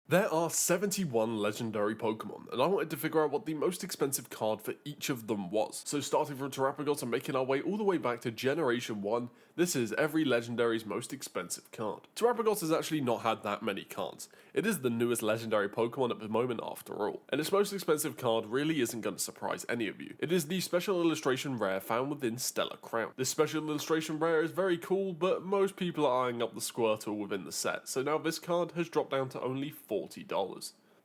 There are 71 legendary Pokemon, and I wanted to figure out what the most expensive card for each of them was. So starting from Terrapagos and making our way all the way back to Generation 1, this is every legendary's most expensive card. Terrapagos has actually not had that many cards. It is the newest legendary Pokemon at the moment after all, and its most expensive card really isn't going to surprise any of you. It is the special illustration rare found within Stellar Crown. This special illustration rare is very cool, but most people are eyeing up the Squirtle within the set, so now this card has dropped down to only $40.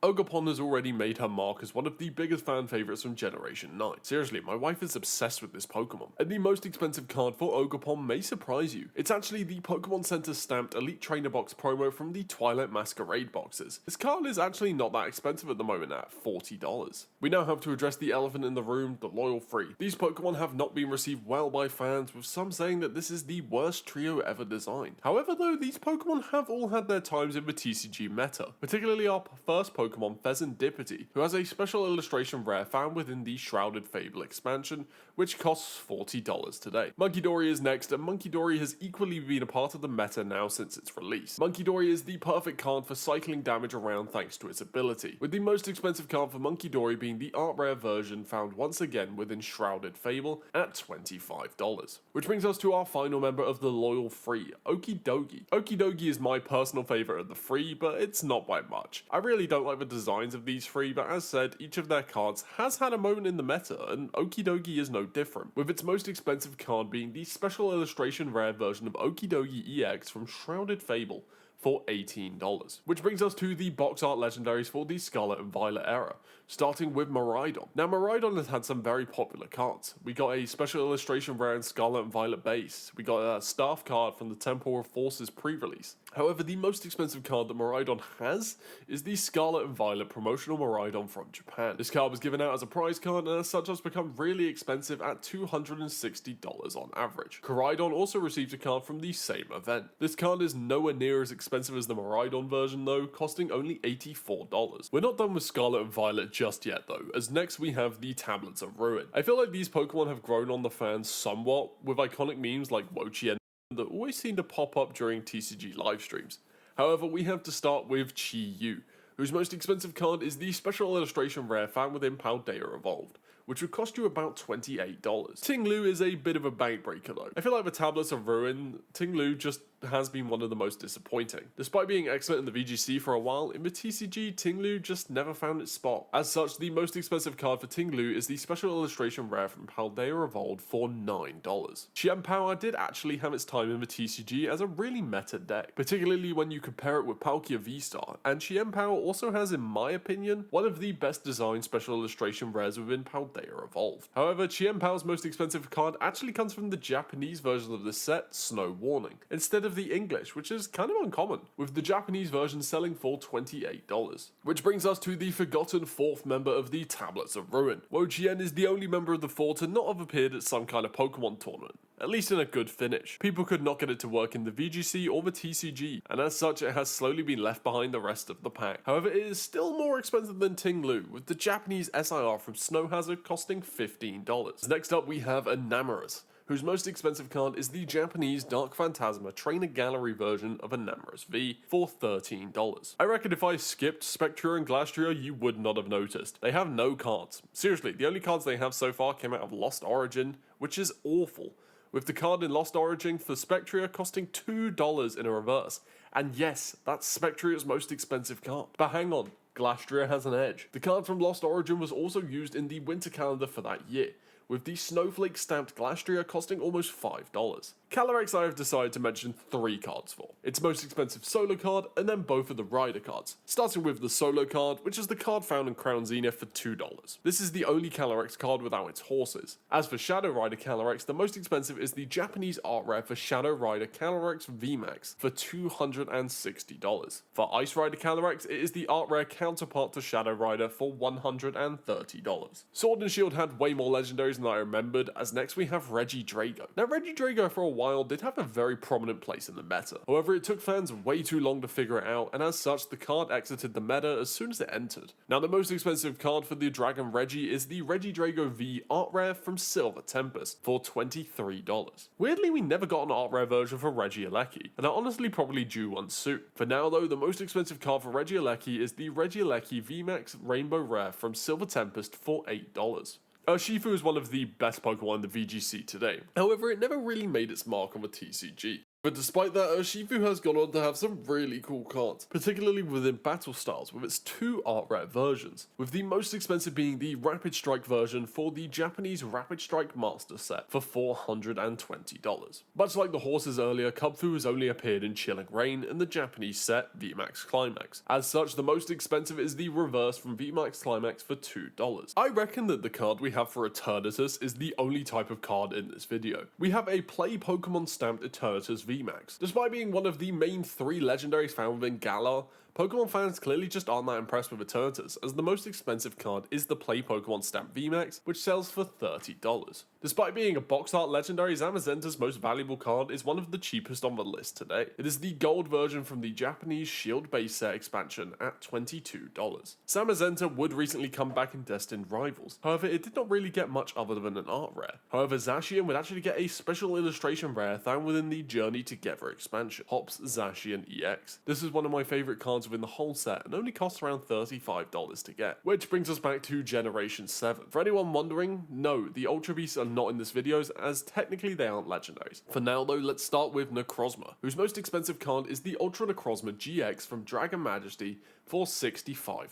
Ogerpon has already made her mark as one of the biggest fan favourites from Generation 9. Seriously, my wife is obsessed with this Pokemon. And the most expensive card for Ogerpon may surprise you. It's actually the Pokemon Center stamped Elite Trainer Box promo from the Twilight Masquerade boxes. This card is actually not that expensive at the moment at $40. We now have to address the elephant in the room, the Loyal Free. These Pokemon have not been received well by fans, with some saying that this is the worst trio ever designed. However though, these Pokemon have all had their times in the TCG meta, particularly our first Pokemon Pheasantdipity, who has a special illustration rare found within the Shrouded Fable expansion, which costs $40 today. Munkidori is next, and Munkidori has equally been a part of the meta now since its release. Munkidori is the perfect card for cycling damage around thanks to its ability, with the most expensive card for Munkidori being the art rare version found once again within Shrouded Fable at $25. Which brings us to our final member of the Loyal Free, Okidogi. Okidogi is my personal favourite of the free, but it's not by much. I really don't like the designs of these three, but as said, each of their cards has had a moment in the meta, and Okidogi is no different, with its most expensive card being the special illustration rare version of Okidogi EX from Shrouded Fable for $18. Which brings us to the box art legendaries for the Scarlet and Violet era, starting with Miraidon. Now Miraidon has had some very popular cards. We got a special illustration rare in Scarlet and Violet base, we got a staff card from the Temporal Forces pre-release. However, the most expensive card that Miraidon has is the Scarlet and Violet promotional Miraidon from Japan. This card was given out as a prize card and as such has become really expensive at $260 on average. Koraidon also received a card from the same event. This card is nowhere near as expensive as the Miraidon version though, costing only $84. We're not done with Scarlet and Violet just yet though, as next we have the Tablets of Ruin. I feel like these Pokemon have grown on the fans somewhat, with iconic memes like Wochien that always seem to pop up during TCG live streams. However, we have to start with Chi-Yu, whose most expensive card is the special illustration rare found within Paldea Evolved, which would cost you about $28. Ting-Lu is a bit of a bank breaker though. I feel like the Tablets of Ruin, Ting-Lu just has been one of the most disappointing. Despite being excellent in the VGC for a while, in the TCG, Ting-Lu just never found its spot. As such, the most expensive card for Ting-Lu is the special illustration rare from Paldea Evolved for $9. Chien-Pao did actually have its time in the TCG as a really meta deck, particularly when you compare it with Palkia V-Star, and Chien-Pao also has, in my opinion, one of the best designed special illustration rares within Paldea Evolved. However, Chien-Pao's most expensive card actually comes from the Japanese version of the set, Snow Warning, instead of the English, which is kind of uncommon, with the Japanese version selling for $28. Which brings us to the forgotten fourth member of the Tablets of Ruin. Wochien is the only member of the four to not have appeared at some kind of Pokemon tournament, at least in a good finish. People could not get it to work in the VGC or the TCG, and as such it has slowly been left behind the rest of the pack. However, it is still more expensive than Ting-Lu, with the Japanese SIR from Snow Hazard costing $15. Next up we have Enamorus, whose most expensive card is the Japanese Dark Phantasma Trainer Gallery version of Enamorus V for $13. I reckon if I skipped Spectra and Glastrier, you would not have noticed. They have no cards. Seriously, the only cards they have so far came out of Lost Origin, which is awful, with the card in Lost Origin for Spectria costing $2 in a reverse. And yes, that's Spectria's most expensive card. But hang on, Glastrier has an edge. The card from Lost Origin was also used in the winter calendar for that year, with the Snowflake stamped Glastrier costing almost $5. Calyrex I have decided to mention 3 cards for. Its most expensive solo card, and then both of the rider cards. Starting with the solo card, which is the card found in Crown Zenith for $2. This is the only Calyrex card without its horses. As for Shadow Rider Calyrex, the most expensive is the Japanese art rare for Shadow Rider Calyrex VMAX for $260. For Ice Rider Calyrex, it is the art rare counterpart to Shadow Rider for $130. Sword and Shield had way more legendaries than I remembered, as next we have Regidrago. Now Regidrago for a wild, they'd have a very prominent place in the meta. However, it took fans way too long to figure it out, and as such, the card exited the meta as soon as it entered. Now, the most expensive card for the Dragon Reggie is the Regidrago V Art Rare from Silver Tempest for $23. Weirdly, we never got an art rare version for Regieleki, and are honestly probably due one soon. For now though, the most expensive card for Regieleki is the Regieleki VMAX Rainbow Rare from Silver Tempest for $8. Urshifu is one of the best Pokemon in the VGC today, however it never really made its mark on the TCG. But despite that, Urshifu has gone on to have some really cool cards, particularly within battle styles with its 2 art rare versions, with the most expensive being the Rapid Strike version for the Japanese Rapid Strike Master set for $420. Much like the horses earlier, Kubfu has only appeared in Chilling Reign in the Japanese set VMAX Climax. As such, the most expensive is the reverse from VMAX Climax for $2. I reckon that the card we have for Eternatus is the only type of card in this video. We have a Play Pokemon stamped Eternatus VMAX. Despite being one of the main 3 legendaries found within Galar, Pokemon fans clearly just aren't that impressed with Eternatus, as the most expensive card is the Play Pokemon Stamp VMAX, which sells for $30. Despite being a box art legendary, Zamazenta's most valuable card is one of the cheapest on the list today. It is the gold version from the Japanese Shield base set expansion at $22. Zamazenta would recently come back in Destined Rivals, however it did not really get much other than an art rare. However, Zacian would actually get a special illustration rare found within the Journey Together expansion, Hops Zacian EX. This is one of my favourite cards within the whole set and only costs around $35 to get. Which brings us back to Generation 7. For anyone wondering, no, the Ultra Beasts are not in this video as technically they aren't legendaries. For now though, let's start with Necrozma, whose most expensive card is the Ultra Necrozma GX from Dragon Majesty for $65.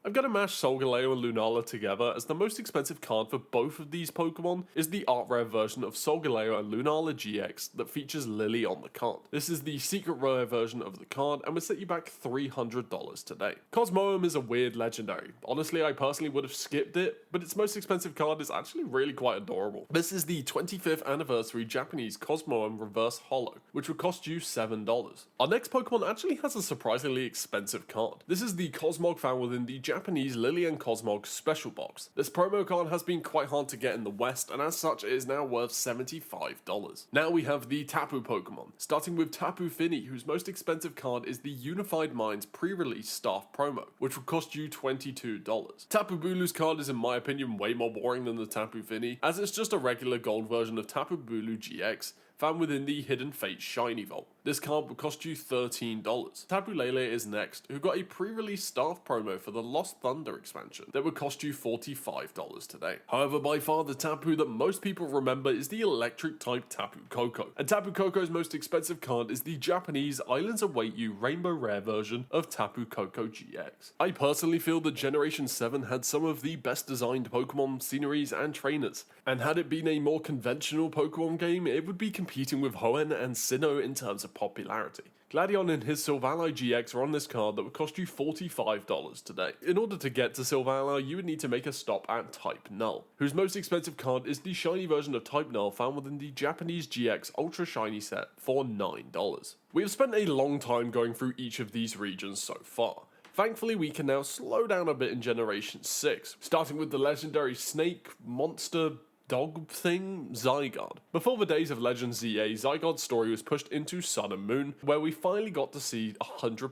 I'm gonna mash Solgaleo and Lunala together as the most expensive card for both of these Pokemon is the art rare version of Solgaleo and Lunala GX that features Lily on the card. This is the secret rare version of the card and will set you back $300 today. Cosmoem is a weird legendary. Honestly, I personally would have skipped it, but its most expensive card is actually really quite adorable. This is the 25th anniversary Japanese Cosmoem Reverse Holo, which would cost you $7. Our next Pokemon actually has a surprisingly expensive card. This is the Cosmog found within the Japanese Lily and Cosmog Special Box. This promo card has been quite hard to get in the West, and as such it is now worth $75. Now we have the Tapu Pokemon, starting with Tapu Fini, whose most expensive card is the Unified Minds pre-release staff promo, which will cost you $22. Tapu Bulu's card is in my opinion way more boring than the Tapu Fini, as it's just a regular gold version of Tapu Bulu GX, found within the Hidden Fate Shiny Vault. This card will cost you $13. Tapu Lele is next, who got a pre-release staff promo for the Lost Thunder expansion that would cost you $45 today. However, by far the Tapu that most people remember is the electric type Tapu Koko, and Tapu Koko's most expensive card is the Japanese Islands Await You Rainbow Rare version of Tapu Koko GX. I personally feel that Generation 7 had some of the best designed Pokemon sceneries and trainers, and had it been a more conventional Pokemon game, it would be competing with Hoenn and Sinnoh in terms of popularity. Gladion and his Sylvanite GX are on this card that would cost you $45 today. In order to get to Sylvanite, you would need to make a stop at Type Null, whose most expensive card is the shiny version of Type Null found within the Japanese GX Ultra Shiny set for $9. We have spent a long time going through each of these regions so far. Thankfully, we can now slow down a bit in Generation 6, starting with the legendary snake, monster, dog thing, Zygarde. Before the days of Legend ZA, Zygarde's story was pushed into Sun and Moon, where we finally got to see 100%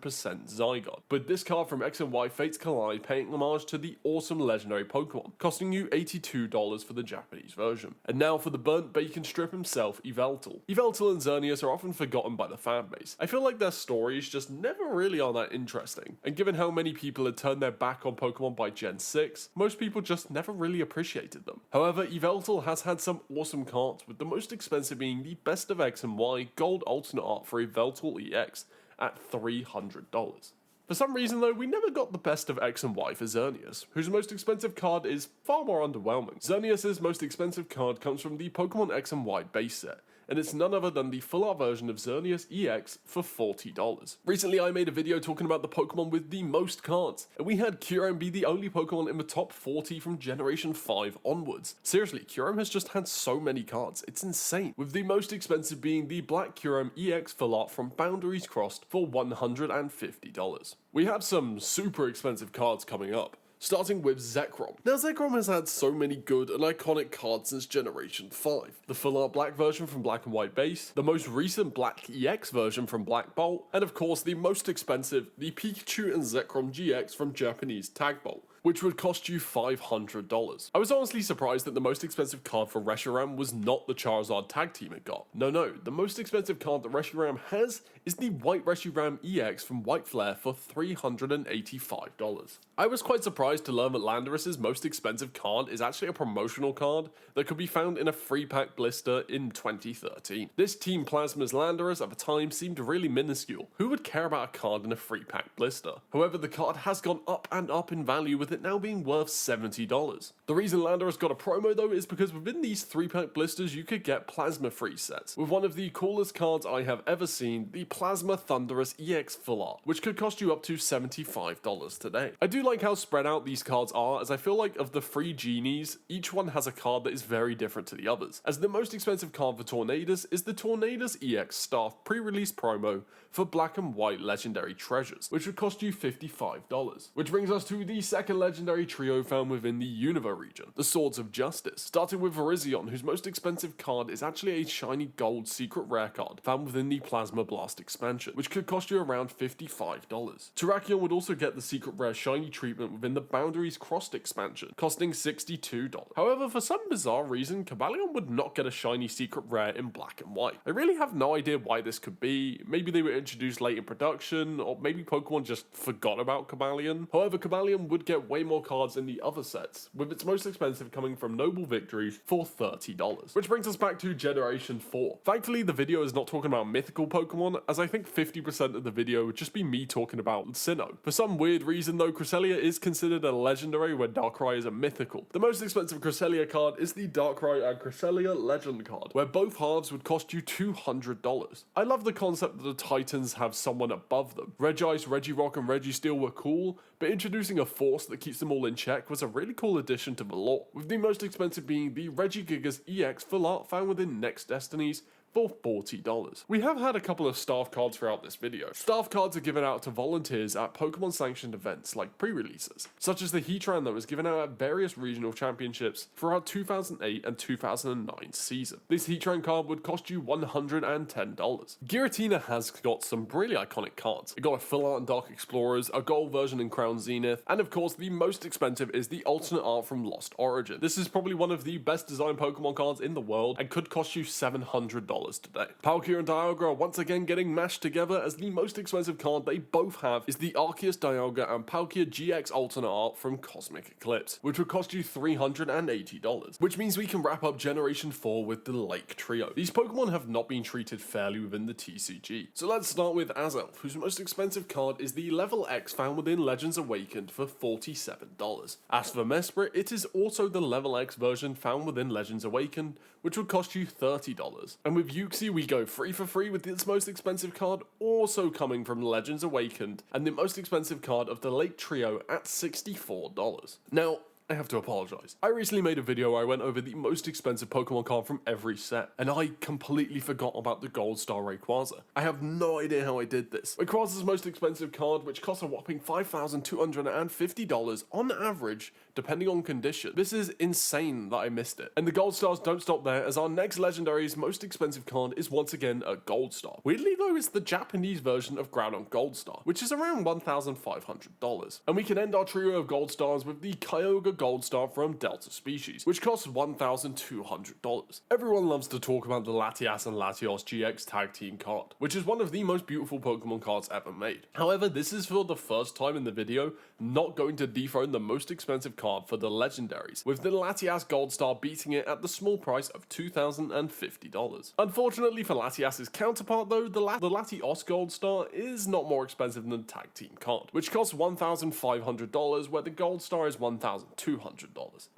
Zygarde. But this card from X and Y Fates Collide paying homage to the awesome legendary Pokemon, costing you $82 for the Japanese version. And now for the burnt bacon strip himself, Yveltal. Yveltal and Xerneas are often forgotten by the fanbase. I feel like their stories just never really are that interesting, and given how many people had turned their back on Pokemon by Gen 6, most people just never really appreciated them. However, Yveltal has had some awesome cards, with the most expensive being the Best of X and Y Gold Alternate Art for Yveltal EX at $300. For some reason though, we never got the Best of X and Y for Xerneas, whose most expensive card is far more underwhelming. Xerneas' most expensive card comes from the Pokemon X and Y base set, and it's none other than the full art version of Xerneas EX for $40. Recently I made a video talking about the Pokemon with the most cards, and we had Kyurem be the only Pokemon in the top 40 from Generation 5 onwards. Seriously, Kyurem has just had so many cards, it's insane, with the most expensive being the Black Kyurem EX full art from Boundaries Crossed for $150. We have some super expensive cards coming up, starting with Zekrom. Now Zekrom has had so many good and iconic cards since Generation 5. The full art black version from Black and White base, the most recent Black EX version from Black Bolt, and of course the most expensive, the Pikachu and Zekrom GX from Japanese Tag Bolt, which would cost you $500. I was honestly surprised that the most expensive card for Reshiram was not the Charizard tag team it got. No, the most expensive card that Reshiram has is the White Reshiram EX from White Flare for $385. I was quite surprised to learn that Landorus's most expensive card is actually a promotional card that could be found in a free pack blister in 2013. This Team Plasma's Landorus at the time seemed really minuscule. Who would care about a card in a free pack blister? However, the card has gone up and up in value with it now being worth $70. The reason Landorus got a promo though is because within these 3-pack blisters you could get Plasma free sets, with one of the coolest cards I have ever seen, the Plasma Thundurus EX Full Art, which could cost you up to $75 today. I do like how spread out these cards are, as I feel like of the 3 genies, each one has a card that is very different to the others, as the most expensive card for Tornadus is the Tornadus EX Staff pre-release promo for Black and White Legendary Treasures, which would cost you $55. Which brings us to the second legendary trio found within the Unova region, the Swords of Justice, starting with Virizion, whose most expensive card is actually a shiny gold secret rare card found within the Plasma Blast expansion, which could cost you around $55. Terrakion would also get the secret rare shiny treatment within the Boundaries Crossed expansion, costing $62. However, for some bizarre reason, Cobalion would not get a shiny secret rare in Black and White. I really have no idea why this could be. Maybe they were introduced late in production, or maybe Pokemon just forgot about Cobalion. However, Cobalion would get way more cards in the other sets, with its most expensive coming from Noble Victories for $30. Which brings us back to Generation 4. Thankfully, the video is not talking about mythical Pokemon, as I think 50% of the video would just be me talking about Sinnoh. For some weird reason though, Cresselia is considered a legendary where Darkrai is a mythical. The most expensive Cresselia card is the Darkrai and Cresselia Legend card, where both halves would cost you $200. I love the concept that the Titans have someone above them. Regice, Regirock and Registeel were cool, but introducing a force that keeps them all in check was a really cool addition to the lore, with the most expensive being the Regigigas EX Full Art found within Next Destinies for $40. We have had a couple of staff cards throughout this video. Staff cards are given out to volunteers at Pokemon sanctioned events like pre-releases, such as the Heatran that was given out at various regional championships throughout 2008 and 2009 season. This Heatran card would cost you $110. Giratina has got some really iconic cards. It got a full art in Dark Explorers, a gold version in Crown Zenith, and of course the most expensive is the alternate art from Lost Origin. This is probably one of the best designed Pokemon cards in the world and could cost you $700 today. Palkia and Dialga are once again getting mashed together, as the most expensive card they both have is the Arceus Dialga and Palkia GX alternate art from Cosmic Eclipse, which would cost you $380, which means we can wrap up Generation 4 with the Lake Trio. These Pokemon have not been treated fairly within the TCG, so let's start with Azelf, whose most expensive card is the Level X found within Legends Awakened for $47. As for Mesprit, it is also the Level X version found within Legends Awakened, which would cost you $30. And with Uxie, we go free for free with its most expensive card also coming from Legends Awakened, and the most expensive card of the Lake Trio at $64. Now, I have to apologize. I recently made a video where I went over the most expensive Pokemon card from every set, and I completely forgot about the Gold Star Rayquaza. I have no idea how I did this. Rayquaza's most expensive card, which costs a whopping $5,250 on average, depending on condition. This is insane that I missed it. And the Gold Stars don't stop there, as our next Legendary's most expensive card is once again a Gold Star. Weirdly though, it's the Japanese version of Groudon Gold Star, which is around $1,500. And we can end our trio of Gold Stars with the Kyogre Gold Star from Delta Species, which costs $1,200. Everyone loves to talk about the Latias and Latios GX tag team card, which is one of the most beautiful Pokemon cards ever made. However, this is for the first time in the video not going to dethrone the most expensive card for the Legendaries, with the Latias Gold Star beating it at the small price of $2,050. Unfortunately for Latias's counterpart though, the Latios Gold Star is not more expensive than the tag team card, which costs $1,500, where the Gold Star is $1,200.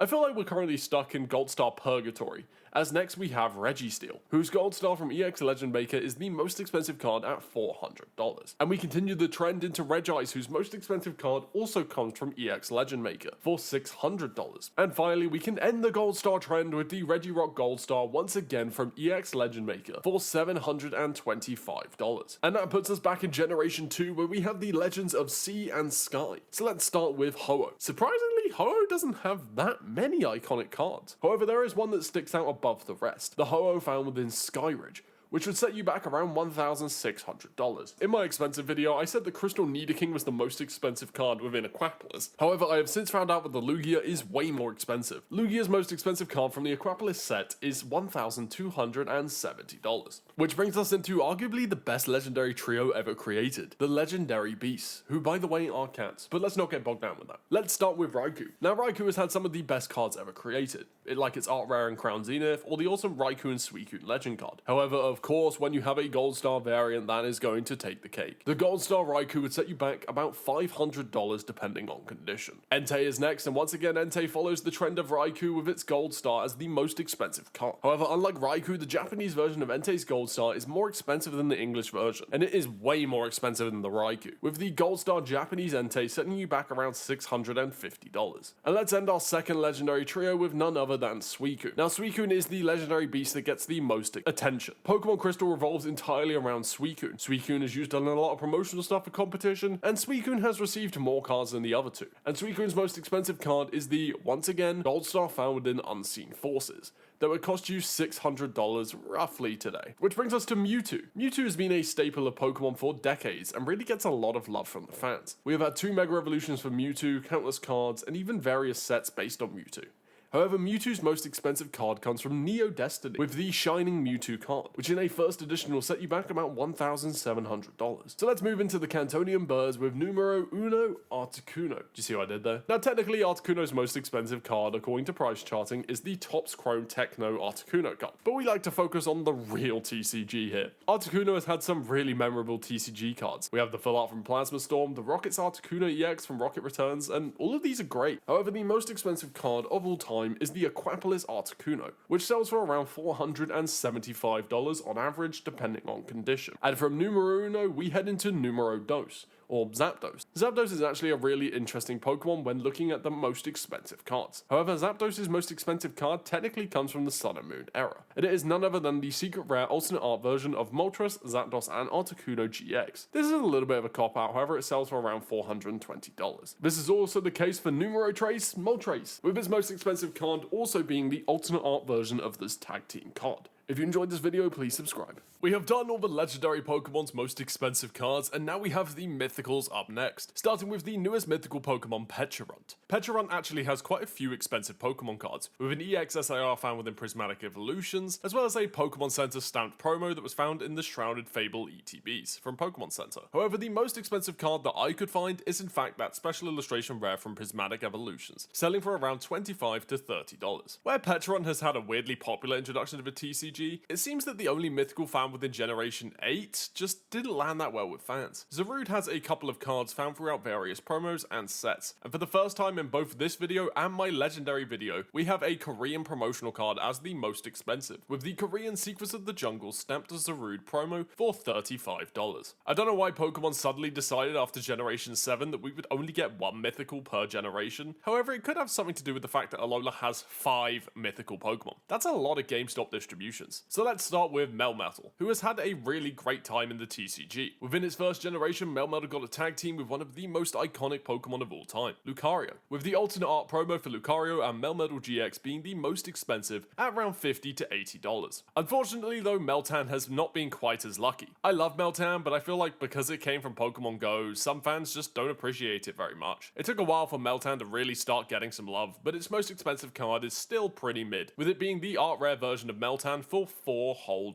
I feel like we're currently stuck in Gold Star purgatory, as next we have Registeel, whose Gold Star from EX Legend Maker is the most expensive card at $400. And we continue the trend into Regice, whose most expensive card also comes from EX Legend Maker for $600. And finally, we can end the Gold Star trend with the Regirock Gold Star once again from EX Legend Maker for $725. And that puts us back in Generation 2, where we have the Legends of Sea and Sky. So let's start with Ho-Oh. Surprisingly, Weirdly, Ho-Oh doesn't have that many iconic cards. However, there is one that sticks out above the rest, the Ho-Oh found within Skyridge, which would set you back around $1,600. In my expensive video, I said the Crystal Nidoking was the most expensive card within Aquapolis. However, I have since found out that the Lugia is way more expensive. Lugia's most expensive card from the Aquapolis set is $1,270. Which brings us into arguably the best legendary trio ever created, the Legendary Beasts, who by the way are cats, but let's not get bogged down with that. Let's start with Raikou. Now Raikou has had some of the best cards ever created, like its Art Rare and Crown Zenith, or the awesome Raikou and Suicune Legend card. However, of course, when you have a Gold Star variant, that is going to take the cake. The Gold Star Raikou would set you back about $500 depending on condition. Entei is next, and once again Entei follows the trend of Raikou with its Gold Star as the most expensive card. However, unlike Raikou, the Japanese version of Entei's Gold Star is more expensive than the English version, and it is way more expensive than the Raikou, with the Gold Star Japanese Entei setting you back around $650. And let's end our second legendary trio with none other than Suicune. Now Suicune is the legendary beast that gets the most attention. Pokemon Crystal revolves entirely around Suicune. Suicune is used in a lot of promotional stuff for competition, and Suicune has received more cards than the other two. And Suicune's most expensive card is the, once again, Gold Star found within Unseen Forces, that would cost you $600 roughly today. Which brings us to Mewtwo. Mewtwo has been a staple of Pokemon for decades and really gets a lot of love from the fans. We have had 2 Mega Evolutions for Mewtwo, countless cards, and even various sets based on Mewtwo. However, Mewtwo's most expensive card comes from Neo Destiny, with the Shining Mewtwo card, which in a first edition will set you back about $1,700. So let's move into the Cantonian birds with numero uno, Articuno. Do you see what I did there? Now technically Articuno's most expensive card, according to price charting, is the Topps Chrome Techno Articuno card, but we like to focus on the real TCG here. Articuno has had some really memorable TCG cards. We have the full art from Plasma Storm, the Rocket's Articuno EX from Rocket Returns, and all of these are great. However, the most expensive card of all time is the Aquapolis Articuno, which sells for around $475 on average depending on condition. And from numero uno, we head into numero dos, or Zapdos. Zapdos is actually a really interesting Pokemon when looking at the most expensive cards. However, Zapdos' most expensive card technically comes from the Sun and Moon era, and it is none other than the secret rare alternate art version of Moltres, Zapdos, and Articuno GX. This is a little bit of a cop-out, however it sells for around $420. This is also the case for Numero Trace, Moltres, with its most expensive card also being the alternate art version of this tag team card. If you enjoyed this video, please subscribe. We have done all the legendary Pokemon's most expensive cards, and now we have the mythicals up next, starting with the newest mythical Pokemon, Pecharunt. Pecharunt actually has quite a few expensive Pokemon cards, with an EX SIR found within Prismatic Evolutions, as well as a Pokemon Center stamped promo that was found in the Shrouded Fable ETBs from Pokemon Center. However, the most expensive card that I could find is in fact that special illustration rare from Prismatic Evolutions, selling for around $25 to $30. Where Pecharunt has had a weirdly popular introduction to the TCG, it seems that the only mythical found within Generation 8 just didn't land that well with fans. Zarude has a couple of cards found throughout various promos and sets, and for the first time in both this video and my legendary video, we have a Korean promotional card as the most expensive, with the Korean Secrets of the Jungle stamped as Zarude promo for $35. I don't know why Pokemon suddenly decided after Generation 7 that we would only get 1 mythical per generation, however it could have something to do with the fact that Alola has 5 mythical Pokemon. That's a lot of GameStop distributions. So let's start with Melmetal, who has had a really great time in the TCG. Within its first generation, Melmetal got a tag team with one of the most iconic Pokemon of all time, Lucario, with the alternate art promo for Lucario and Melmetal GX being the most expensive at around $50 to $80. Unfortunately though, Meltan has not been quite as lucky. I love Meltan, but I feel like because it came from Pokemon Go, some fans just don't appreciate it very much. It took a while for Meltan to really start getting some love, but its most expensive card is still pretty mid, with it being the art rare version of Meltan for $4 whole.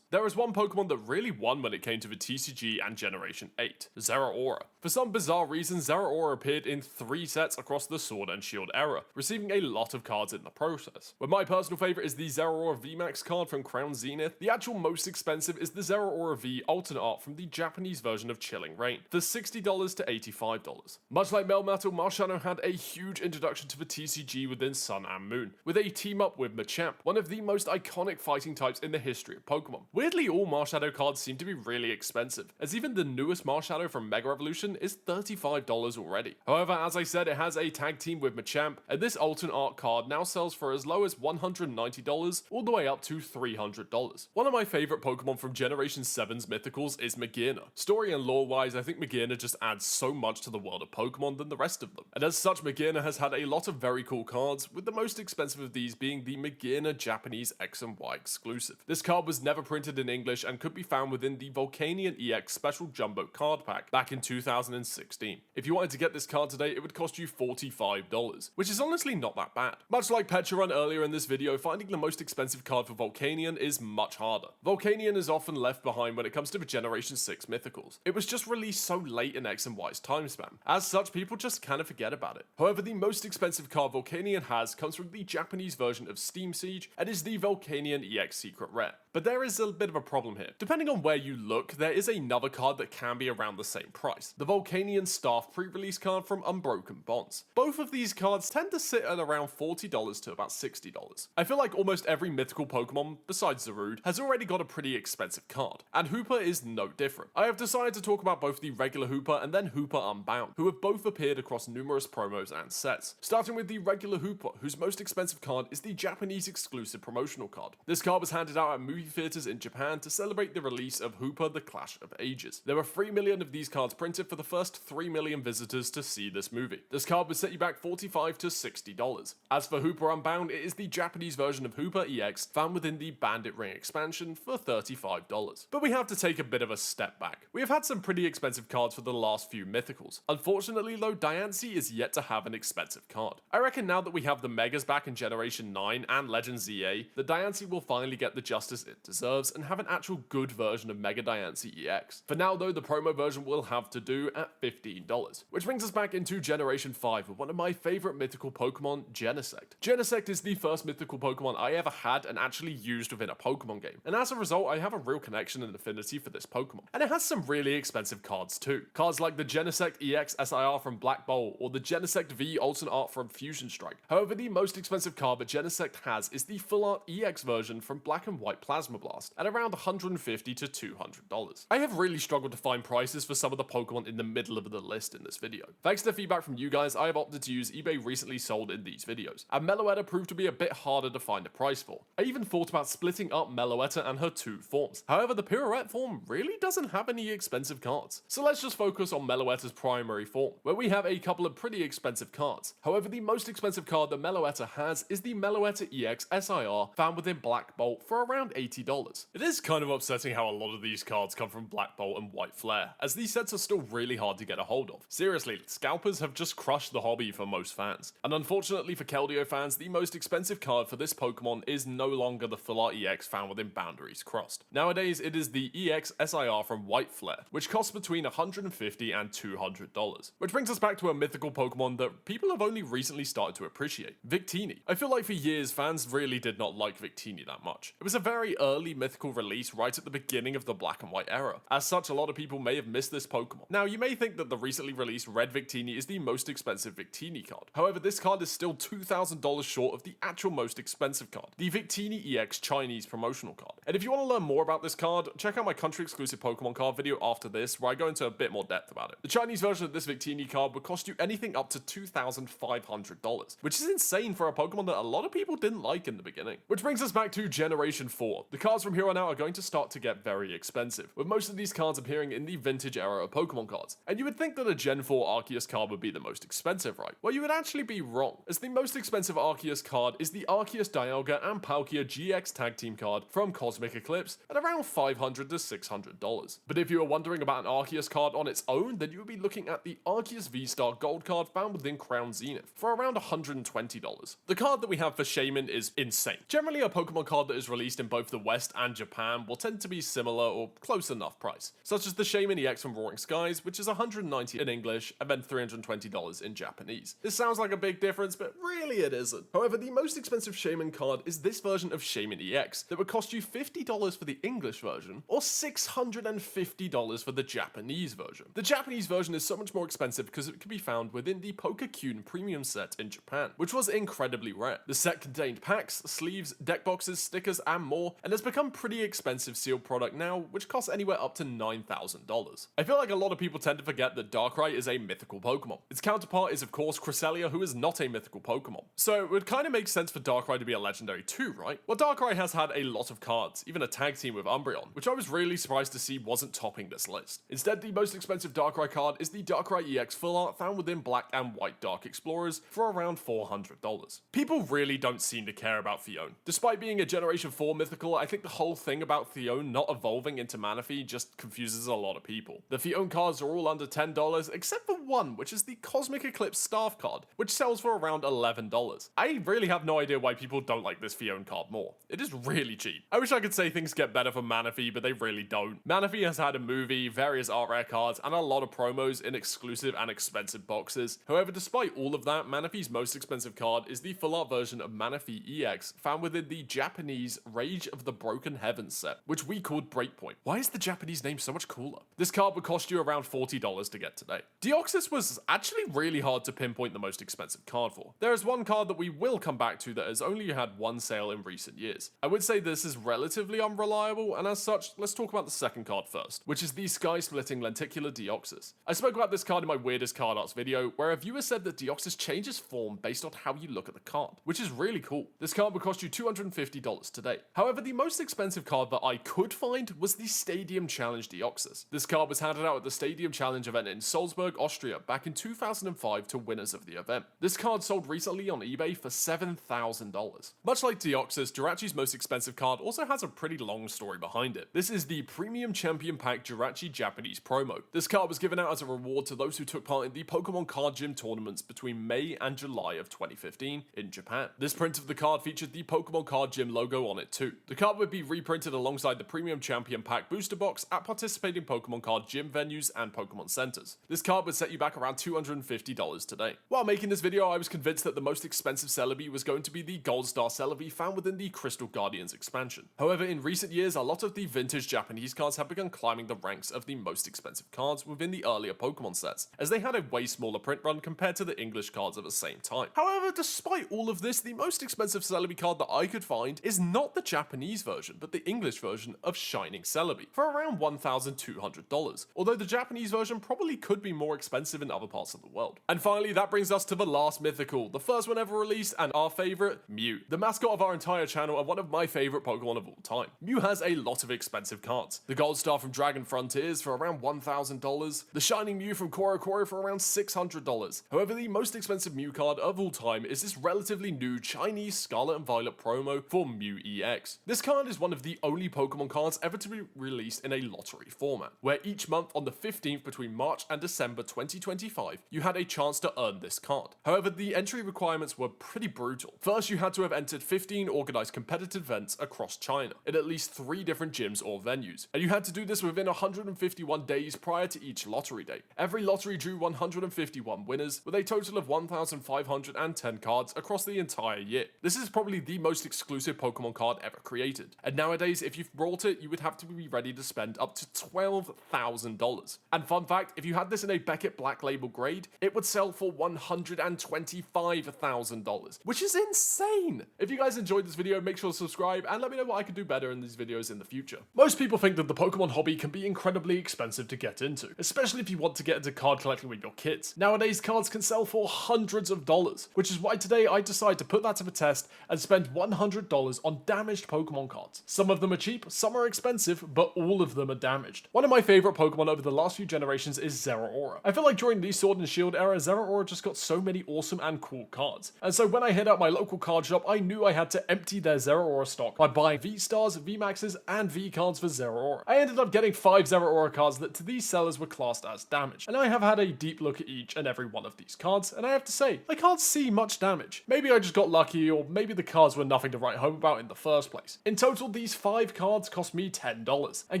There is one Pokemon that really won when it came to the TCG and Generation 8, Zeraora. For some bizarre reason, Zeraora appeared in 3 sets across the Sword and Shield era, receiving a lot of cards in the process. But my personal favourite is the Zeraora VMAX card from Crown Zenith. The actual most expensive is the Zeraora V alternate art from the Japanese version of Chilling Reign, for $60 to $85. Much like Melmetal, Marshano had a huge introduction to the TCG within Sun and Moon, with a team up with Machamp, one of the most iconic fighting fighting types in the history of Pokemon. Weirdly, all Marshadow cards seem to be really expensive, as even the newest Marshadow from Mega Evolution is $35 already. However, as I said, it has a tag team with Machamp, and this alternate art card now sells for as low as $190 all the way up to $300. One of my favorite Pokemon from Generation 7's Mythicals is Magearna. Story and lore wise, I think Magearna just adds so much to the world of Pokemon than the rest of them. And as such, Magearna has had a lot of very cool cards, with the most expensive of these being the Magearna Japanese X and Y exclusive. This card was never printed in English and could be found within the Volcanion EX Special Jumbo card pack back in 2016. If you wanted to get this card today, it would cost you $45, which is honestly not that bad. Much like Petcharon earlier in this video, finding the most expensive card for Volcanion is much harder. Volcanion is often left behind when it comes to the Generation 6 Mythicals. It was just released so late in X and Y's time span. As such, people just kind of forget about it. However, the most expensive card Volcanion has comes from the Japanese version of Steam Siege and is the Volcanion EX Secret Rare. But there is a bit of a problem here. Depending on where you look, there is another card that can be around the same price. The Volcanion Staff pre-release card from Unbroken Bonds. Both of these cards tend to sit at around $40 to about $60. I feel like almost every mythical Pokemon, besides Zarude, has already got a pretty expensive card, and Hooper is no different. I have decided to talk about both the regular Hooper and then Hooper Unbound, who have both appeared across numerous promos and sets. Starting with the regular Hooper, whose most expensive card is the Japanese exclusive promotional card. This card was handed out at movie theaters in Japan to celebrate the release of Hooper The Clash of Ages. There were 3 million of these cards printed for the first 3 million visitors to see this movie. This card would set you back $45 to $60. As for Hooper Unbound, it is the Japanese version of Hooper EX found within the Bandit Ring expansion for $35. But we have to take a bit of a step back. We have had some pretty expensive cards for the last few mythicals. Unfortunately though, Diancie is yet to have an expensive card. I reckon now that we have the Megas back in Generation 9 and Legend ZA, the Diancie will finally get the justice it deserves and have an actual good version of Mega Diancie EX. For now though, the promo version will have to do at $15. Which brings us back into Generation 5 with one of my favorite mythical Pokemon, Genesect. Genesect is the first mythical Pokemon I ever had and actually used within a Pokemon game, and as a result I have a real connection and affinity for this Pokemon. And it has some really expensive cards too. Cards like the Genesect EX SIR from Black Bolt or the Genesect V alternate art from Fusion Strike. However, the most expensive card that Genesect has is the full art EX version from Black and White Plasma Blast at around $150 to $200. I have really struggled to find prices for some of the Pokemon in the middle of the list in this video. Thanks to feedback from you guys, I have opted to use eBay recently sold in these videos, and Meloetta proved to be a bit harder to find a price for. I even thought about splitting up Meloetta and her two forms. However, the Pirouette form really doesn't have any expensive cards. So let's just focus on Meloetta's primary form, where we have a couple of pretty expensive cards. However, the most expensive card that Meloetta has is the Meloetta EX SIR found within Black Bolt for around $80. It is kind of upsetting how a lot of these cards come from Black Bolt and White Flare, as these sets are still really hard to get a hold of. Seriously, scalpers have just crushed the hobby for most fans. And unfortunately for Keldeo fans, the most expensive card for this Pokemon is no longer the Full Art EX found within Boundaries Crossed. Nowadays, it is the EX SIR from White Flare, which costs between $150 and $200. Which brings us back to a mythical Pokemon that people have only recently started to appreciate, Victini. I feel like for years, fans really did not like Victini that much. It was a very early mythical release right at the beginning of the Black and White era. As such, a lot of people may have missed this Pokemon. Now, you may think that the recently released Red Victini is the most expensive Victini card. However, this card is still $2,000 short of the actual most expensive card, the Victini EX Chinese promotional card. And if you want to learn more about this card, check out my country exclusive Pokemon card video after this, where I go into a bit more depth about it. The Chinese version of this Victini card would cost you anything up to $2,500, which is insane for a Pokemon that a lot of people didn't like in the beginning. Which brings us back to Generation 4. The cards from here on out are going to start to get very expensive, with most of these cards appearing in the vintage era of Pokemon cards. And you would think that a Gen 4 Arceus card would be the most expensive, right? Well, you would actually be wrong, as the most expensive Arceus card is the Arceus Dialga and Palkia GX Tag Team card from Cosmic Eclipse at around $500 to $600. But if you are wondering about an Arceus card on its own, then you would be looking at the Arceus V-Star Gold card found within Crown Zenith for around $120. The card that we have for Shaman is insane. Generally, a Pokemon card that is released in both the West and Japan will tend to be similar or close enough price, such as the Shaman EX from Roaring Skies, which is $190 in English and then $320 in Japanese. This sounds like a big difference, but really it isn't. However, the most expensive Shaman card is this version of Shaman EX that would cost you $50 for the English version or $650 for the Japanese version. The Japanese version is so much more expensive because it can be found within the Pokekyun premium set in Japan, which was incredibly rare. The set contained packs, sleeves, deck boxes, stickers, and more, and has become pretty expensive sealed product now, which costs anywhere up to $9,000. I feel like a lot of people tend to forget that Darkrai is a mythical Pokemon. Its counterpart is of course Cresselia, who is not a mythical Pokemon. So it would kind of make sense for Darkrai to be a legendary too, right? Well, Darkrai has had a lot of cards, even a tag team with Umbreon, which I was really surprised to see wasn't topping this list. Instead, the most expensive Darkrai card is the Darkrai EX Full Art found within Black and White Dark Explorers for around $400. People really don't seem to care about Hoenn. Despite being a Generation 4 mythical, I think the whole thing about Hoenn not evolving into Manaphy just confuses a lot of people. The Hoenn cards are all under $10, except for one, which is the Cosmic Eclipse Staff card, which sells for around $11. I really have no idea why people don't like this Hoenn card more. It is really cheap. I wish I could say things get better for Manaphy, but they really don't. Manaphy has had a movie, various art rare cards, and a lot of promos in exclusive and expensive boxes. However, despite all of that, Manaphy's most expensive card is the full art version of Manaphy EX found within the Japanese Rage of the Broken Heavens set, which we called Breakpoint. Why is the Japanese name so much cooler? This card would cost you around $40 to get today. Deoxys was actually really hard to pinpoint the most expensive card for. There is one card that we will come back to that has only had one sale in recent years. I would say this is relatively unreliable, and as such, let's talk about the second card first, which is the Sky Splitting Lenticular Deoxys. I spoke about this card in my weirdest card arts video, where a viewer said that Deoxys changes form based on how you look at the card, which is really cool. This card would cost you $250 today. However, the most expensive card that I could find was the Stadium Challenge Deoxys. This card was handed out at the Stadium Challenge event in Salzburg, Austria back in 2005 to winners of the event. This card sold recently on eBay for $7,000. Much like Deoxys, Jirachi's most expensive card also has a pretty long story behind it. This is the Premium Champion Pack Jirachi Japanese promo. This card was given out as a reward to those who took part in the Pokemon Card Gym tournaments between May and July of 2015 in Japan. This print of the card featured the Pokemon Card Gym logo on it too. The card would be reprinted alongside the Premium Champion Pack booster box at participating Pokemon Card Gym venues and Pokemon centers. This card would set you back around $250 today. While making this video, I was convinced that the most expensive Celebi was going to be the Gold Star Celebi found within the Crystal Guardians expansion. However, in recent years, a lot of the vintage Japanese cards have begun climbing the ranks of the most expensive cards within the earlier Pokemon sets, as they had a way smaller print run compared to the English cards of the same time. However, despite all of this, the most expensive Celebi card that I could find is not the Japanese version, but the English version of Shining Celebi, for around $1,200, although the Japanese version probably could be more expensive in other parts of the world. And finally, that brings us to the last mythical, the first one ever released, and our favorite, Mew. The mascot of our entire channel and one of my favorite Pokemon of all time. Mew has a lot of expensive cards. The Gold Star from Dragon Frontiers for around $1,000, the Shining Mew from Korokoro for around $600. However, the most expensive Mew card of all time is this relatively new Chinese Scarlet and Violet promo for Mew EX. This card is one of the only Pokemon cards ever to be released in a lottery format, where each month on the 15th between March and December 2025, you had a chance to earn this card. However, the entry requirements were pretty brutal. First, you had to have entered 15 organized competitive events across China, in at least 3 different gyms or venues, and you had to do this within 151 days prior to each lottery date. Every lottery drew 151 winners, with a total of 1,510 cards across the entire year. This is probably the most exclusive Pokemon card ever created, and nowadays if you've brought it, you would have to be ready to spend up to $12,000. And fun fact, if you had this in a Beckett Black Label grade, it would sell for $125,000, which is insane! If you guys enjoyed this video, make sure to subscribe and let me know what I could do better in these videos in the future. Most people think that the Pokemon hobby can be incredibly expensive to get into, especially if you want to get into card collecting with your kids. Nowadays, cards can sell for hundreds of dollars, which is why today I decided to put that to the test and spend $100 on damaged Pokemon cards. Some of them are cheap, some are expensive, but all of them are damaged. One of my favorite Pokemon over the last few generations is Zeraora. I feel like during the Sword and Shield era, Zeraora just got so many awesome and cool cards. And so when I hit up my local card shop, I knew I had to empty their Zeraora stock by buying V-Stars, V-Maxes, and V-Cards for Zeraora. I ended up getting 5 Zeraora cards that to these sellers were classed as damaged, and I have had a deep look at each and every one of these cards, and I have to say, I can't see much damage. Maybe I just got lucky, or maybe the cards were nothing to write home about in the first place. In total, these 5 cards cost me $10, and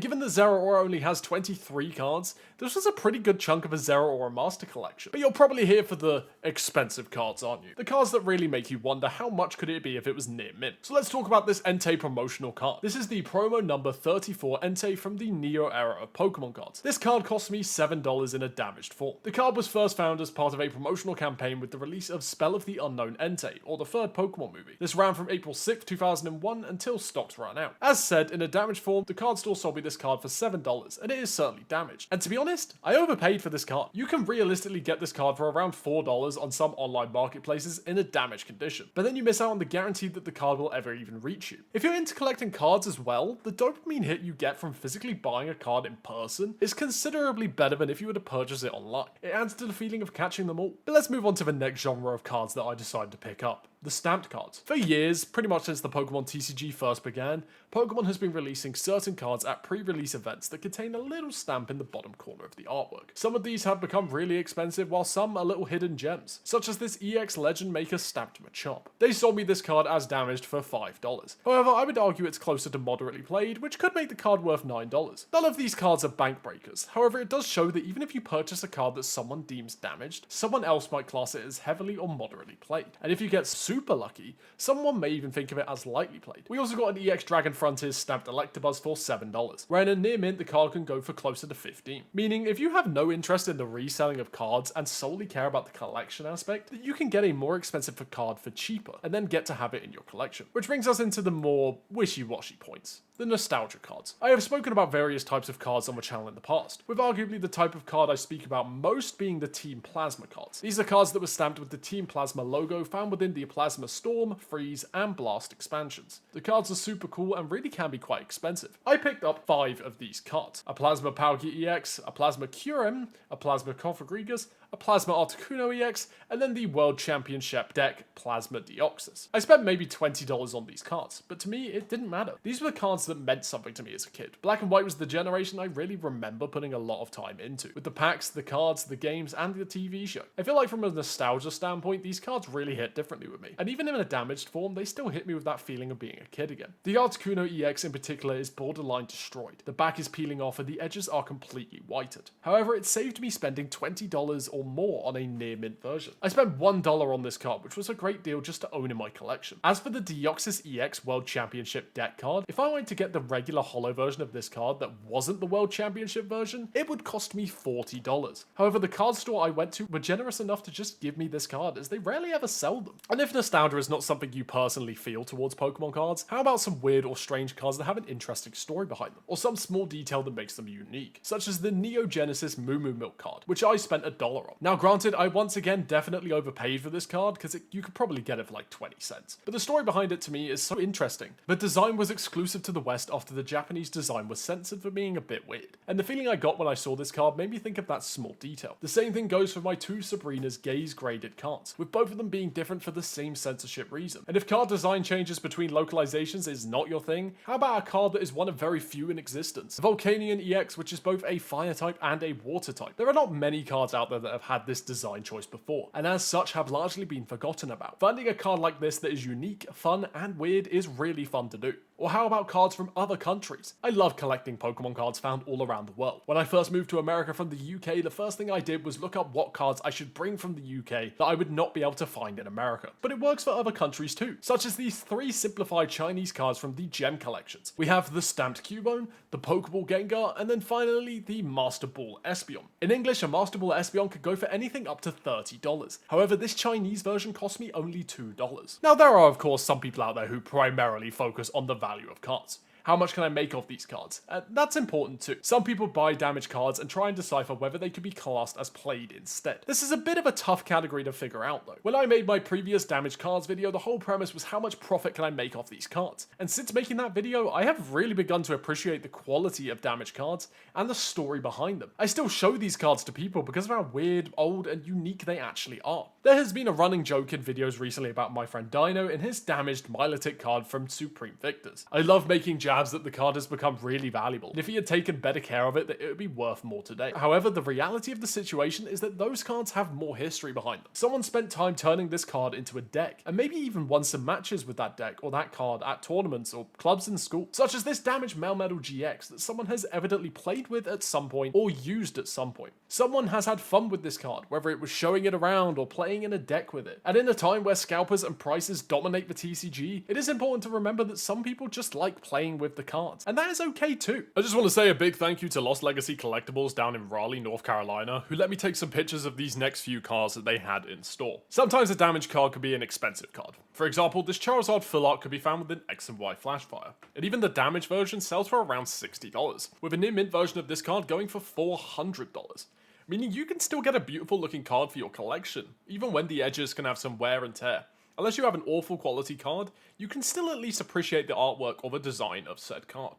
given that Zeraora only has 23 cards, this was a pretty good chunk of a Zeraora Master Collection. But you're probably here for the expensive cards, aren't you? The cards that really make you wonder how much could it be if it was near mint. So let's talk about this Entei promotional card. This is the promo number 34 Entei from the Neo era of Pokemon cards. This card cost me $7 in a damaged form. The card was first found as part of a promotional campaign with the release of Spell of the Unknown Entei, or the third Pokemon movie. This ran from April 6, 2001 until stock's run out. As said, in a damaged form, the card store sold me this card for $7, and it is certainly damaged. And to be honest, I overpaid for this card. You can realistically get this card for around $4 on some online marketplaces in a damaged condition, but then you miss out on the guarantee that the card will ever even reach you. If you're into collecting cards as well, the dopamine hit you get from physically buying a card in person is considerably better than if you were to purchase it online. It adds to the feeling of catching them all. But let's move on to the next genre of cards that I decided to pick up. The stamped cards. For years, pretty much since the Pokemon TCG first began, Pokemon has been releasing certain cards at pre-release events that contain a little stamp in the bottom corner of the artwork. Some of these have become really expensive, while some are little hidden gems, such as this EX Legend Maker stamped Machop. They sold me this card as damaged for $5. However, I would argue it's closer to moderately played, which could make the card worth $9. None of these cards are bank breakers. However, it does show that even if you purchase a card that someone deems damaged, someone else might class it as heavily or moderately played. And if you get super lucky, someone may even think of it as lightly played. We also got an EX Dragon Frontiers stamped Electabuzz for $7, where in a near mint the card can go for closer to $15. Meaning, if you have no interest in the reselling of cards and solely care about the collection aspect, that you can get a more expensive card for cheaper, and then get to have it in your collection. Which brings us into the more wishy-washy points. The nostalgia cards. I have spoken about various types of cards on the channel in the past, with arguably the type of card I speak about most being the Team Plasma cards. These are cards that were stamped with the Team Plasma logo found within the Plasma Storm, Freeze, and Blast expansions. The cards are super cool and really can be quite expensive. I picked up 5 of these cards. A Plasma Palkia EX, a Plasma Kyurem, a Plasma Configrigus, a Plasma Articuno EX, and then the World Championship deck Plasma Deoxys. I spent maybe $20 on these cards, but to me it didn't matter. These were the cards that meant something to me as a kid. Black and White was the generation I really remember putting a lot of time into, with the packs, the cards, the games, and the TV show. I feel like from a nostalgia standpoint, these cards really hit differently with me, and even in a damaged form, they still hit me with that feeling of being a kid again. The Articuno EX in particular is borderline destroyed. The back is peeling off and the edges are completely whited. However, it saved me spending $20 or more on a near mint version. I spent $1 on this card, which was a great deal just to own in my collection. As for the Deoxys EX World Championship deck card, if I wanted to get the regular holo version of this card that wasn't the World Championship version, it would cost me $40. However, the card store I went to were generous enough to just give me this card, as they rarely ever sell them. And if nostalgia is not something you personally feel towards Pokemon cards, how about some weird or strange cards that have an interesting story behind them, or some small detail that makes them unique, such as the Neo Genesis Moo Moo Milk card, which I spent $1 on. Now granted, I once again definitely overpaid for this card, because you could probably get it for like 20 cents. But the story behind it to me is so interesting. The design was exclusive to the West after the Japanese design was censored for being a bit weird. And the feeling I got when I saw this card made me think of that small detail. The same thing goes for my 2 Sabrina's Gaze graded cards, with both of them being different for the same censorship reason. And if card design changes between localizations is not your thing, how about a card that is one of very few in existence? Volcanion EX, which is both a fire type and a water type. There are not many cards out there that have had this design choice before, and as such have largely been forgotten about. Finding a card like this that is unique, fun, and weird is really fun to do. Or how about cards from other countries? I love collecting Pokemon cards found all around the world. When I first moved to America from the UK, the first thing I did was look up what cards I should bring from the UK that I would not be able to find in America. But it works for other countries too, such as these 3 simplified Chinese cards from the Gem collections. We have the Stamped Cubone, the Pokeball Gengar, and then finally the Master Ball Espeon. In English, a Master Ball Espeon could go for anything up to $30. However, this Chinese version cost me only $2. Now there are of course some people out there who primarily focus on the value of cards. How much can I make off these cards? That's important too. Some people buy damaged cards and try and decipher whether they could be classed as played instead. This is a bit of a tough category to figure out though. When I made my previous damaged cards video, the whole premise was how much profit can I make off these cards. And since making that video, I have really begun to appreciate the quality of damaged cards and the story behind them. I still show these cards to people because of how weird, old, and unique they actually are. There has been a running joke in videos recently about my friend Dino and his damaged Milotic card from Supreme Victors. I love making jabs that the card has become really valuable, and if he had taken better care of it, that it would be worth more today. However, the reality of the situation is that those cards have more history behind them. Someone spent time turning this card into a deck, and maybe even won some matches with that deck or that card at tournaments or clubs in school, such as this damaged Melmetal GX that someone has evidently played with at some point or used at some point. Someone has had fun with this card, whether it was showing it around or playing in a deck with it. And in a time where scalpers and prices dominate the TCG, it is important to remember that some people just like playing with with the cards, and that is okay too. I just want to say a big thank you to Lost Legacy Collectibles down in Raleigh, North Carolina, who let me take some pictures of these next few cards that they had in store. Sometimes a damaged card could be an expensive card. For example, this Charizard Full Art could be found within X and Y Flashfire, and even the damaged version sells for around $60, with a near mint version of this card going for $400. Meaning you can still get a beautiful looking card for your collection, even when the edges can have some wear and tear. Unless you have an awful quality card, you can still at least appreciate the artwork or the design of said card.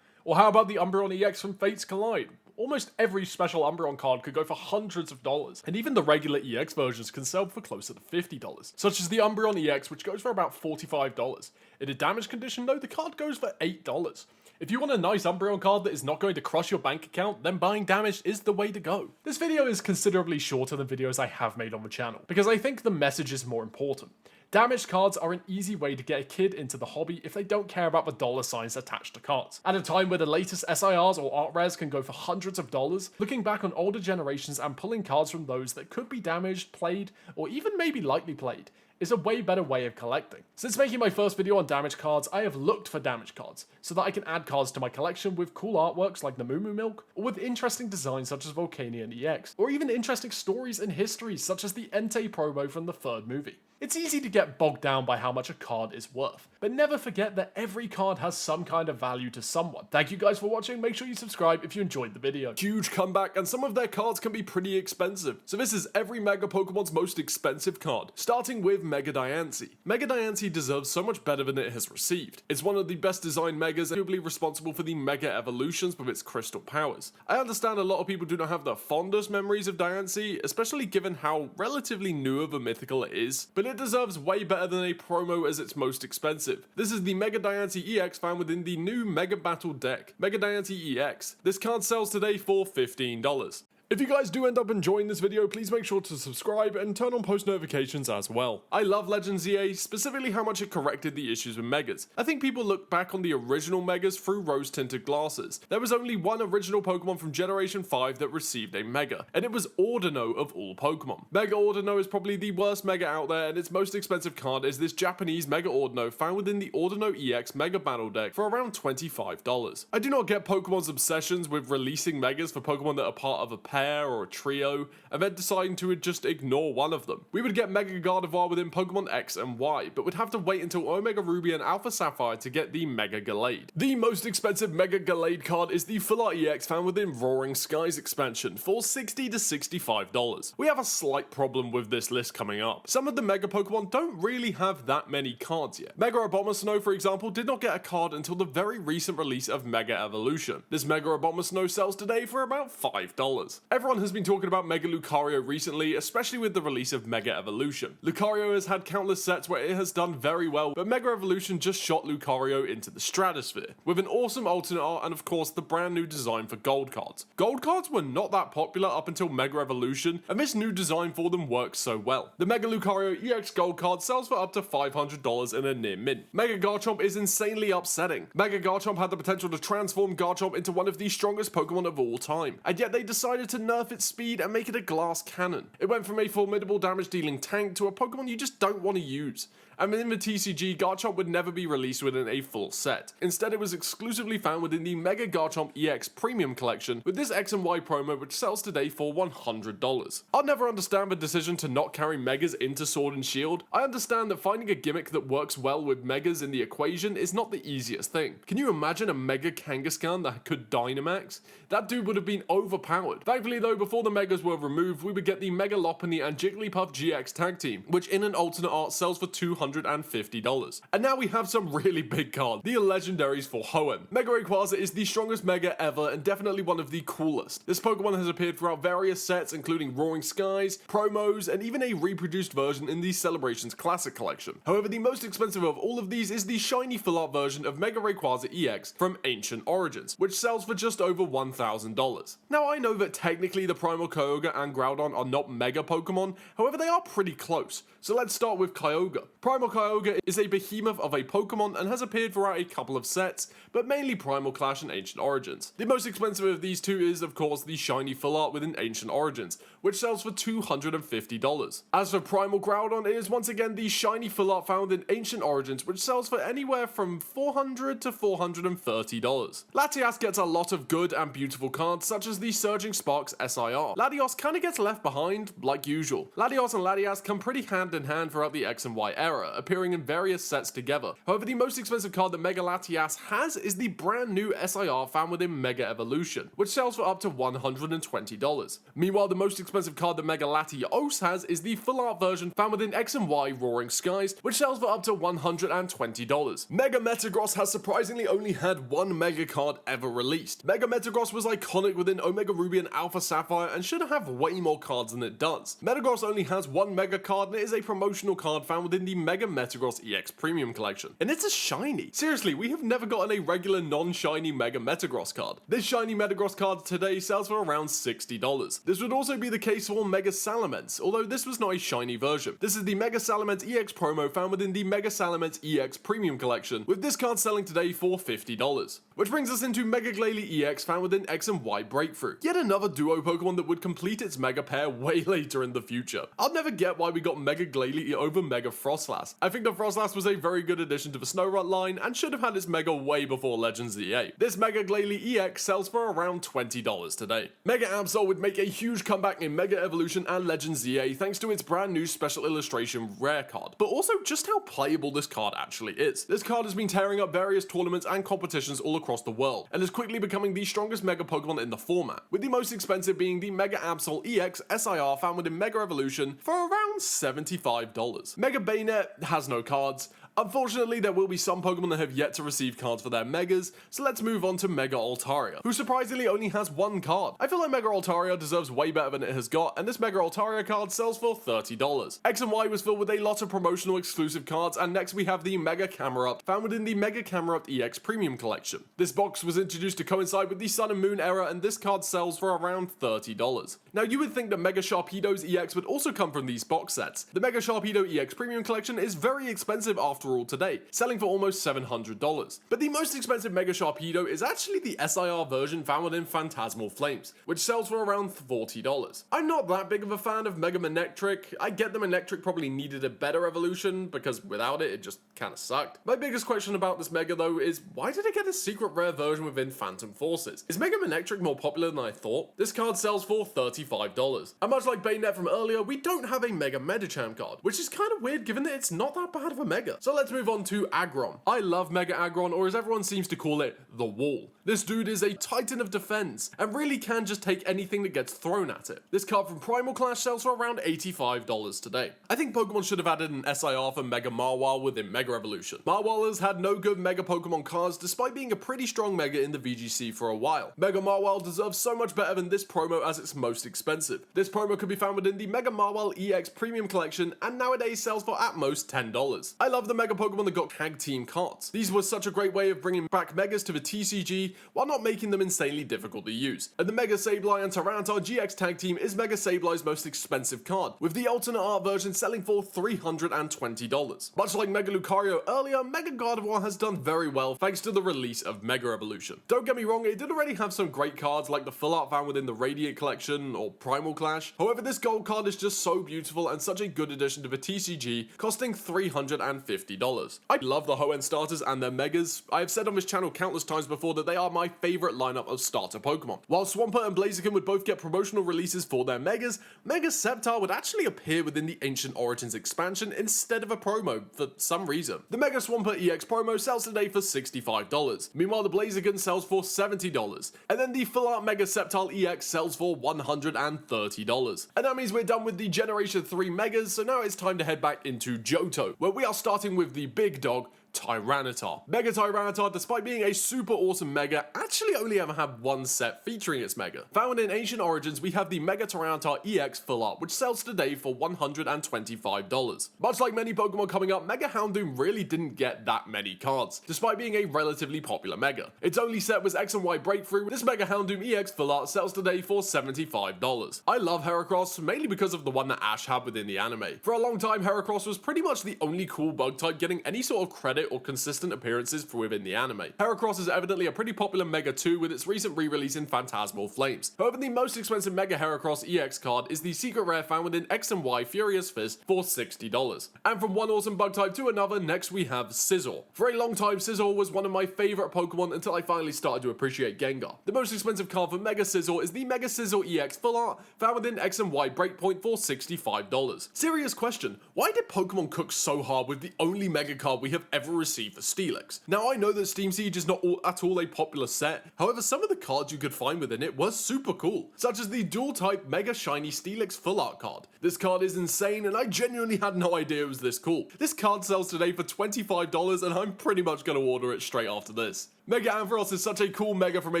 Or how about the Umbreon EX from Fates Collide? Almost every special Umbreon card could go for hundreds of dollars, and even the regular EX versions can sell for closer to $50, such as the Umbreon EX, which goes for about $45. In a damaged condition though, the card goes for $8. If you want a nice Umbreon card that is not going to crush your bank account, then buying damaged is the way to go. This video is considerably shorter than videos I have made on the channel, because I think the message is more important. Damaged cards are an easy way to get a kid into the hobby if they don't care about the dollar signs attached to cards. At a time where the latest SIRs or art rares can go for hundreds of dollars, looking back on older generations and pulling cards from those that could be damaged, played, or even maybe lightly played, is a way better way of collecting. Since making my first video on damaged cards, I have looked for damaged cards, so that I can add cards to my collection with cool artworks like the Moo Moo Milk, or with interesting designs such as Volcanion EX, or even interesting stories and histories such as the Entei promo from the third movie. It's easy to get bogged down by how much a card is worth, but never forget that every card has some kind of value to someone. Thank you guys for watching, make sure you subscribe if you enjoyed the video. Huge comeback, and some of their cards can be pretty expensive. So this is every Mega Pokemon's most expensive card, starting with Mega Diancie. Mega Diancie deserves so much better than it has received. It's one of the best designed Megas, arguably responsible for the Mega evolutions with its crystal powers. I understand a lot of people do not have the fondest memories of Diancie, especially given how relatively new of a mythical it is, but it deserves way better than a promo as its most expensive. This is the Mega Diancie EX found within the new Mega Battle deck, Mega Diancie EX. This card sells today for $15. If you guys do end up enjoying this video, please make sure to subscribe and turn on post notifications as well. I love Legends EA, specifically how much it corrected the issues with Megas. I think people look back on the original Megas through rose-tinted glasses. There was only one original Pokemon from Generation 5 that received a Mega, and it was Ordino of all Pokemon. Mega Ordino is probably the worst Mega out there, and its most expensive card is this Japanese Mega Ordino found within the Ordino EX Mega Battle deck for around $25. I do not get Pokemon's obsessions with releasing Megas for Pokemon that are part of a pair or a trio, and then deciding to just ignore one of them. We would get Mega Gardevoir within Pokemon X and Y, but would have to wait until Omega Ruby and Alpha Sapphire to get the Mega Gallade. The most expensive Mega Gallade card is the Full Art EX found within Roaring Skies expansion for $60 to $65. We have a slight problem with this list coming up. Some of the Mega Pokemon don't really have that many cards yet. Mega Abomasnow, for example, did not get a card until the very recent release of Mega Evolution. This Mega Abomasnow sells today for about $5. Everyone has been talking about Mega Lucario recently, especially with the release of Mega Evolution. Lucario has had countless sets where it has done very well, but Mega Evolution just shot Lucario into the stratosphere, with an awesome alternate art and of course the brand new design for gold cards. Gold cards were not that popular up until Mega Evolution, and this new design for them works so well. The Mega Lucario EX gold card sells for up to $500 in a near mint. Mega Garchomp is insanely upsetting. Mega Garchomp had the potential to transform Garchomp into one of the strongest Pokemon of all time, and yet they decided to nerf its speed and make it a glass cannon. It went from a formidable damage dealing tank to a Pokemon you just don't want to use. And in the TCG, Garchomp would never be released within a full set. Instead, it was exclusively found within the Mega Garchomp EX Premium Collection with this X and Y promo, which sells today for $100. I'll never understand the decision to not carry Megas into Sword and Shield. I understand that finding a gimmick that works well with Megas in the equation is not the easiest thing. Can you imagine a Mega Kangaskhan that could Dynamax? That dude would have been overpowered. Thankfully though, before the Megas were removed, we would get the Mega Lopunny and Jigglypuff GX tag team, which in an alternate art sells for $250. And now we have some really big cards, the legendaries for Hoenn. Mega Rayquaza is the strongest Mega ever and definitely one of the coolest. This Pokemon has appeared throughout various sets including Roaring Skies, promos, and even a reproduced version in the Celebrations Classic Collection. However, the most expensive of all of these is the shiny full art version of Mega Rayquaza EX from Ancient Origins, which sells for just over $1,000. Now I know that technically the Primal Kyogre and Groudon are not Mega Pokemon, however they are pretty close. So let's start with Kyogre. Primal Kyogre is a behemoth of a Pokemon and has appeared throughout a couple of sets, but mainly Primal Clash and Ancient Origins. The most expensive of these two is, of course, the shiny full art within Ancient Origins, which sells for $250. As for Primal Groudon, it is once again the shiny full art found in Ancient Origins, which sells for anywhere from $400 to $430. Latias gets a lot of good and beautiful cards, such as the Surging Sparks SIR. Latios kinda gets left behind, like usual. Latios and Latias come pretty hand in hand throughout the X and Y era, appearing in various sets together. However, the most expensive card that Mega Latias has is the brand new SIR found within Mega Evolution, which sells for up to $120. Meanwhile, the most expensive card that Mega Latios has is the full art version found within X and Y Roaring Skies, which sells for up to $120. Mega Metagross has surprisingly only had one Mega card ever released. Mega Metagross was iconic within Omega Ruby and Alpha Sapphire and should have way more cards than it does. Metagross only has one Mega card and it is a promotional card found within the Mega Metagross EX Premium Collection. And it's a shiny. Seriously, we have never gotten a regular non-shiny Mega Metagross card. This shiny Metagross card today sells for around $60. This would also be the case for Mega Salamence, although this was not a shiny version. This is the Mega Salamence EX promo found within the Mega Salamence EX Premium Collection, with this card selling today for $50. Which brings us into Mega Glalie EX found within X and Y Breakthrough. Yet another duo Pokemon that would complete its Mega pair way later in the future. I'll never get why we got Mega Glalie over Mega Frostlass. I think the Frostlass was a very good addition to the Snorunt line and should have had its Mega way before Legends ZA. This Mega Glalie EX sells for around $20 today. Mega Absol would make a huge comeback in Mega Evolution and Legends ZA thanks to its brand new special illustration rare card, but also just how playable this card actually is. This card has been tearing up various tournaments and competitions all across the world, and is quickly becoming the strongest Mega Pokemon in the format, with the most expensive being the Mega Absol EX SIR found within Mega Evolution for around $75. Mega Bayonet has no cards. Unfortunately, there will be some Pokemon that have yet to receive cards for their Megas, so let's move on to Mega Altaria, who surprisingly only has one card. I feel like Mega Altaria deserves way better than it has got, and this Mega Altaria card sells for $30. X and Y was filled with a lot of promotional exclusive cards, and next we have the Mega Camerupt, found within the Mega Camerupt EX Premium Collection. This box was introduced to coincide with the Sun and Moon era, and this card sells for around $30. Now, you would think that Mega Sharpedo's EX would also come from these box sets. The Mega Sharpedo EX Premium Collection is very expensive after all today, selling for almost $700. But the most expensive Mega Sharpedo is actually the SIR version found within Phantasmal Flames, which sells for around $40. I'm not that big of a fan of Mega Manectric. I get the Manectric probably needed a better evolution, because without it, it just kinda sucked. My biggest question about this Mega though is, why did it get a secret rare version within Phantom Forces? Is Mega Manectric more popular than I thought? This card sells for $35. And much like Bayonet from earlier, we don't have a Mega Medicham card, which is kind of weird given that it's not that bad of a Mega. So let's move on to Aggron. I love Mega Aggron, or as everyone seems to call it, the Wall. This dude is a titan of defense, and really can just take anything that gets thrown at it. This card from Primal Clash sells for around $85 today. I think Pokemon should have added an SIR for Mega Marwal within Mega Evolution. Marwal has had no good Mega Pokemon cards despite being a pretty strong Mega in the VGC for a while. Mega Marwal deserves so much better than this promo as it's most expensive. This promo could be found within the Mega Marwal EX Premium Collection and nowadays sells for at most $10. I love the Mega Pokemon that got tag team cards. These were such a great way of bringing back Megas to the TCG while not making them insanely difficult to use. And the Mega Sableye and Tyranitar GX tag team is Mega Sableye's most expensive card, with the alternate art version selling for $320. Much like Mega Lucario earlier, Mega Gardevoir has done very well thanks to the release of Mega Evolution. Don't get me wrong, it did already have some great cards like the full art found within the Radiant Collection or Primal Clash. However, this gold card is just so beautiful and such a good addition to the TCG, costing $350. I love the Hoenn starters and their Megas. I have said on this channel countless times before that they are my favorite lineup of starter Pokemon. While Swampert and Blaziken would both get promotional releases for their Megas, Mega Sceptile would actually appear within the Ancient Origins expansion instead of a promo for some reason. The Mega Swampert EX promo sells today for $65. Meanwhile, the Blaziken sells for $70. And then the full art Mega Sceptile EX sells for $130. And that means we're done with the Generation 3 Megas, so now it's time to head back into Johto, where we are starting with the big dog, Tyranitar. Mega Tyranitar, despite being a super awesome Mega, actually only ever had one set featuring its Mega. Found in Ancient Origins, we have the Mega Tyranitar EX full art, which sells today for $125. Much like many Pokemon coming up, Mega Houndoom really didn't get that many cards, despite being a relatively popular Mega. Its only set was X and Y Breakthrough. This Mega Houndoom EX full art sells today for $75. I love Heracross, mainly because of the one that Ash had within the anime. For a long time, Heracross was pretty much the only cool bug type getting any sort of credit credit or consistent appearances for within the anime. Heracross is evidently a pretty popular Mega too, with its recent re-release in Phantasmal Flames. However, the most expensive Mega Heracross EX card is the secret rare found within X and Y Furious Fist for $60. And from one awesome bug type to another, next we have Scizor. For a long time, Scizor was one of my favourite Pokemon until I finally started to appreciate Gengar. The most expensive card for Mega Scizor is the Mega Scizor EX Full Art, found within X and Y Breakpoint for $65. Serious question, why did Pokemon cook so hard with the only Mega card we have ever received for Steelix? Now I know that Steam Siege is not at all a popular set, however some of the cards you could find within it were super cool, such as the dual type Mega Shiny Steelix Full Art card. This card is insane and I genuinely had no idea it was this cool. This card sells today for $25 and I'm pretty much going to order it straight after this. Mega Ampharos is such a cool Mega from a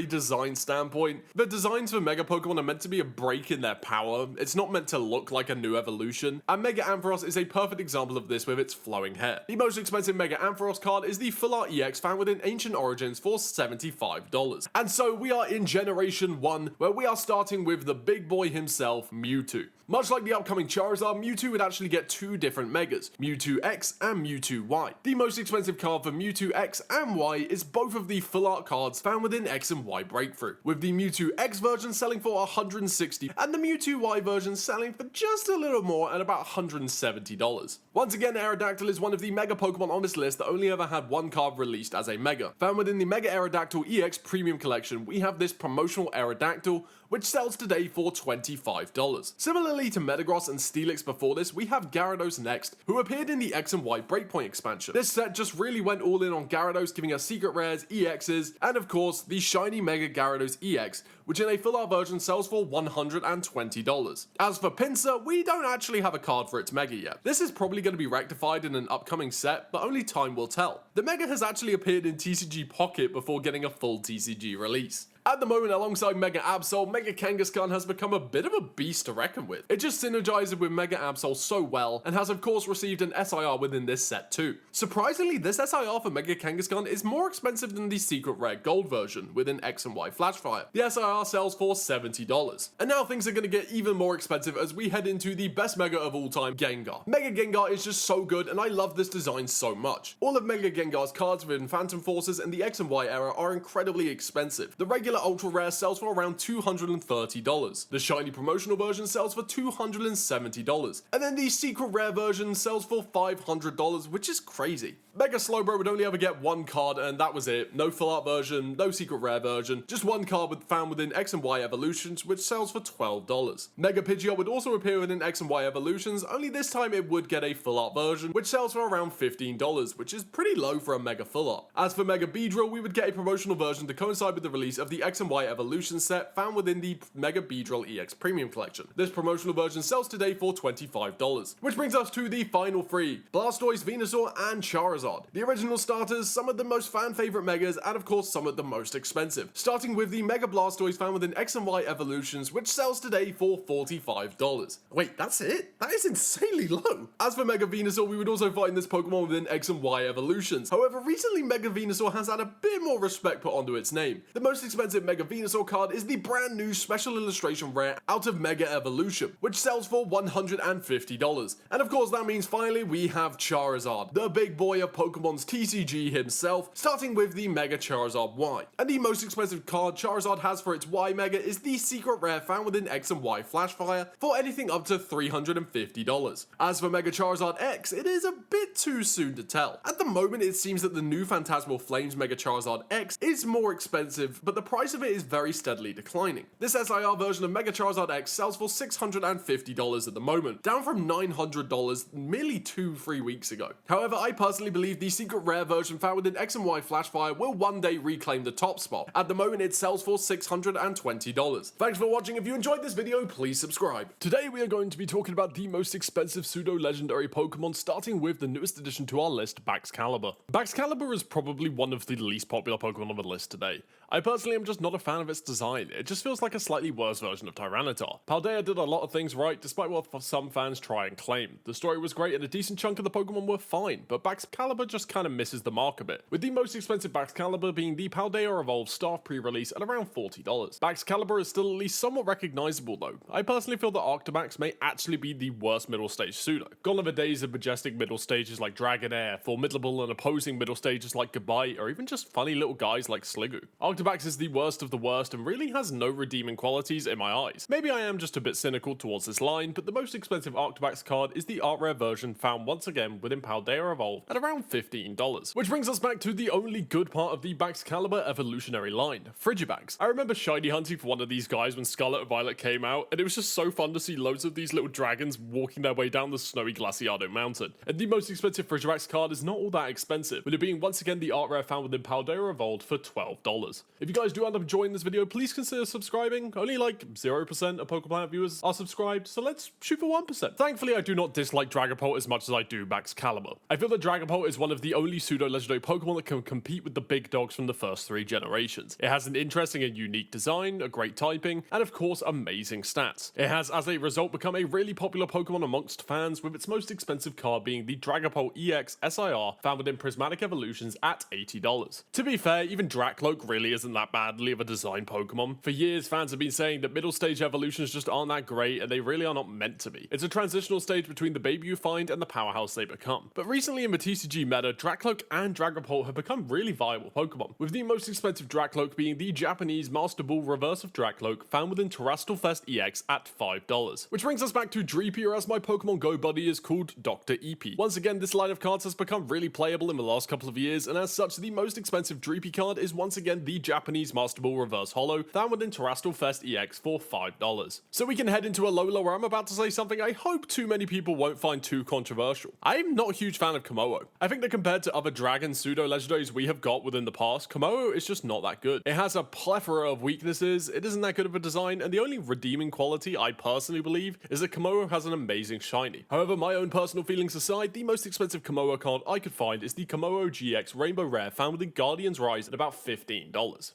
design standpoint. The designs for Mega Pokemon are meant to be a break in their power, it's not meant to look like a new evolution, and Mega Ampharos is a perfect example of this with its flowing hair. The most expensive Mega Ampharos card is the Full Art EX found within Ancient Origins for $75. And so we are in Generation 1, where we are starting with the big boy himself, Mewtwo. Much like the upcoming Charizard, Mewtwo would actually get two different Megas, Mewtwo X and Mewtwo Y. The most expensive card for Mewtwo X and Y is both of the Full Art cards found within X and Y Breakthrough, with the Mewtwo X version selling for $160 and the Mewtwo Y version selling for just a little more at about $170. Once again, Aerodactyl is one of the Mega Pokemon on this list that only ever had one card released as a Mega. Found within the Mega Aerodactyl EX Premium Collection, we have this promotional Aerodactyl, which sells today for $25. Similarly to Metagross and Steelix before this, we have Gyarados next, who appeared in the X and Y Breakpoint expansion. This set just really went all in on Gyarados, giving us secret rares, EXs, and of course, the shiny Mega Gyarados EX, which in a full art version sells for $120. As for Pinsir, we don't actually have a card for its Mega yet. This is probably going to be rectified in an upcoming set, but only time will tell. The Mega has actually appeared in TCG Pocket before getting a full TCG release. At the moment, alongside Mega Absol, Mega Kangaskhan has become a bit of a beast to reckon with. It just synergizes with Mega Absol so well, and has of course received an SIR within this set too. Surprisingly, this SIR for Mega Kangaskhan is more expensive than the secret rare gold version within X and Y Flashfire. The SIR sells for $70. And now things are going to get even more expensive as we head into the best Mega of all time, Gengar. Mega Gengar is just so good, and I love this design so much. All of Mega Gengar's cards within Phantom Forces and the X and Y era are incredibly expensive. The regular Ultra Rare sells for around $230. The shiny promotional version sells for $270. And then the secret rare version sells for $500, which is crazy. Mega Slowbro would only ever get one card and that was it. No full art version, no secret rare version, just one card found within X and Y Evolutions, which sells for $12. Mega Pidgeot would also appear within X and Y Evolutions, only this time it would get a full art version, which sells for around $15, which is pretty low for a Mega full art. As for Mega Beedrill, we would get a promotional version to coincide with the release of the X and Y Evolution set found within the Mega Beedrill EX Premium Collection. This promotional version sells today for $25. Which brings us to the final three, Blastoise, Venusaur, and Charizard. The original starters, some of the most fan favorite Megas, and of course some of the most expensive. Starting with the Mega Blastoise found within X and Y Evolutions, which sells today for $45. Wait, that's it? That is insanely low. As for Mega Venusaur, we would also find this Pokemon within X and Y Evolutions. However, recently Mega Venusaur has had a bit more respect put onto its name. The most expensive Mega Venusaur card is the brand new Special Illustration Rare out of Mega Evolution, which sells for $150. And of course that means finally we have Charizard, the big boy of Pokemon's TCG himself, starting with the Mega Charizard Y. And the most expensive card Charizard has for its Y Mega is the secret rare found within X and Y Flashfire for anything up to $350. As for Mega Charizard X, it is a bit too soon to tell. At the moment it seems that the new Phantasmal Flames Mega Charizard X is more expensive, but the price of it is very steadily declining. This SIR version of Mega Charizard X sells for $650 at the moment, down from $900 merely 2-3 weeks ago. However, I personally believe the secret rare version found within X and Y Flashfire will one day reclaim the top spot. At the moment it sells for $620. Thanks for watching. If you enjoyed this video, please subscribe. Today we are going to be talking about the most expensive pseudo legendary Pokemon, starting with the newest addition to our list, Baxcalibur. Baxcalibur is probably one of the least popular Pokemon on the list today. I personally am just just not a fan of its design. It just feels like a slightly worse version of Tyranitar. Paldea did a lot of things right, despite what some fans try and claim. The story was great and a decent chunk of the Pokemon were fine, but Baxcalibur just kinda misses the mark a bit, with the most expensive Baxcalibur being the Paldea Evolved Staff pre-release at around $40. Baxcalibur is still at least somewhat recognizable though. I personally feel that Arctobax may actually be the worst middle stage pseudo. Gone are the days of majestic middle stages like Dragonair, formidable and opposing middle stages like Gabite, or even just funny little guys like Sliggoo. Arctobax is the worst of the worst and really has no redeeming qualities in my eyes. Maybe I am just a bit cynical towards this line, but the most expensive Arctobax card is the art rare version found once again within Paldea Evolved at around $15. Which brings us back to the only good part of the Baxcalibur evolutionary line, Frigibax. I remember shiny hunting for one of these guys when Scarlet and Violet came out, and it was just so fun to see loads of these little dragons walking their way down the snowy Glaciado mountain. And the most expensive Frigibax card is not all that expensive, with it being once again the art rare found within Paldea Evolved for $12. If you guys do end up enjoying this video, please consider subscribing. Only like 0% of Pokeplanet viewers are subscribed, so let's shoot for 1%. Thankfully, I do not dislike Dragapult as much as I do Baxcalibur. I feel that Dragapult is one of the only pseudo-legendary Pokemon that can compete with the big dogs from the first 3 generations. It has an interesting and unique design, a great typing, and of course amazing stats. It has as a result become a really popular Pokemon amongst fans, with its most expensive card being the Dragapult EX SIR found within Prismatic Evolutions at $80. To be fair, even Dracloak really isn't that badly of a design Pokemon. For years, fans have been saying that middle stage evolutions just aren't that great and they really are not meant to be. It's a transitional stage between the baby you find and the powerhouse they become. But recently in the TCG meta, Dracloak and Dragapult have become really viable Pokemon, with the most expensive Dracloak being the Japanese Master Ball reverse of Dracloak found within Terrestrial Fest EX at $5. Which brings us back to Dreepy, or as my Pokemon Go buddy is called, Dr. EP. Once again, this line of cards has become really playable in the last couple of years, and as such, the most expensive Dreepy card is once again the Japanese Master Ball reverse holo found within Terrestrial Fest EX for $5. So we can head into Alola, where I'm about to say something I hope too many people won't find too controversial. I'm not a huge fan of Komodo. I think that compared to other dragon pseudo-legendaries we have got within the past, Komodo is just not that good. It has a plethora of weaknesses, it isn't that good of a design, and the only redeeming quality I personally believe is that Komodo has an amazing shiny. However, my own personal feelings aside, the most expensive Komodo card I could find is the Komodo GX Rainbow Rare found within Guardian's Rise at about $15.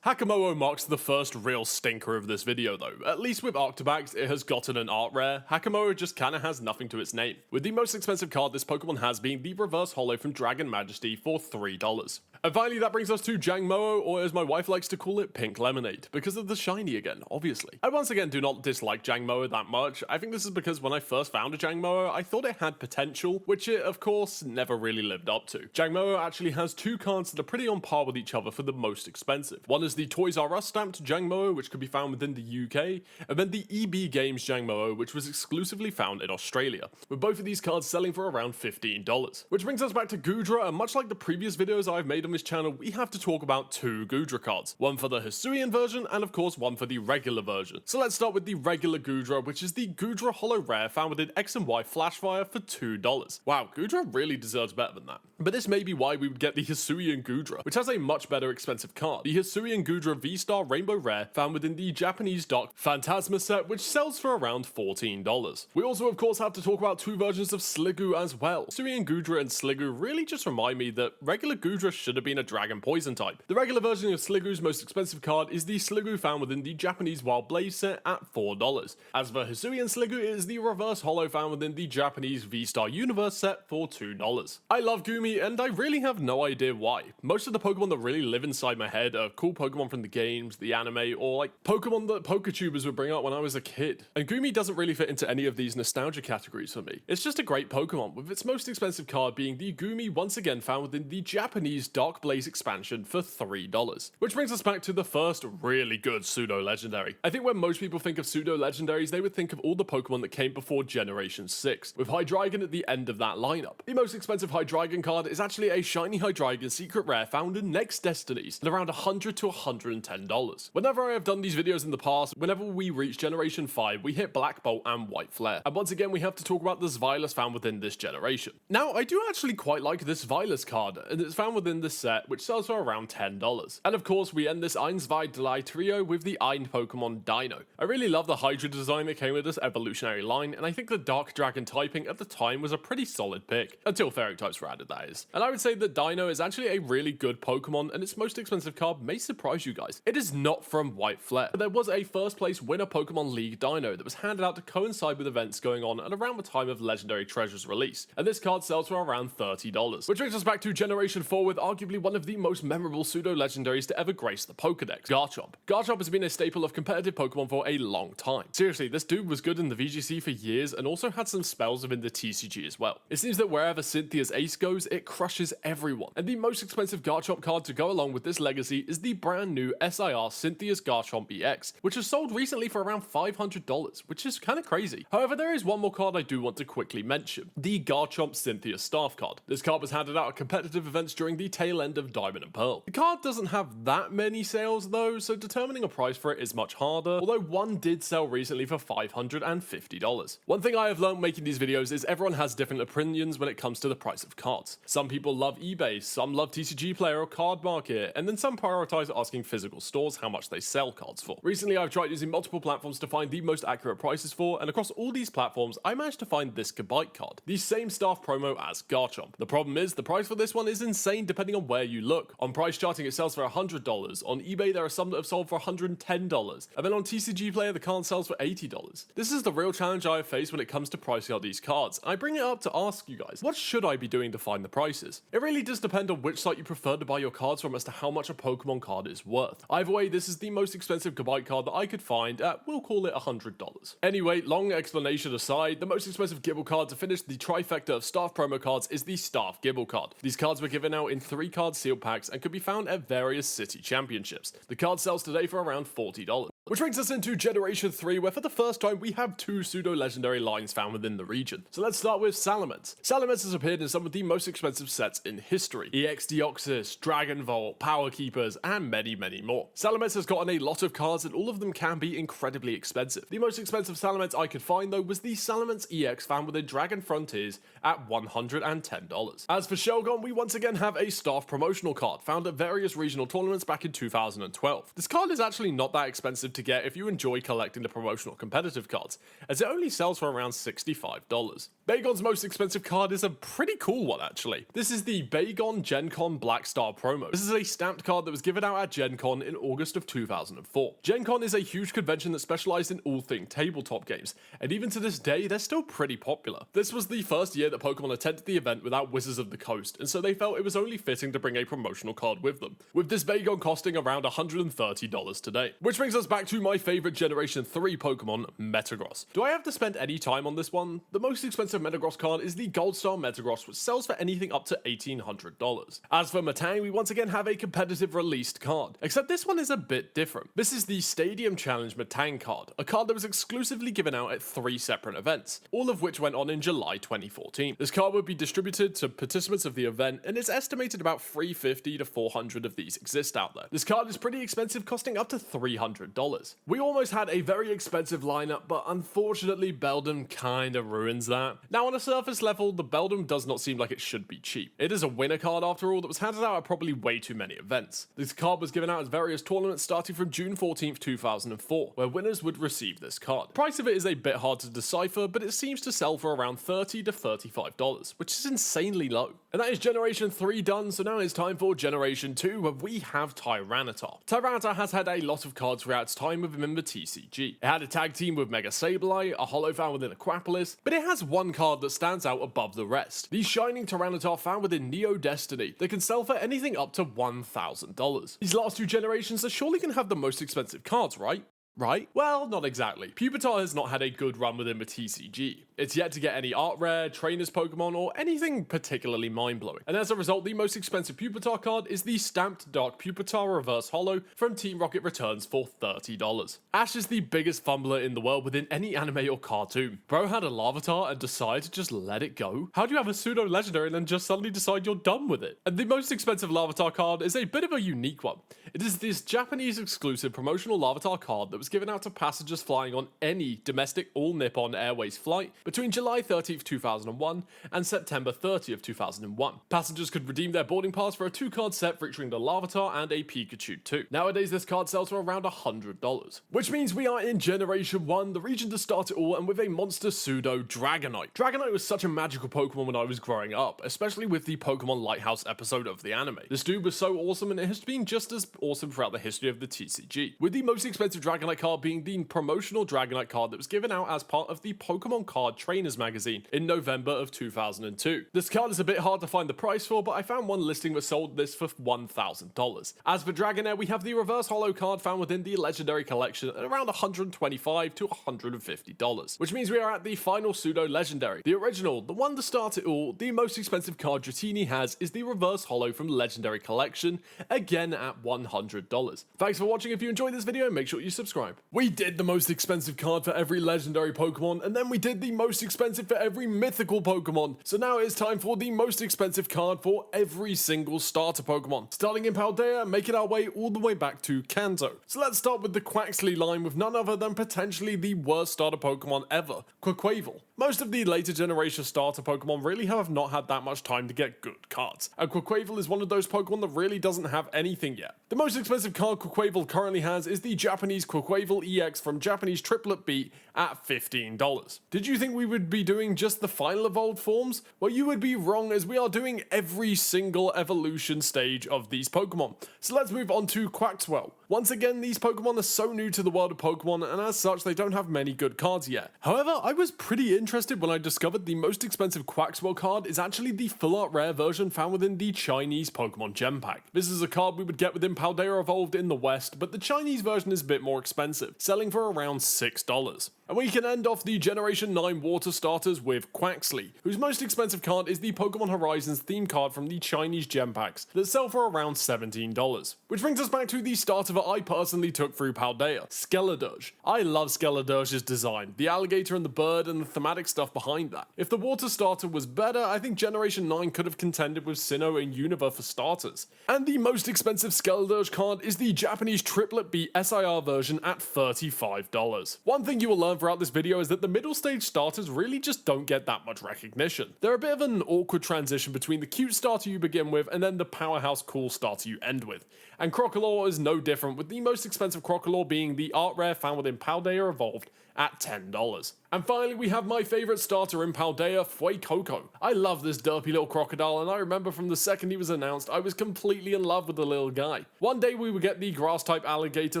Hakamoto marks the first real stinker of this video though. At least with Arctobax, it has gotten an art rare. Hakamoto just kinda has nothing to its name, with the most expensive card this Pokemon has being the reverse holo from Dragon Majesty for $3. And finally, that brings us to Jangmo-o, or as my wife likes to call it, Pink Lemonade, because of the shiny again, obviously. I once again do not dislike Jangmo-o that much. I think this is because when I first found a Jangmo-o, I thought it had potential, which it, of course, never really lived up to. Jangmo-o actually has 2 cards that are pretty on par with each other for the most expensive. One is the Toys R Us stamped Jangmo-o, which could be found within the UK, and then the EB Games Jangmo-o, which was exclusively found in Australia, with both of these cards selling for around $15. Which brings us back to Goodra, and much like the previous videos I've made on this channel, we have to talk about 2 Goodra cards. One for the Hisuian version, and of course one for the regular version. So let's start with the regular Goodra, which is the Goodra Holo Rare found within X and Y Flashfire for $2. Wow, Goodra really deserves better than that. But this may be why we would get the Hisuian Goodra, which has a much better expensive card. The Hisuian Goodra V-Star Rainbow Rare found within the Japanese Dark Phantasma set, which sells for around $14. We also of course have to talk about 2 versions of Sliggoo as well. Hisuian Goodra and Sliggoo really just remind me that regular Goodra should have been a Dragon Poison type. The regular version of Sliggoo's most expensive card is the Sliggoo found within the Japanese Wild Blaze set at $4. As for Hisuian Sliggoo, it is the reverse holo found within the Japanese V-Star Universe set for $2. I love Gumi, and I really have no idea why. Most of the Pokemon that really live inside my head are cool Pokemon from the games, the anime, or like Pokemon that PokeTubers would bring up when I was a kid. And Gumi doesn't really fit into any of these nostalgia categories for me. It's just a great Pokemon, with its most expensive card being the Gumi once again found within the Japanese Dark Blaze expansion for $3. Which brings us back to the first really good pseudo-legendary. I think when most people think of pseudo-legendaries, they would think of all the Pokemon that came before Generation 6, with Hydreigon at the end of that lineup. The most expensive Hydreigon card is actually a shiny Hydreigon secret rare found in Next Destinies at around $100 to $110. Whenever I have done these videos in the past, whenever we reach Generation 5, we hit Black Bolt and White Flare. And once again, we have to talk about the Zweilous found within this generation. Now, I do actually quite like this Zweilous card, and it's found within the set, which sells for around $10. And of course, we end this 1, 2, 3 trio with the Ein Pokemon Dino. I really love the Hydra design that came with this evolutionary line, and I think the Dark Dragon typing at the time was a pretty solid pick, until fairy types were added, that is. And I would say that Dino is actually a really good Pokemon, and its most expensive card may surprise you guys. It is not from White Flare, but there was a first place winner Pokemon League Dino that was handed out to coincide with events going on at around the time of Legendary Treasure's release, and this card sells for around $30. Which brings us back to Generation 4 with arguably one of the most memorable pseudo-legendaries to ever grace the Pokedex, Garchomp. Garchomp has been a staple of competitive Pokemon for a long time. Seriously, this dude was good in the VGC for years and also had some spells within the TCG as well. It seems that wherever Cynthia's ace goes, it crushes everyone, and the most expensive Garchomp card to go along with this legacy is the brand new SIR Cynthia's Garchomp EX, which has sold recently for around $500, which is kind of crazy. However, there is one more card I do want to quickly mention, the Garchomp Cynthia Staff card. This card was handed out at competitive events during the tail end of Diamond and Pearl. The card doesn't have that many sales though, so determining a price for it is much harder, although one did sell recently for $550. One thing I have learned making these videos is everyone has different opinions when it comes to the price of cards. Some people love eBay, some love TCG Player or Card Market, and then some prioritize asking physical stores how much they sell cards for. Recently I've tried using multiple platforms to find the most accurate prices for, and across all these platforms I managed to find this Gigabyte card, the same staff promo as Garchomp. The problem is the price for this one is insane depending on where you look. On price charting it sells for $100, on eBay there are some that have sold for $110, and then on TCG Player the card sells for $80. This is the real challenge I have faced when it comes to pricing out these cards. I bring it up to ask you guys, what should I be doing to find the prices? It really does depend on which site you prefer to buy your cards from as to how much a Pokemon card is worth. Either way, this is the most expensive Gigabyte card that I could find at, we'll call it $100. Anyway, long explanation aside, the most expensive Gibble card to finish the trifecta of staff promo cards is the Staff Gibble card. These cards were given out in 3-card sealed packs and could be found at various city championships. The card sells today for around $40. Which brings us into Generation 3, where for the first time we have 2 pseudo-legendary lines found within the region. So let's start with Salamence. Salamence has appeared in some of the most expensive sets in history. EX Deoxys, Dragon Vault, Power Keepers, and many, many more. Salamence has gotten a lot of cards and all of them can be incredibly expensive. The most expensive Salamence I could find though was the Salamence EX found within Dragon Frontiers at $110. As for Shelgon, we once again have a staff promotional card found at various regional tournaments back in 2012. This card is actually not that expensive to get if you enjoy collecting the promotional competitive cards, as it only sells for around $65. Bagon's most expensive card is a pretty cool one actually. This is the Bagon Gen Con Black Star promo. This is a stamped card that was given out at Gen Con in August of 2004. Gen Con is a huge convention that specialized in all things tabletop games, and even to this day they're still pretty popular. This was the first year that Pokemon attended the event without Wizards of the Coast, and so they felt it was only fitting to bring a promotional card with them, with this Bagon costing around $130 today. Which brings us back to my favorite Generation 3 Pokemon, Metagross. Do I have to spend any time on this one? The most expensive Metagross card is the Gold Star Metagross, which sells for anything up to $1,800. As for Metang, we once again have a competitive released card, except this one is a bit different. This is the Stadium Challenge Metang card, a card that was exclusively given out at 3 separate events, all of which went on in July 2014. This card would be distributed to participants of the event, and it's estimated about 350 to 400 of these exist out there. This card is pretty expensive, costing up to $300. We almost had a very expensive lineup, but unfortunately Beldum kinda ruins that. Now on a surface level, the Beldum does not seem like it should be cheap. It is a winner card after all that was handed out at probably way too many events. This card was given out at various tournaments starting from June 14th, 2004, where winners would receive this card. The price of it is a bit hard to decipher, but it seems to sell for around $30 to $35, which is insanely low. And that is Generation 3 done, so now it's time for Generation 2, where we have Tyranitar. Tyranitar has had a lot of cards throughout its time within the TCG. It had a tag team with Mega Sableye, a holo found within Aquapolis, but it has one card that stands out above the rest. The Shining Tyranitar found within Neo Destiny that can sell for anything up to $1,000. These last 2 generations are surely going to have the most expensive cards, right? Right? Well, not exactly. Pupitar has not had a good run within the TCG. It's yet to get any art rare, trainers Pokemon, or anything particularly mind-blowing. And as a result, the most expensive Pupitar card is the Stamped Dark Pupitar Reverse Holo from Team Rocket Returns for $30. Ash is the biggest fumbler in the world within any anime or cartoon. Bro had a Larvitar and decided to just let it go? How do you have a pseudo-legendary and then just suddenly decide you're done with it? And the most expensive Larvitar card is a bit of a unique one. It is this Japanese exclusive promotional Larvitar card that was given out to passengers flying on any domestic All Nippon Airways flight between July 30th, 2001 and September 30th, 2001. Passengers could redeem their boarding pass for a 2-card set featuring the Larvitar and a Pikachu too. Nowadays this card sells for around $100. Which means we are in Generation 1, the region to start it all, and with a monster Pseudo Dragonite. Dragonite was such a magical Pokemon when I was growing up, especially with the Pokemon Lighthouse episode of the anime. This dude was so awesome and it has been just as awesome throughout the history of the TCG, with the most expensive Dragonite card being the promotional Dragonite card that was given out as part of the Pokemon Card Trainers magazine in November of 2002. This card is a bit hard to find the price for, but I found one listing that sold this for $1,000. As for Dragonair, we have the reverse holo card found within the Legendary collection at around $125 to $150, which means we are at the final Pseudo Legendary. The original, the one to start it all, the most expensive card Dratini has is the reverse holo from Legendary collection, again at $100. Thanks for watching. If you enjoyed this video, make sure you subscribe. We did the most expensive card for every Legendary Pokemon, and then we did the most expensive for every Mythical Pokemon. So now it's time for the most expensive card for every single starter Pokemon. Starting in Paldea, making our way all the way back to Kanto. So let's start with the Quaxly line with none other than potentially the worst starter Pokemon ever, Quaquaval. Most of the later generation starter Pokemon really have not had that much time to get good cards, and Quaquaval is one of those Pokemon that really doesn't have anything yet. The most expensive card Quaquaval currently has is the Japanese Quaquaval EX from Japanese Triplet Beat at $15. Did you think we would be doing just the final evolved forms? Well, you would be wrong, as we are doing every single evolution stage of these Pokemon. So let's move on to Quaxwell. Once again, these Pokemon are so new to the world of Pokemon, and as such they don't have many good cards yet. However, I was pretty interested when I discovered the most expensive Quaxwell card is actually the full art rare version found within the Chinese Pokemon Gem Pack. This is a card we would get within Paldea Evolved in the West, but the Chinese version is a bit more expensive, selling for around $6. And we can end off the Generation 9 water starters with Quaxly, whose most expensive card is the Pokemon Horizons theme card from the Chinese Gem Packs that sell for around $17. Which brings us back to the starter that I personally took through Paldea, Skeledirge. I love Skeledirge's design, the alligator and the bird and the thematic stuff behind that. If the water starter was better, I think Generation 9 could have contended with Sinnoh and Unova for starters. And the most expensive Skeledirge card is the Japanese Triplet Beat SIR version at $35. One thing you will learn throughout this video is that the middle stage starters really just don't get that much recognition. They're a bit of an awkward transition between the cute starter you begin with and then the powerhouse cool starter you end with. And Crocodile is no different, with the most expensive Crocodile being the art rare found within Paldea Evolved at $10. And finally, we have my favorite starter in Paldea, Fuecoco. I love this derpy little crocodile, and I remember from the second he was announced, I was completely in love with the little guy. One day we will get the grass type alligator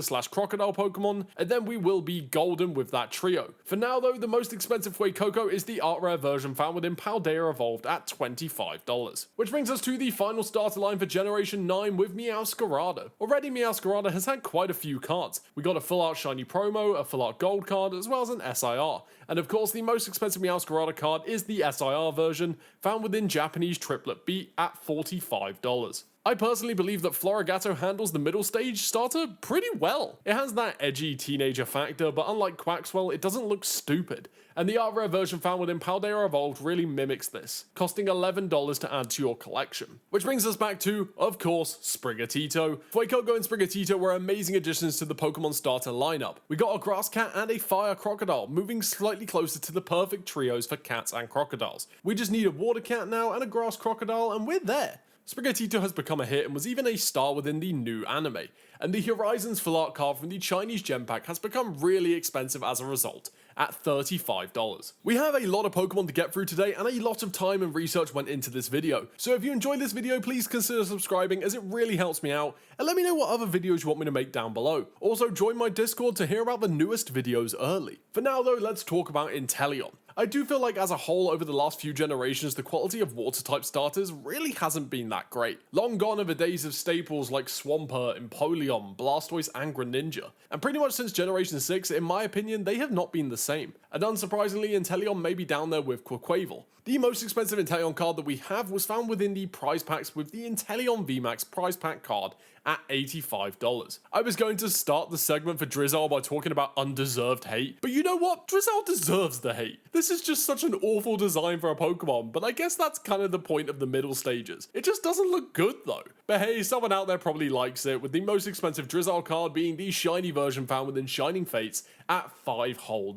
/ crocodile Pokemon, and then we will be golden with that trio. For now though, the most expensive Fuecoco is the art rare version found within Paldea Evolved at $25. Which brings us to the final starter line for Generation 9 with Meowscarada. Already Meowscarada has had quite a few cards. We got a full art shiny promo, a full art gold card, as well as an SIR. And of course, the most expensive Meowscarada card is the SIR version, found within Japanese Triplet Beat at $45. I personally believe that Florigato handles the middle stage starter pretty well. It has that edgy teenager factor, but unlike Quaxwell, it doesn't look stupid. And the art rare version found within Paldea Evolved really mimics this, costing $11 to add to your collection. Which brings us back to, of course, Sprigatito. Fuecoco and Sprigatito were amazing additions to the Pokemon starter lineup. We got a grass cat and a fire crocodile, moving slightly closer to the perfect trios for cats and crocodiles. We just need a water cat now and a grass crocodile, and we're there. Sprigatito has become a hit and was even a star within the new anime, and the Horizons full art card from the Chinese Gem Pack has become really expensive as a result, at $35. We have a lot of Pokemon to get through today, and a lot of time and research went into this video, so if you enjoyed this video, please consider subscribing, as it really helps me out, and let me know what other videos you want me to make down below. Also, join my Discord to hear about the newest videos early. For now though, let's talk about Inteleon. I do feel like as a whole over the last few generations, the quality of water type starters really hasn't been that great. Long gone are the days of staples like Swampert, Empoleon, Blastoise and Greninja. And pretty much since Generation 6, in my opinion, they have not been the same. And unsurprisingly, Inteleon may be down there with Quaquaval. The most expensive Inteleon card that we have was found within the prize packs with the Inteleon VMAX prize pack card at $85. I was going to start the segment for Drizzle by talking about undeserved hate, but you know what? Drizzle deserves the hate. This is just such an awful design for a Pokemon, but I guess that's kind of the point of the middle stages. It just doesn't look good though. But hey, someone out there probably likes it, with the most expensive Drizzle card being the shiny version found within Shining Fates at $5 whole.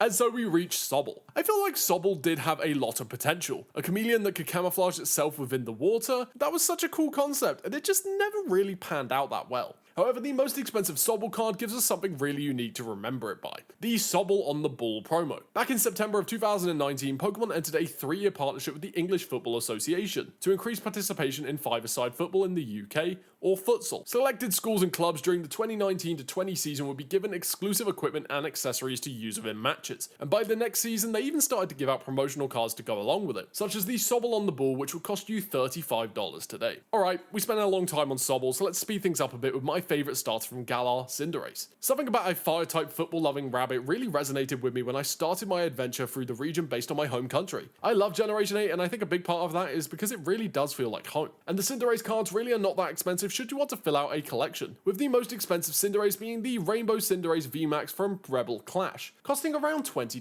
And so we reach Sobble. I feel like Sobble did have a lot of potential. A chameleon that could camouflage itself within the water, that was such a cool concept, and it just never really panned out that well. However, the most expensive Sobble card gives us something really unique to remember it by. The Sobble on the Ball promo. Back in September of 2019, Pokemon entered a 3-year partnership with the English Football Association to increase participation in five-a-side football in the UK, or futsal. Selected schools and clubs during the 2019-20 season would be given exclusive equipment and accessories to use within matches, and by the next season they even started to give out promotional cards to go along with it, such as the Sobble on the Ball, which would cost you $35 today. Alright, we spent a long time on Sobble, so let's speed things up a bit with my favourite starter from Galar, Cinderace. Something about a fire-type football-loving rabbit really resonated with me when I started my adventure through the region based on my home country. I love Generation 8, and I think a big part of that is because it really does feel like home. And the Cinderace cards really are not that expensive should you want to fill out a collection, with the most expensive Cinderace being the Rainbow Cinderace VMAX from Rebel Clash, costing around $20.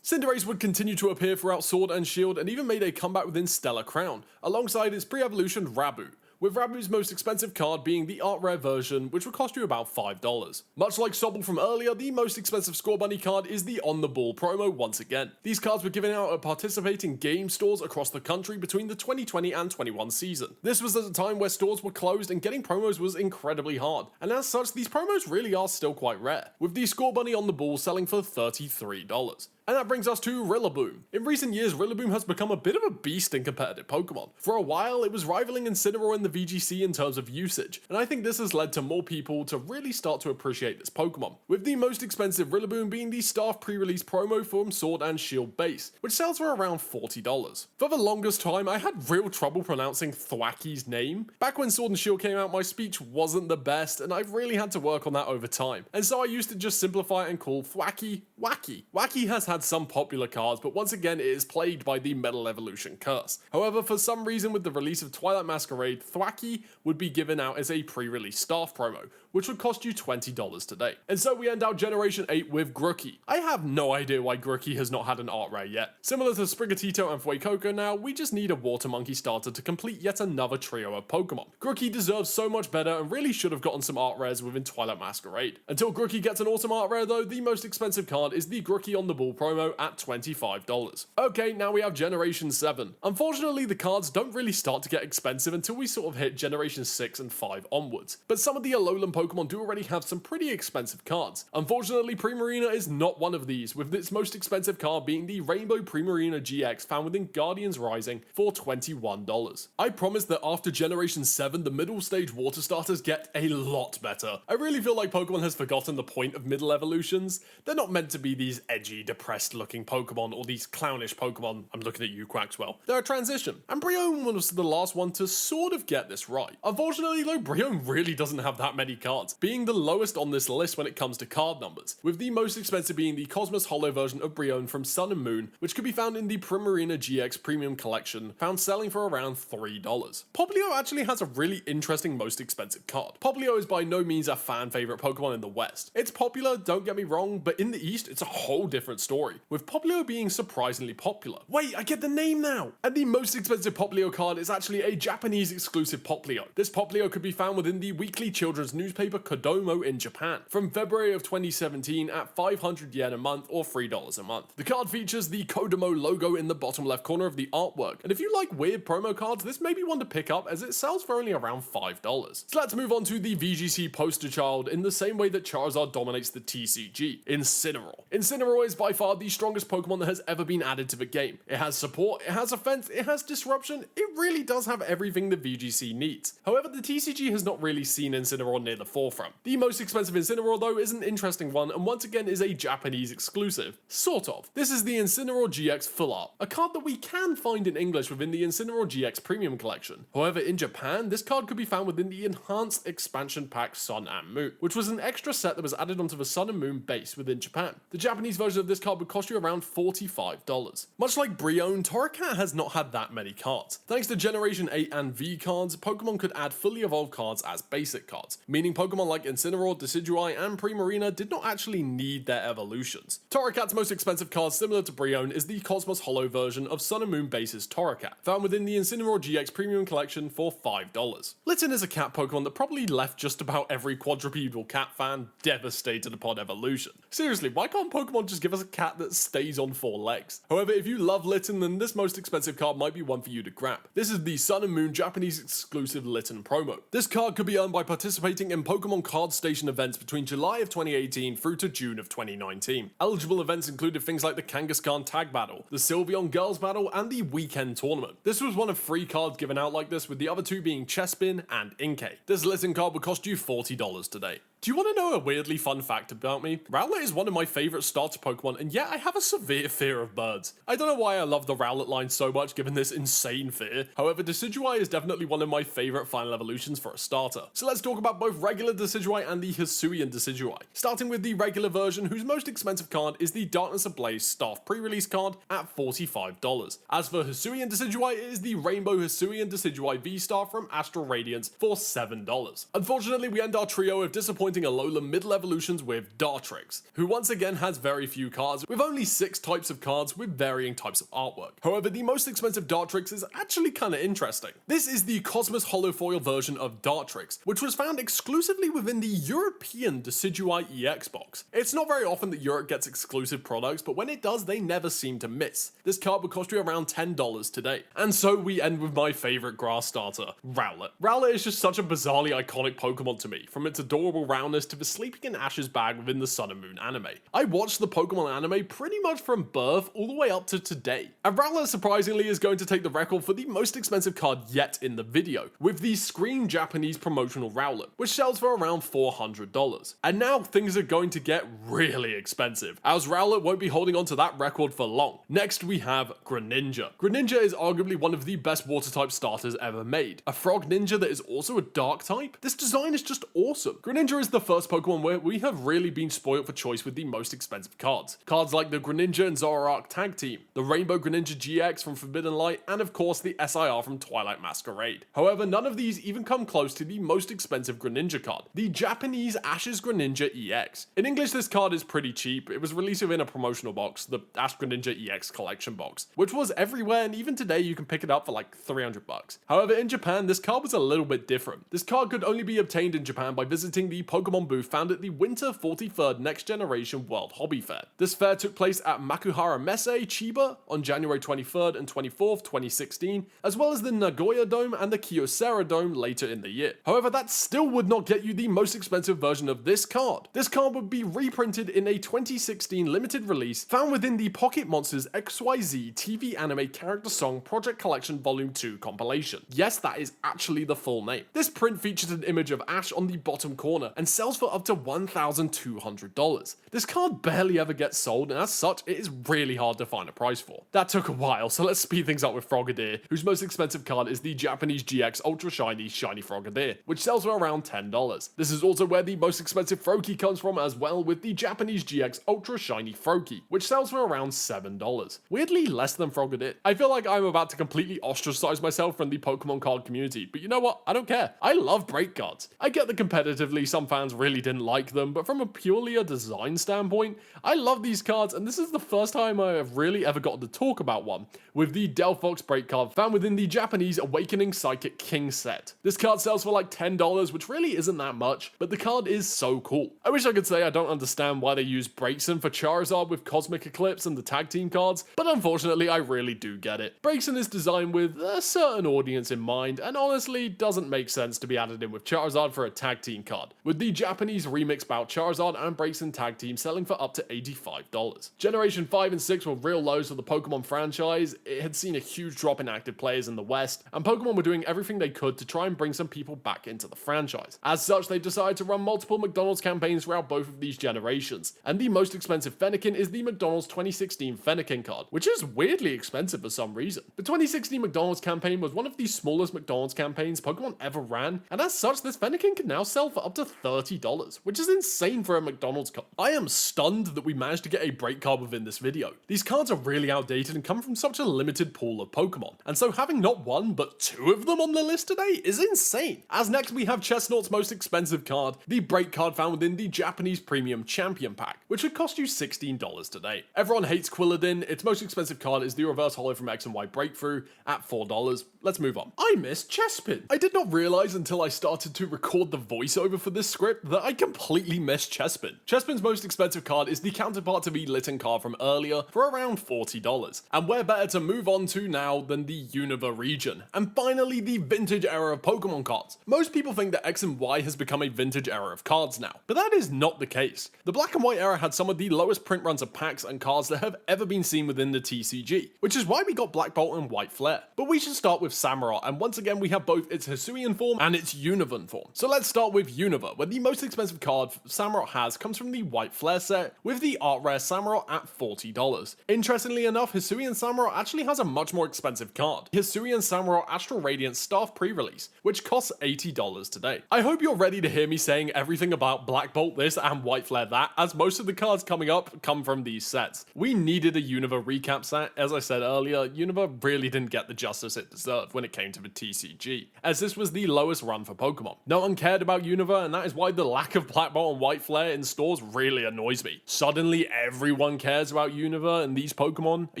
Cinderace would continue to appear throughout Sword and Shield and even made a comeback within Stellar Crown, alongside its pre-evolution Rabu, with Rabu's most expensive card being the art rare version, which would cost you about $5. Much like Sobble from earlier, the most expensive Score Bunny card is the On the Ball promo once again. These cards were given out at participating game stores across the country between the 2020 and 21 season. This was at a time where stores were closed and getting promos was incredibly hard, and as such, these promos really are still quite rare, with the Score Bunny On the Ball selling for $33. And that brings us to Rillaboom. In recent years, Rillaboom has become a bit of a beast in competitive Pokemon. For a while, it was rivaling Incineroar in the VGC in terms of usage, and I think this has led to more people to really start to appreciate this Pokemon, with the most expensive Rillaboom being the staff pre-release promo from Sword and Shield base, which sells for around $40. For the longest time, I had real trouble pronouncing Thwacky's name. Back when Sword and Shield came out, my speech wasn't the best, and I've really had to work on that over time, and so I used to just simplify it and call Thwacky Wacky. Wacky has had some popular cards, but once again it is plagued by the Metal Evolution curse. However, for some reason with the release of Twilight Masquerade, Thwacky would be given out as a pre-release staff promo, which would cost you $20 today. And so we end out Generation 8 with Grookey. I have no idea why Grookey has not had an art rare yet. Similar to Sprigatito and Fuecoco now, we just need a Water Monkey starter to complete yet another trio of Pokemon. Grookey deserves so much better and really should have gotten some art rares within Twilight Masquerade. Until Grookey gets an awesome art rare though, the most expensive card is the Grookey on the Ball promo at $25. Okay, now we have Generation 7. Unfortunately, the cards don't really start to get expensive until we sort of hit Generation 6 and 5 onwards, but some of the Alolan Pokemon do already have some pretty expensive cards. Unfortunately, Primarina is not one of these, with its most expensive card being the Rainbow Primarina GX found within Guardians Rising for $21. I promise that after Generation 7, the middle stage water starters get a lot better. I really feel like Pokemon has forgotten the point of middle evolutions. They're not meant to be these edgy, depressed looking Pokemon or these clownish Pokemon. I'm looking at you, Quaxwell. They're a transition, and Brionne was the last one to sort of get this right. Unfortunately though, Brionne really doesn't have that many cards, being the lowest on this list when it comes to card numbers, with the most expensive being the Cosmos Holo version of Brionne from Sun and Moon, which could be found in the Primarina GX Premium Collection, found selling for around $3. Popplio actually has a really interesting most expensive card. Popplio is by no means a fan favorite Pokemon in the West. It's popular, don't get me wrong, but in the East it's a whole different story, with Popplio being surprisingly popular. Wait, I get the name now! And the most expensive Popplio card is actually a Japanese exclusive Popplio. This Popplio could be found within the weekly children's newspaper Kodomo in Japan, from February of 2017 at 500 yen a month or $3 a month. The card features the Kodomo logo in the bottom left corner of the artwork, and if you like weird promo cards, this may be one to pick up as it sells for only around $5. So let's move on to the VGC poster child in the same way that Charizard dominates the TCG, Incineroar. Incineroar is by far the strongest Pokemon that has ever been added to the game. It has support, it has offense, it has disruption, it really does have everything the VGC needs. However, the TCG has not really seen Incineroar near the forefront. The most expensive Incineroar though is an interesting one and once again is a Japanese exclusive. Sort of. This is the Incineroar GX Full Art, a card that we can find in English within the Incineroar GX Premium Collection. However, in Japan, this card could be found within the Enhanced Expansion Pack Sun and Moon, which was an extra set that was added onto the Sun and Moon base within Japan. The Japanese version of this card would cost you around $45. Much like Brionne, Torracat has not had that many cards. Thanks to Generation 8 and V cards, Pokemon could add fully evolved cards as basic cards, meaning Pokemon like Incineroar, Decidueye, and Primarina did not actually need their evolutions. Torracat's most expensive card, similar to Brionne, is the Cosmos Holo version of Sun and Moon base's Torracat, found within the Incineroar GX Premium Collection for $5. Litten is a cat Pokemon that probably left just about every quadrupedal cat fan devastated upon evolution. Seriously, why can't Pokemon just give us a cat that stays on 4 legs? However, if you love Litten, then this most expensive card might be one for you to grab. This is the Sun and Moon Japanese exclusive Litten promo. This card could be earned by participating in Pokemon Card Station events between July of 2018 through to June of 2019. Eligible events included things like the Kangaskhan Tag Battle, the Sylveon Girls Battle, and the Weekend Tournament. This was one of 3 cards given out like this, with the other 2 being Chespin and Inkay. This Litten card would cost you $40 today. Do you want to know a weirdly fun fact about me? Rowlet is one of my favourite starter Pokemon, and yet I have a severe fear of birds. I don't know why I love the Rowlet line so much given this insane fear. However, Decidueye is definitely one of my favourite final evolutions for a starter. So let's talk about both regular Decidueye and the Hisuian Decidueye. Starting with the regular version, whose most expensive card is the Darkness Ablaze Staff pre-release card at $45. As for Hisuian Decidueye, it is the Rainbow Hisuian Decidueye V-Star from Astral Radiance for $7. Unfortunately, we end our trio of disappointing Alola middle evolutions with Dartrix, who once again has very few cards, with only 6 types of cards with varying types of artwork. However, the most expensive Dartrix is actually kinda interesting. This is the Cosmos Holofoil version of Dartrix, which was found exclusively within the European Decidueye EX box. It's not very often that Europe gets exclusive products, but when it does, they never seem to miss. This card would cost you around $10 today. And so we end with my favourite grass starter, Rowlet. Rowlet is just such a bizarrely iconic Pokemon to me, from its adorable roundness to the sleeping in Ash's bag within the Sun and Moon anime. I watched the Pokemon anime pretty much from birth all the way up to today. And Rowlet surprisingly is going to take the record for the most expensive card yet in the video, with the Screen Japanese promotional Rowlet, which sells for around $400. And now things are going to get really expensive, as Rowlet won't be holding on to that record for long. Next we have Greninja. Greninja is arguably one of the best water type starters ever made. A frog ninja that is also a dark type? This design is just awesome. Greninja is the first Pokemon where we have really been spoiled for choice with the most expensive cards. Cards like the Greninja and Zoroark Tag Team, the Rainbow Greninja GX from Forbidden Light, and of course the SIR from Twilight Masquerade. However, none of these even come close to the most expensive Greninja card, the Japanese Ash's Greninja EX. In English, this card is pretty cheap. It was released within a promotional box, the Ash Greninja EX collection box, which was everywhere, and even today you can pick it up for like $300. However, in Japan, this card was a little bit different. This card could only be obtained in Japan by visiting the Pokemon booth found at the Winter 43rd Next Generation World Hobby Fair. This fair took place at Makuhara Messe, Chiba, on January 23rd and 24th, 2016, as well as the Nagoya Dome and the Kyocera Dome later in the year. However, that still would not get you the most expensive version of this card. This card would be reprinted in a 2016 limited release found within the Pocket Monsters XYZ TV Anime Character Song Project Collection Volume 2 compilation. Yes, that is actually the full name. This print features an image of Ash on the bottom corner and sells for up to $1,200. This card barely ever gets sold, and as such, it is really hard to find a price for. That took a while, so let's speed things up with Frogadier, whose most expensive card is the Japanese GX Ultra Shiny Frogadier, which sells for around $10. This is also where the most expensive Froakie comes from as well, with the Japanese GX Ultra Shiny Froakie, which sells for around $7. Weirdly less than Frogadier. I feel like I'm about to completely ostracize myself from the Pokemon card community, but you know what? I don't care. I love break cards. I get that competitively some fans really didn't like them, but from a purely a design standpoint, I love these cards, and this is the first time I have really ever gotten to talk about one, with the Delphox break card found within the Japanese Awakening Psychic King set. This card sells for like $10, which really isn't that much, but the card is so cool. I wish I could say I don't understand why they use Braixen for Charizard with Cosmic Eclipse and the tag team cards, but unfortunately I really do get it. Braixen is designed with a certain audience in mind, and honestly doesn't make sense to be added in with Charizard for a tag team card, with the Japanese remix bout Charizard and Braixen tag team selling for up to $85. Generation 5 and 6 were real lows for the Pokemon franchise. It had seen a huge drop in active players in the West, and Pokemon were doing everything they could to try and bring some people back into the franchise. As such, they decided to run multiple McDonald's campaigns throughout both of these generations, and the most expensive Fennekin is the McDonald's 2016 Fennekin card, which is weirdly expensive for some reason. The 2016 McDonald's campaign was one of the smallest McDonald's campaigns Pokemon ever ran, and as such, this Fennekin can now sell for up to $30, which is insane for a McDonald's card. I am stunned that we managed to get a break card within this video. These cards are really outdated and come from such a limited pool of Pokemon, and so having not one but two of them on the list today is insane. As next we have Chestnut's most expensive card, the break card found within the Japanese Premium Champion Pack, which would cost you $16 today. Everyone hates Quilladin. Its most expensive card is the Reverse Holo from X and Y Breakthrough at $4. Let's move on. I missed Chespin. I did not realize until I started to record the voiceover for this script that I completely missed Chespin. Chespin's most expensive card is the counterpart to the Litten card from earlier for around $40. And where better to move on to now than the Unova region, and finally the vintage era of Pokemon cards. Most people think that X and Y has become a vintage era of cards now, but that is not the case. The Black and White era had some of the lowest print runs of packs and cards that have ever been seen within the TCG, which is why we got Black Bolt and White Flare. But we should start with Samurott, and once again we have both its Hisuian form and its Unovan form. So let's start with Unova, where the most expensive card Samurott has comes from the White Flare set, with the art rare Samurott at $40. Interestingly enough, Hisuian Samurott actually has a much more expensive card, Hisuian Samurott Astral Radiance Staff pre-release, which costs $80 today. I hope you're ready to hear me saying everything about Black Bolt this and White Flare that, as most of the cards coming up come from these sets. We needed a Unova recap set. As I said earlier, Unova really didn't get the justice it deserved when it came to the TCG, as this was the lowest run for Pokemon. No one cared about Unova, and that is why the lack of Black Bolt and White Flare in stores really annoys me. Suddenly everyone cares about Unova and these Pokemon? Are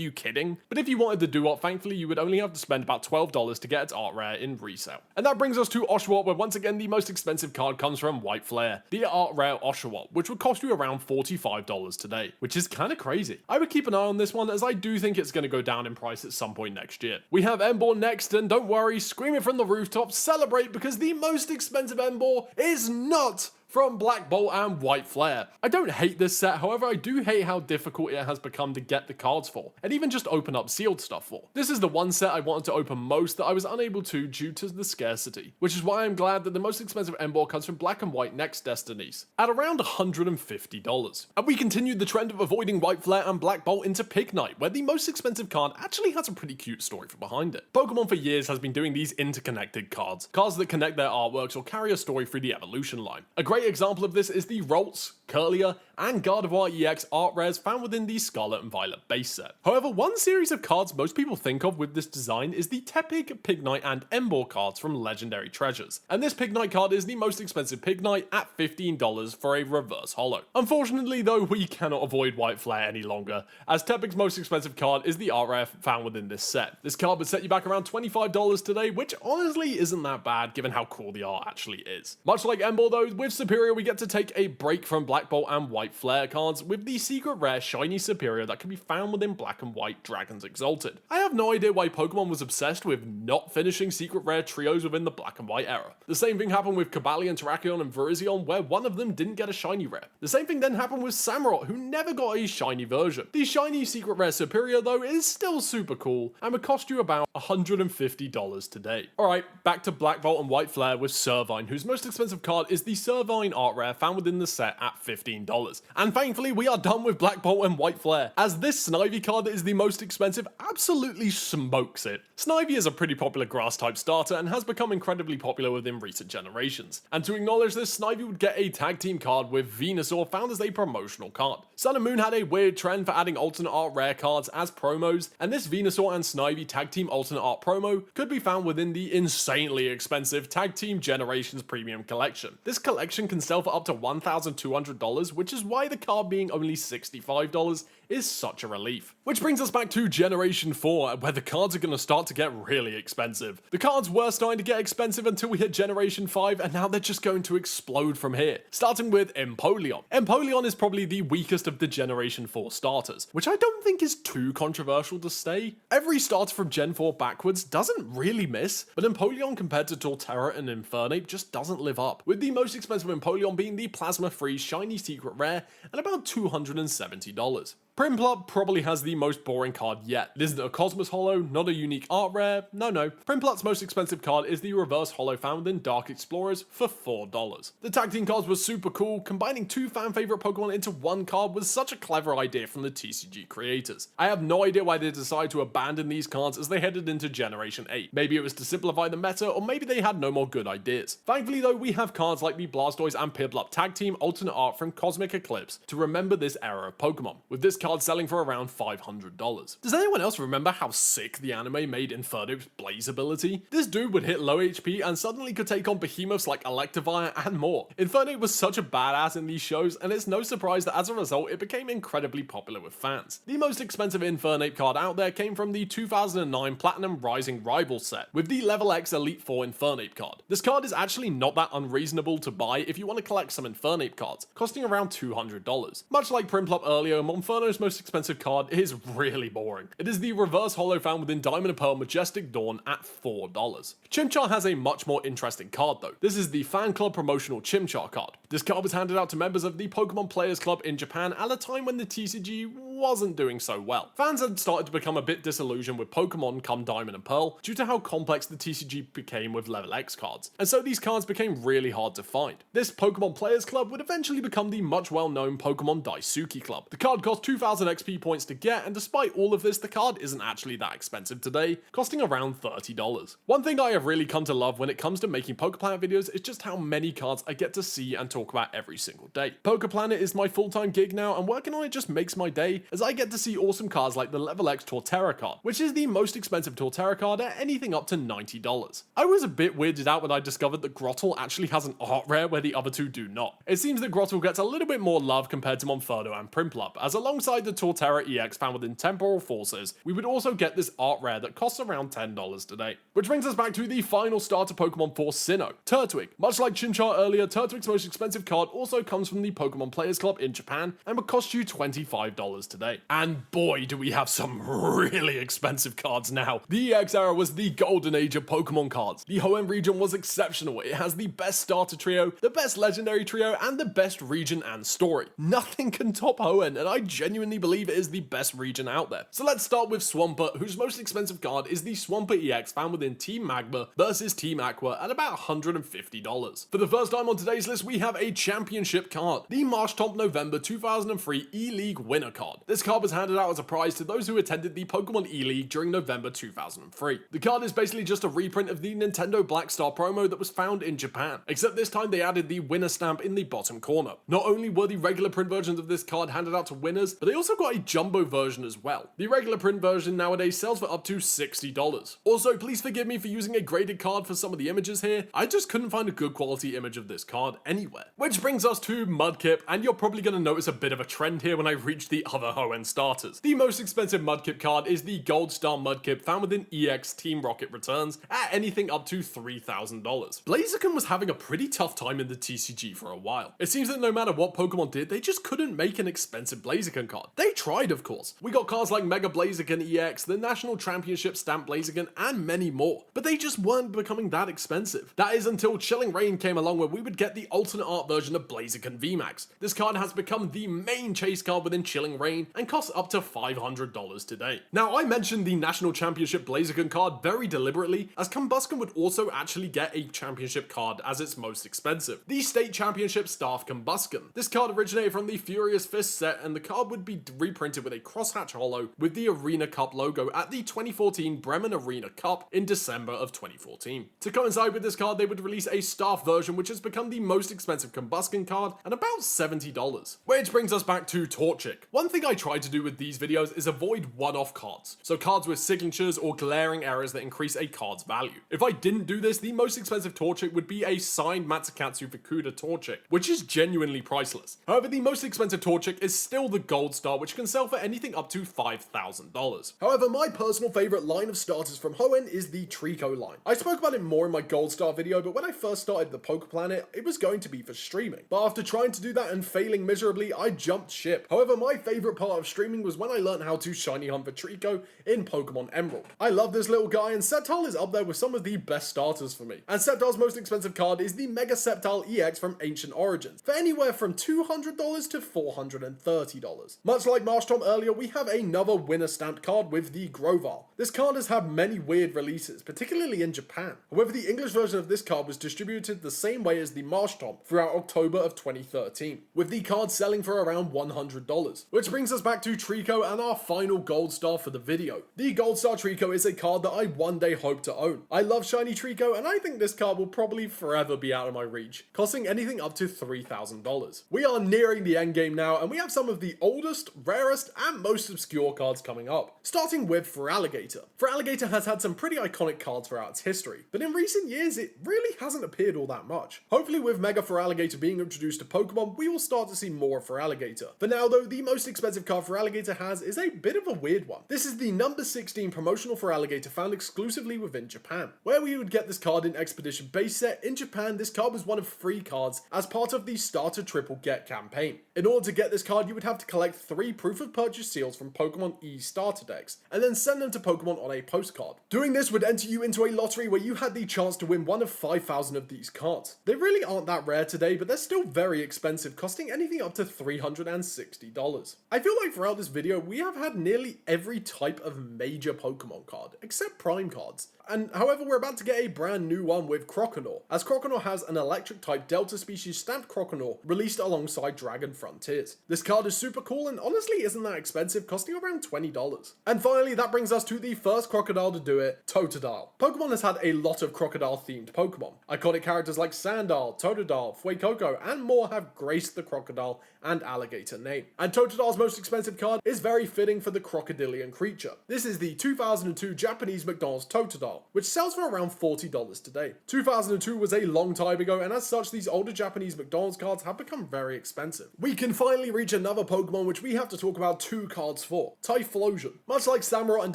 you kidding? But if you wanted the Doo-Wop, thankfully you would only have to spend about $12 to get its art rare in resale. And that brings us to Oshawott, where once again the most expensive card comes from White Flare, the art rare Oshawott, which would cost you around $45 today, which is kind of crazy. I would keep an eye on this one, as I do think it's going to go down in price at some point next year. We have Emboar next, and don't worry, scream it from the rooftops, celebrate, because the most expensive Emboar is not from Black Bolt and White Flare. I don't hate this set, however I do hate how difficult it has become to get the cards for, and even just open up sealed stuff for. This is the one set I wanted to open most that I was unable to due to the scarcity, which is why I'm glad that the most expensive Emboar comes from Black and White Next Destinies, at around $150. And we continued the trend of avoiding White Flare and Black Bolt into Pignite, where the most expensive card actually has a pretty cute story for behind it. Pokemon for years has been doing these interconnected cards that connect their artworks or carry a story through the evolution line. A great example of this is the Ralts, Curlier, and Gardevoir EX art rares found within the Scarlet and Violet base set. However, one series of cards most people think of with this design is the Tepig, Pignite, and Emboar cards from Legendary Treasures. And this Pignite card is the most expensive Pignite at $15 for a reverse holo. Unfortunately though, we cannot avoid White Flare any longer, as Tepig's most expensive card is the art rare found within this set. This card would set you back around $25 today, which honestly isn't that bad given how cool the art actually is. Much like Emboar though, with Superior we get to take a break from Black Bolt and White Flare cards with the secret rare Shiny Superior that can be found within Black and White Dragons Exalted. I have no idea why Pokemon was obsessed with not finishing secret rare trios within the Black and White era. The same thing happened with Cobalion, Terrakion, and Virizion, where one of them didn't get a shiny rare. The same thing then happened with Samurott, who never got a shiny version. The shiny secret rare Superior though is still super cool and would cost you about $150 today. Alright, back to Black Bolt and White Flare with Servine, whose most expensive card is the Servine art rare found within the set at $15. And thankfully we are done with Black Bolt and White Flare, as this Snivy card that is the most expensive absolutely smokes it. Snivy is a pretty popular grass type starter and has become incredibly popular within recent generations. And to acknowledge this, Snivy would get a tag team card with Venusaur found as a promotional card. Sun and Moon had a weird trend for adding alternate art rare cards as promos, and this Venusaur and Snivy tag team alternate art promo could be found within the insanely expensive Tag Team Generations Premium Collection. This collection can sell for up to $1,200, which is why the card being only $65 is such a relief. Which brings us back to Generation 4, where the cards are going to start to get really expensive. The cards were starting to get expensive until we hit Generation 5, and now they're just going to explode from here. Starting with Empoleon. Empoleon is probably the weakest of the Generation 4 starters, which I don't think is too controversial to say. Every starter from Gen 4 backwards doesn't really miss, but Empoleon compared to Torterra and Infernape just doesn't live up, with the most expensive Empoleon being the Plasma Freeze Shiny Secret Rare at about $270. Prinplup probably has the most boring card yet. It isn't a Cosmos Holo, not a unique art rare, no. Prinplup's most expensive card is the Reverse Holo found in Dark Explorers for $4. The tag team cards were super cool. Combining two fan favorite Pokemon into one card was such a clever idea from the TCG creators. I have no idea why they decided to abandon these cards as they headed into Generation 8. Maybe it was to simplify the meta, or maybe they had no more good ideas. Thankfully though, we have cards like the Blastoise and Piplup tag team alternate art from Cosmic Eclipse to remember this era of Pokemon, with this card selling for around $500. Does anyone else remember how sick the anime made Infernope's Blaze ability? This dude would hit low HP and suddenly could take on behemoths like Electivire and more. Infernope was such a badass in these shows, and it's no surprise that as a result it became incredibly popular with fans. The most expensive Infernape card out there came from the 2009 Platinum Rising Rivals set, with the Level X Elite 4 Infernape card. This card is actually not that unreasonable to buy if you want to collect some Infernape cards, costing around $200. Much like Prinplup earlier, Monferno's most expensive card is really boring. It is the Reverse Holo found within Diamond and Pearl Majestic Dawn at $4. Chimchar has a much more interesting card though. This is the Fan Club promotional Chimchar card. This card was handed out to members of the Pokemon Players Club in Japan at a time when the TCG wasn't doing so well. Fans had started to become a bit disillusioned with Pokemon come Diamond and Pearl due to how complex the TCG became with Level X cards, and so these cards became really hard to find. This Pokemon Players Club would eventually become the much well-known Pokemon Daisuki Club. The card cost 2,000 XP points to get, and despite all of this, the card isn't actually that expensive today, costing around $30. One thing I have really come to love when it comes to making PokePlanet videos is just how many cards I get to see and talk about every single day. PokePlanet is my full-time gig now, and working on it just makes my day, as I get to see awesome cards like the Level X Torterra card, which is the most expensive Torterra card at anything up to $90. I was a bit weirded out when I discovered that Grottle actually has an art rare where the other two do not. It seems that Grottle gets a little bit more love compared to Monferno and Prinplup, as alongside the Torterra EX found within Temporal Forces, we would also get this art rare that costs around $10 today. Which brings us back to the final starter Pokemon for Sinnoh, Turtwig. Much like Chimchar earlier, Turtwig's most expensive card also comes from the Pokemon Players Club in Japan and would cost you $25 today. And boy, do we have some really expensive cards now. The EX era was the golden age of Pokemon cards. The Hoenn region was exceptional. It has the best starter trio, the best legendary trio, and the best region and story. Nothing can top Hoenn, and I genuinely believe it is the best region out there. So let's start with Swampert, whose most expensive card is the Swampert EX found within Team Magma versus Team Aqua at about $150. For the first time on today's list, we have a championship card, the Marshtomp November 2003 E-League winner card. This card was handed out as a prize to those who attended the Pokemon E-League during November 2003. The card is basically just a reprint of the Nintendo Black Star promo that was found in Japan, except this time they added the winner stamp in the bottom corner. Not only were the regular print versions of this card handed out to winners, but they also got a jumbo version as well. The regular print version nowadays sells for up to $60. Also, please forgive me for using a graded card for some of the images here. I just couldn't find a good quality image of this card anywhere. Which brings us to Mudkip, and you're probably going to notice a bit of a trend here when I reach the other Hoenn starters. The most expensive Mudkip card is the Gold Star Mudkip found within EX Team Rocket returns at anything up to $3,000. Blaziken was having a pretty tough time in the TCG for a while. It seems that no matter what Pokemon did, they just couldn't make an expensive Blaziken card. They tried, of course. We got cards like Mega Blaziken EX, the National Championship Stamp Blaziken, and many more, but they just weren't becoming that expensive. That is until Chilling Reign came along, where we would get the alternate art version of Blaziken VMAX. This card has become the main chase card within Chilling Reign and costs up to $500 today. Now, I mentioned the National Championship Blaziken card very deliberately, as Combusken would also actually get a championship card as its most expensive, the State Championship Staff Combusken. This card originated from the Furious Fist set, and the card would be reprinted with a crosshatch holo with the Arena Cup logo at the 2014 Bremen Arena Cup in December of 2014. To coincide with this card, they would release a staff version, which has become the most expensive Combusken card at about $70. Which brings us back to Torchic. One thing I try to do with these videos is avoid one-off cards, so cards with signatures or glaring errors that increase a card's value. If I didn't do this, the most expensive Torchic would be a signed Matsukatsu Fukuda Torchic, which is genuinely priceless. However, the most expensive Torchic is still the Gold Star, which can sell for anything up to $5,000. However, my personal favorite line of starters from Hoenn is the Trico line. I spoke about it more in my Gold Star video, but when I first started the PokePlanet, it was going to be for streaming. But after trying to do that and failing miserably, I jumped ship. However, my favorite part of streaming was when I learned how to shiny hunt for Trico in Pokemon Emerald. I love this little guy, and Sceptile is up there with some of the best starters for me. And Sceptile's most expensive card is the Mega Sceptile EX from Ancient Origins, for anywhere from $200 to $430. Much like Marshtomp earlier, we have another winner stamped card with the Grovyle. This card has had many weird releases, particularly in Japan. However, the English version of this card was distributed the same way as the Marshtomp throughout October of 2013, with the card selling for around $100. Which brings us back to Trico and our final gold star for the video. The Gold Star Trico is a card that I one day hope to own. I love shiny Trico, and I think this card will probably forever be out of my reach, costing anything up to $3,000. We are nearing the end game now, and we have some of the oldest, rarest, and most obscure cards coming up. Starting with Feraligatr. Feraligatr has had some pretty iconic cards throughout its history, but in recent years it really hasn't appeared all that much. Hopefully with Mega Feraligatr being introduced to Pokemon, we will start to see more of Feraligatr. For now though, the most expensive card Feraligatr has is a bit of a weird one. This is the number 16 promotional Feraligatr found exclusively within Japan. Where we would get this card in Expedition base set, in Japan this card was one of 3 cards as part of the Starter Triple Get campaign. In order to get this card, you would have to collect 3 proof of purchase seals from Pokemon E starter decks, and then send them to Pokemon on a postcard. Doing this would enter you into a lottery where you had the chance to win one of 5,000 of these cards. They really aren't that rare today, but they're still very expensive, costing anything up to $360. I feel like throughout this video, we have had nearly every type of major Pokemon card, except Prime cards. And however, we're about to get a brand new one with Croconaw, as Croconaw has an electric type Delta species stamped Croconaw released alongside Dragon Frontiers. This card is super cool and honestly isn't that expensive, costing around $20. And finally, that brings us to the first crocodile to do it, Totodile. Pokemon has had a lot of crocodile themed Pokemon. Iconic characters like Sandile, Totodile, Fuecoco, and more have graced the crocodile and alligator name. And Totodile's most expensive card is very fitting for the crocodilian creature. This is the 2002 Japanese McDonald's Totodile, which sells for around $40 today. 2002 was a long time ago, and as such, these older Japanese McDonald's cards have become very expensive. We can finally reach another Pokemon which we have to talk about 2 cards for, Typhlosion. Much like Samurott and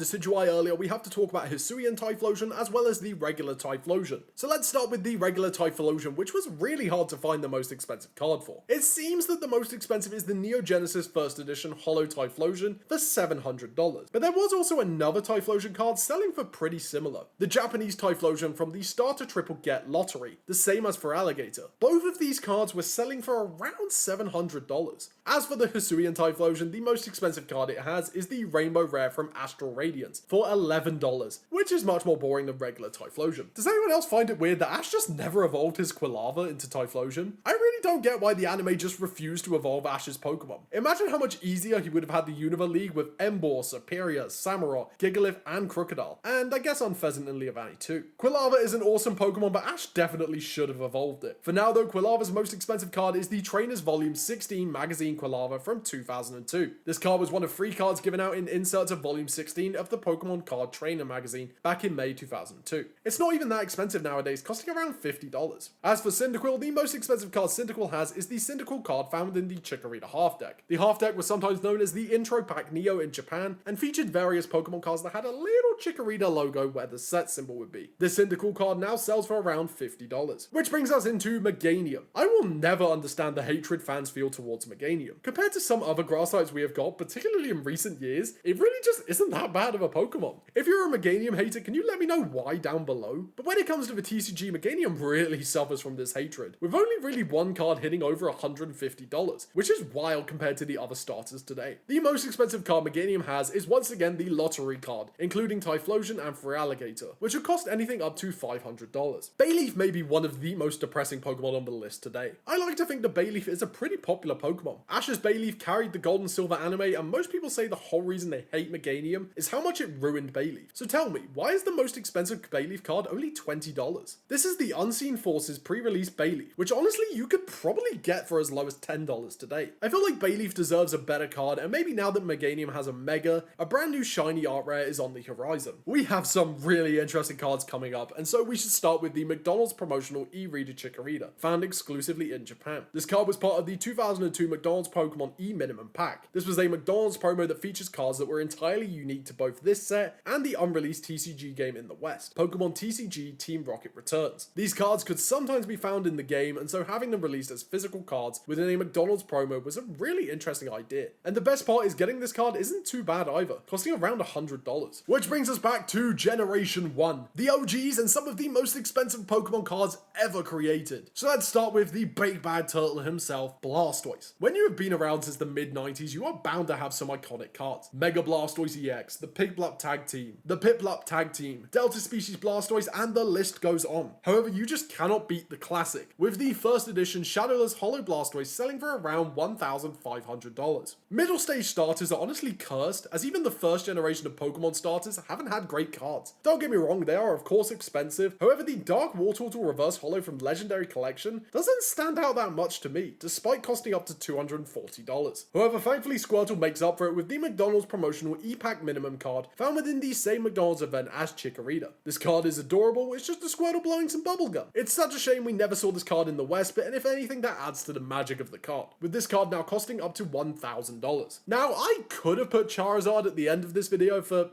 Decidueye earlier, we have to talk about Hisuian Typhlosion as well as the regular Typhlosion. So let's start with the regular Typhlosion, which was really hard to find the most expensive card for. It seems that the most expensive is the Neo Genesis First Edition Holo Typhlosion for $700. But there was also another Typhlosion card selling for pretty similar. The Japanese Typhlosion from the Starter Triple Get lottery, the same as Feraligatr. Both of these cards were selling for around $700. As for the Hisuian Typhlosion, the most expensive card it has is the Rainbow Rare from Astral Radiance for $11, which is much more boring than regular Typhlosion. Does anyone else find it weird that Ash just never evolved his Quilava into Typhlosion? I really don't get why the anime just refused to evolve Ash's Pokemon. Imagine how much easier he would have had the Unova League with Emboar, Serperior, Samurott, Gigalith, and Crocodile. And I guess Unpheasant and Leavanny too. Quilava is an awesome Pokemon, but Ash definitely should have evolved it. For now though, Quilava's most expensive card is the Trainers Volume 16 Magazine Quilava from 2002. This card was one of 3 cards given out in inserts of Volume 16 of the Pokemon Card Trainer magazine back in May 2002. It's not even that expensive nowadays, costing around $50. As for Cyndaquil, the most expensive card Cyndaquil has is the Cyndaquil card found in the Chikorita half deck. The half deck was sometimes known as the Intro Pack Neo in Japan and featured various Pokemon cards that had a little Chikorita logo where the set symbol would be. This Cyndaquil card now sells for around $50. Which brings us into Meganium. I will never understand the hatred fans feel towards Meganium. Compared to some other grass types we have got, particularly in recent years, it really just isn't that bad of a Pokemon. If you're a Meganium hater, can you let me know why down below? But when it comes to the TCG, Meganium really suffers from this hatred, with only really one card hitting over $150, which is wild compared to the other starters today. The most expensive card Meganium has is once again the Lottery card, including Typhlosion and Feraligatr, which would cost anything up to $500. Bayleaf may be one of the most depressing Pokemon on the list today. I like to think that Bayleaf is a pretty popular Pokemon. Ash's Bayleaf carried the Gold and Silver anime, and most people say the whole reason they hate Meganium is how much it ruined Bayleaf. So tell me, why is the most expensive Bayleaf card only $20? This is the Unseen Forces pre-release Bayleaf, which honestly you could probably get for as low as $10 today. I feel like Bayleaf deserves a better card, and maybe now that Meganium has a Mega, a brand new shiny art rare is on the horizon. We have some really interesting cards coming up, and so we should start with the McDonald's promotional e-reader Chikorita, found exclusively in Japan. This card was part of the 2002 McDonald's Pokemon E-Minimum Pack. This was a McDonald's promo that features cards that were entirely unique to both this set and the unreleased TCG game in the West, Pokemon TCG Team Rocket Returns. These cards could sometimes be found in the game, and so having them released as physical cards within a McDonald's promo was a really interesting idea. And the best part is getting this card isn't too bad either, costing around $100. Which brings us back to Generation 1, the OGs and some of the most expensive Pokemon cards ever created. So let's start with the big bad turtle himself, Blastoise. When you have been around since the mid-90s, you are bound to have some iconic cards. Mega Blastoise EX, the Piplup Tag Team, the Piplup Tag Team, Delta Species Blastoise, and the list goes on. However, you just cannot beat the classic, with the first edition Shadowless Holo Blastoise selling for around $1,500. Middle stage starters are honestly cursed, as even the first generation of Pokemon starters haven't had great cards. Don't get me wrong, they are of course expensive, however the Dark Wartortle Reverse Holo from Legendary Collection doesn't stand out that much to me, despite costing up to $240. However, thankfully Squirtle makes up for it with the McDonald's promotional E-Pack minimum card found within the same McDonald's event as Chikorita. This card is adorable, it's just a Squirtle blowing some bubblegum. It's such a shame we never saw this card in the West, but if anything that adds to the magic of the card, with this card now costing up to $1,000. Now, I could have put Charizard at the end of this video for,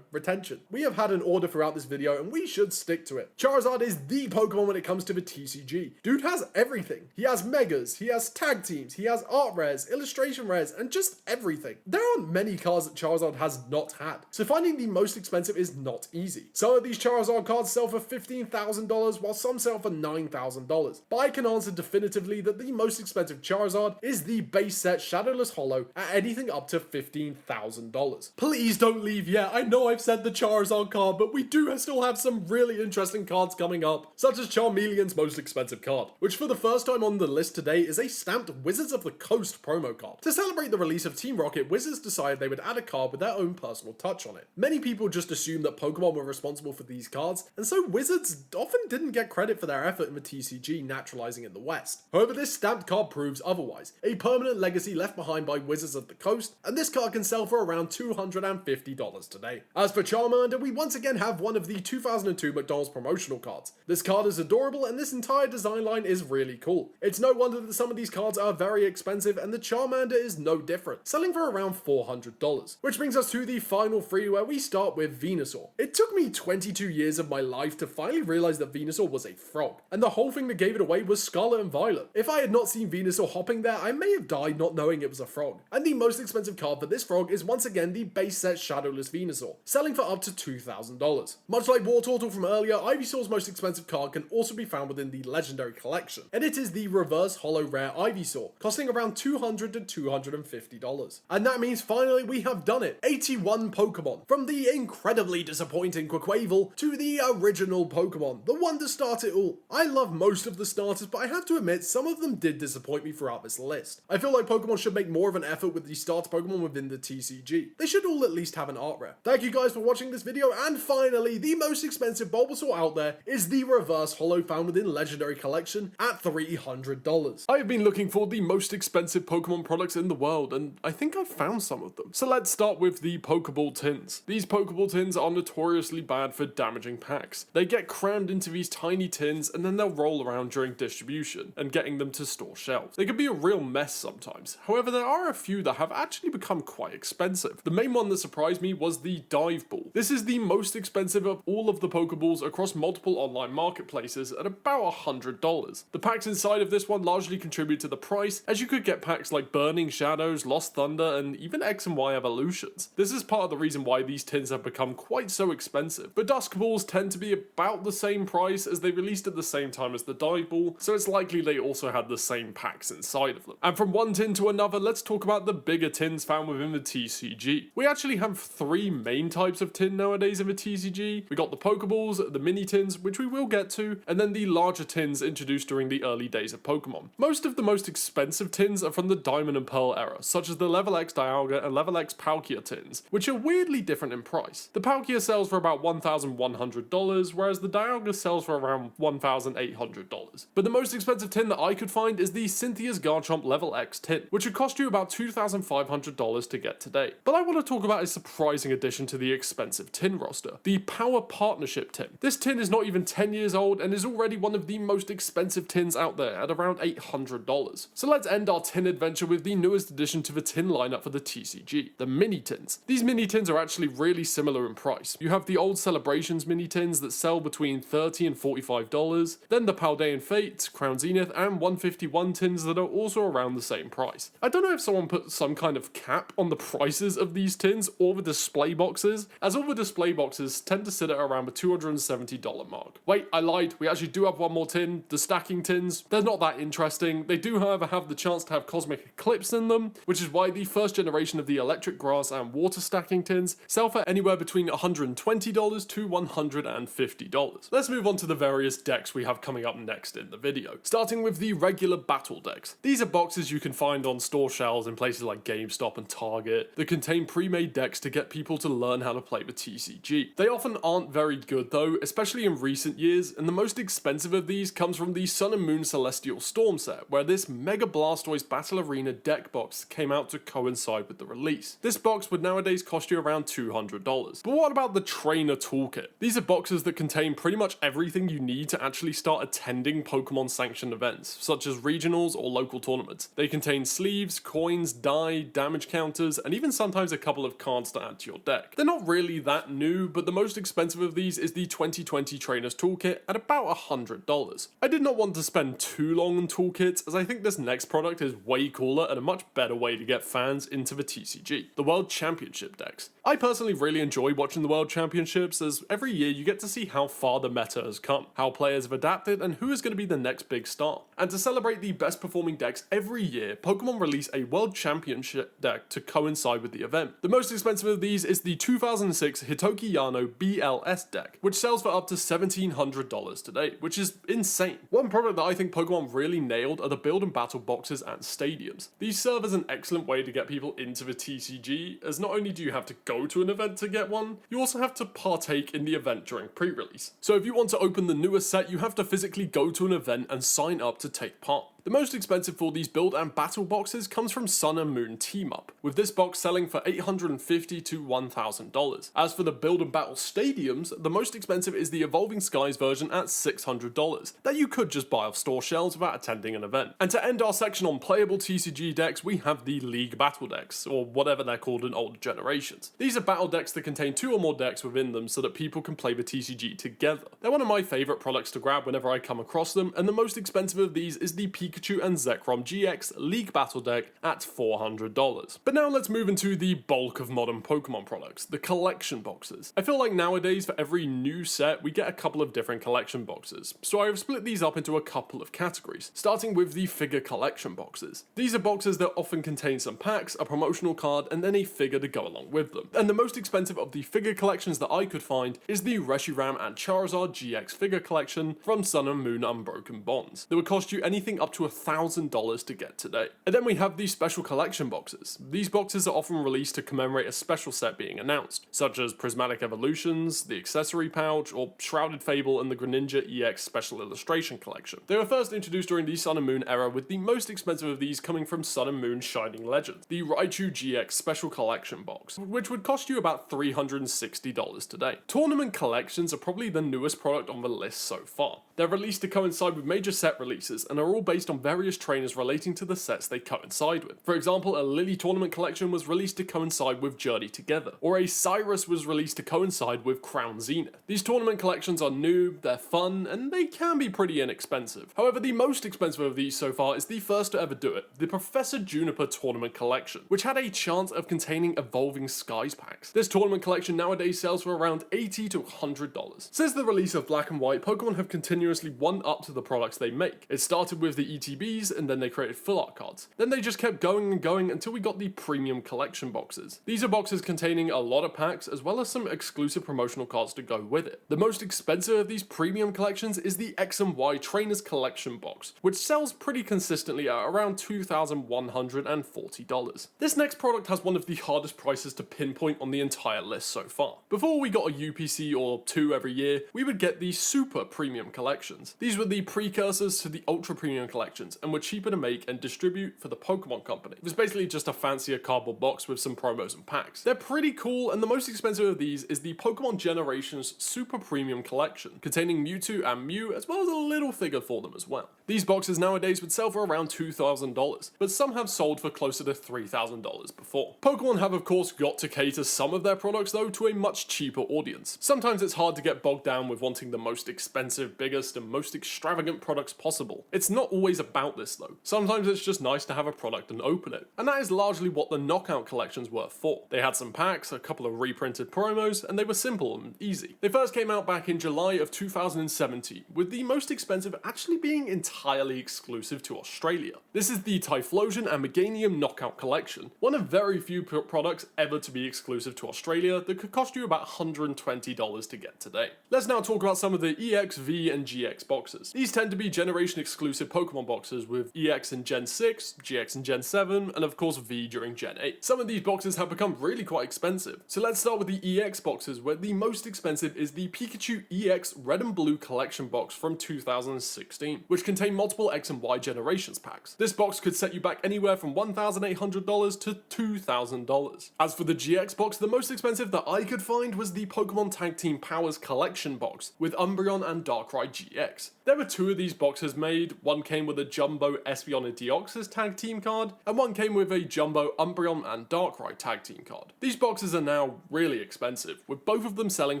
retention. We have had an order throughout this video and we should stick to it. Charizard is the Pokemon when it comes to the TCG. Dude has everything. He has Megas, he has Tag Teams, he has Art Rares, Illustration Rares, and just everything. There aren't many cards that Charizard has not had, so finding the most expensive is not easy. Some of these Charizard cards sell for $15,000 while some sell for $9,000, but I can answer definitively that the most expensive Charizard is the base set Shadowless Holo at anything up to $15,000. Please don't leave yet. I know I've said the Charizard card, but we do still have some really interesting cards coming up, such as Charmeleon's most expensive card, which for the first time on the list today is a stamped Wizards of the Coast promo card. To celebrate the release of Team Rocket, Wizards decided they would add a card with their own personal touch on it. Many people just assumed that Pokemon were responsible for these cards, and so Wizards often didn't get credit for their effort in the TCG naturalizing in the West. However, this stamped card proves otherwise, a permanent legacy left behind by Wizards of the Coast, and this card can sell for around $250 today. As for Charmander, we once again have one of the 2002 McDonald's promotional cards. This card is adorable and this entire design line is really cool. It's no wonder that some of these cards are very expensive and the Charmander is no different, selling for around $400. Which brings us to the final three where we start with Venusaur. It took me 22 years of my life to finally realize that Venusaur was a frog, and the whole thing that gave it away was Scarlet and Violet. If I had not seen Venusaur hopping there, I may have died not knowing it was a frog. And the most expensive card for this frog is once again the base set Shadowless Venusaur, selling for up to $2,000. Much like Wartortle from earlier, Ivysaur's most expensive card can also be found within the Legendary Collection, and it is the Reverse Holo Rare Ivysaur, costing around $200 to $250. And that means finally we have done it. 81 Pokemon, from the incredibly disappointing Quaquaval to the original Pokemon, the one to start it all. I love most of the starters, but I have to admit some of them did disappoint me throughout this list. I feel like Pokemon should make more of an effort with the starter Pokemon within the TCG. They should all at least have an art rare. Thank you guys for watching this video, and finally, the most expensive Bulbasaur out there is the Reverse Holo found within Legendary Collection at $300. I have been looking for the most expensive Pokemon products in the world, and I think I've found some of them. So let's start with the Pokeball tins. These Pokeball tins are notoriously bad for damaging packs. They get crammed into these tiny tins and then they'll roll around during distribution and getting them to store shelves. They can be a real mess sometimes. However, there are a few that have actually become quite expensive. The main one that surprised me was the Dive Ball. This is the most expensive of all of the Pokeballs across multiple online marketplaces at about $100. The packs inside of this one largely contribute to the price, as you could get packs like Burning Shadows, Lost Thunder, and even X and Y Evolutions. This is part of the reason why these tins have become quite so expensive. But Dusk Balls tend to be about the same price as they released at the same time as the Dive Ball, so it's likely they also had the same packs inside of them. And from one tin to another, let's talk about the bigger tins found within the TCG. We actually have three main types of tin nowadays in the TCG. We got the Pokeballs, the mini tins, which we will get to, and then the larger tins introduced during the early days of Pokemon. Most of the most expensive tins are from the Diamond and Pearl era, such as the Level X Dialga and Level X Palkia tins, which are weirdly different in price. The Palkia sells for about $1,100, whereas the Dialga sells for around $1,800. But the most expensive tin that I could find is the Cynthia's Garchomp Level X tin, which would cost you about $2,500 to get today. But I want to talk about a surprising addition to the expensive tin roster, the Power Partnership tin. This tin is not even 10 years old and is already one of the most expensive tins out there at around $800. So let's end our tin adventure with the newest addition to the tin lineup for the TCG, the mini tins. These mini tins are actually really similar in price. You have the old Celebrations mini tins that sell between $30 and $45, then the Paldean Fate, Crown Zenith, and 151 tins that are also around the same price. I don't know if someone put put some kind of cap on the prices of these tins or the display boxes, as all the display boxes tend to sit at around the $270 mark. Wait, I lied, we actually do have one more tin, the stacking tins. They're not that interesting. They do, however, have the chance to have cosmic eclipse in them, which is why the first generation of the electric grass and water stacking tins sell for anywhere between $120 to $150. Let's move on to the various decks we have coming up next in the video, starting with the regular battle decks. These are boxes you can find on store shelves in places like GameStop and Target that contain pre-made decks to get people to learn how to play the TCG. They often aren't very good though, especially in recent years, and the most expensive of these comes from the Sun and Moon Celestial Storm set, where this Mega Blastoise Battle Arena deck box came out to coincide with the release. This box would nowadays cost you around $200. But what about the Trainer Toolkit? These are boxes that contain pretty much everything you need to actually start attending Pokemon sanctioned events, such as regionals or local tournaments. They contain sleeves, coins, die, damage counters, and even sometimes a couple of cards to add to your deck. They're not really that new, but the most expensive of these is the 2020 Trainer's Toolkit at about $100. I did not want to spend too long on toolkits, as I think this next product is way cooler and a much better way to get fans into the TCG, the World Championship decks. I personally really enjoy watching the World Championships, as every year you get to see how far the meta has come, how players have adapted, and who is going to be the next big star. And to celebrate the best performing decks every year, Pokemon release a World Championship deck to coincide with the event. The most expensive of these is the 2006 Hitoki Yano BLS deck, which sells for up to $1,700 today, which is insane. One product that I think Pokemon really nailed are the build and battle boxes and stadiums. These serve as an excellent way to get people into the TCG, as not only do you have to go to an event to get one, you also have to partake in the event during pre-release. So if you want to open the newest set, you have to physically go to an event and sign up to take part. The most expensive for these build and battle boxes comes from Sun and Moon Team Up, with this box selling for $850 to $1,000. As for the build and battle stadiums, the most expensive is the Evolving Skies version at $600, that you could just buy off store shelves without attending an event. And to end our section on playable TCG decks, we have the League Battle decks, or whatever they're called in older generations. These are battle decks that contain 2 or more decks within them so that people can play the TCG together. They're one of my favourite products to grab whenever I come across them, and the most expensive of these is the Pikachu and Zekrom GX League Battle deck at $400. But now let's move into the bulk of modern Pokemon products, the collection boxes. I feel like nowadays for every new set we get a couple of different collection boxes, so I have split these up into a couple of categories, starting with the figure collection boxes. These are boxes that often contain some packs, a promotional card, and then a figure to go along with them. And the most expensive of the figure collections that I could find is the Reshiram and Charizard GX figure collection from Sun and Moon Unbroken Bonds. That would cost you anything up to $1,000 to get today. And then we have the special collection boxes. These boxes are often released to commemorate a special set being announced, such as Prismatic Evolutions, the Accessory Pouch, or Shrouded Fable and the Greninja EX Special Illustration Collection. They were first introduced during the Sun and Moon era, with the most expensive of these coming from Sun and Moon Shining Legends, the Raichu GX Special Collection Box, which would cost you about $360 today. Tournament collections are probably the newest product on the list so far. They're released to coincide with major set releases and are all based on various trainers relating to the sets they coincide with. For example, a Lily Tournament collection was released to coincide with Journey Together, or a Cyrus was released to coincide with Crown Zenith. These tournament collections are new, they're fun, and they can be pretty inexpensive. However, the most expensive of these so far is the first to ever do it, the Professor Juniper Tournament Collection, which had a chance of containing Evolving Skies packs. This tournament collection nowadays sells for around $80 to $100. Since the release of Black and White, Pokemon have continuously one up to the products they make. It started with the ETBs, and then they created full art cards. Then they just kept going and going until we got the premium collection boxes. These are boxes containing a lot of packs, as well as some exclusive promotional cards to go with it. The most expensive of these premium collections is the X and Y Trainers Collection box, which sells pretty consistently at around $2,140. This next product has one of the hardest prices to pinpoint on the entire list so far. Before we got a UPC or 2 every year, we would get the super premium collections. These were the precursors to the ultra premium collections and were cheaper to make and distribute for the Pokemon Company. It was basically just a fancier cardboard box with some promos and packs. They're pretty cool, and the most expensive of these is the Pokemon Generations Super Premium Collection, containing Mewtwo and Mew, as well as a little figure for them as well. These boxes nowadays would sell for around $2,000, but some have sold for closer to $3,000 before. Pokemon have of course got to cater some of their products though to a much cheaper audience. Sometimes it's hard to get bogged down with wanting the most expensive, bigger biggest and most extravagant products possible. It's not always about this though. Sometimes it's just nice to have a product and open it. And that is largely what the Knockout collections were for. They had some packs, a couple of reprinted promos, and they were simple and easy. They first came out back in July of 2017, with the most expensive actually being entirely exclusive to Australia. This is the Typhlosion and Meganium Knockout collection, one of very few products ever to be exclusive to Australia that could cost you about $120 to get today. Let's now talk about some of the EX, V, and GX boxes. These tend to be generation exclusive Pokemon boxes with EX in Gen 6, GX in Gen 7, and of course V during Gen 8. Some of these boxes have become really quite expensive, so let's start with the EX boxes, where the most expensive is the Pikachu EX Red and Blue collection box from 2016, which contained multiple X and Y generations packs. This box could set you back anywhere from $1,800 to $2,000. As for the GX box, the most expensive that I could find was the Pokemon Tag Team Powers collection box with Umbreon and Darkrai GX. There were two of these boxes made. One came with a Jumbo Espeon and Deoxys tag team card, and one came with a Jumbo Umbreon and Darkrai tag team card. These boxes are now really expensive, with both of them selling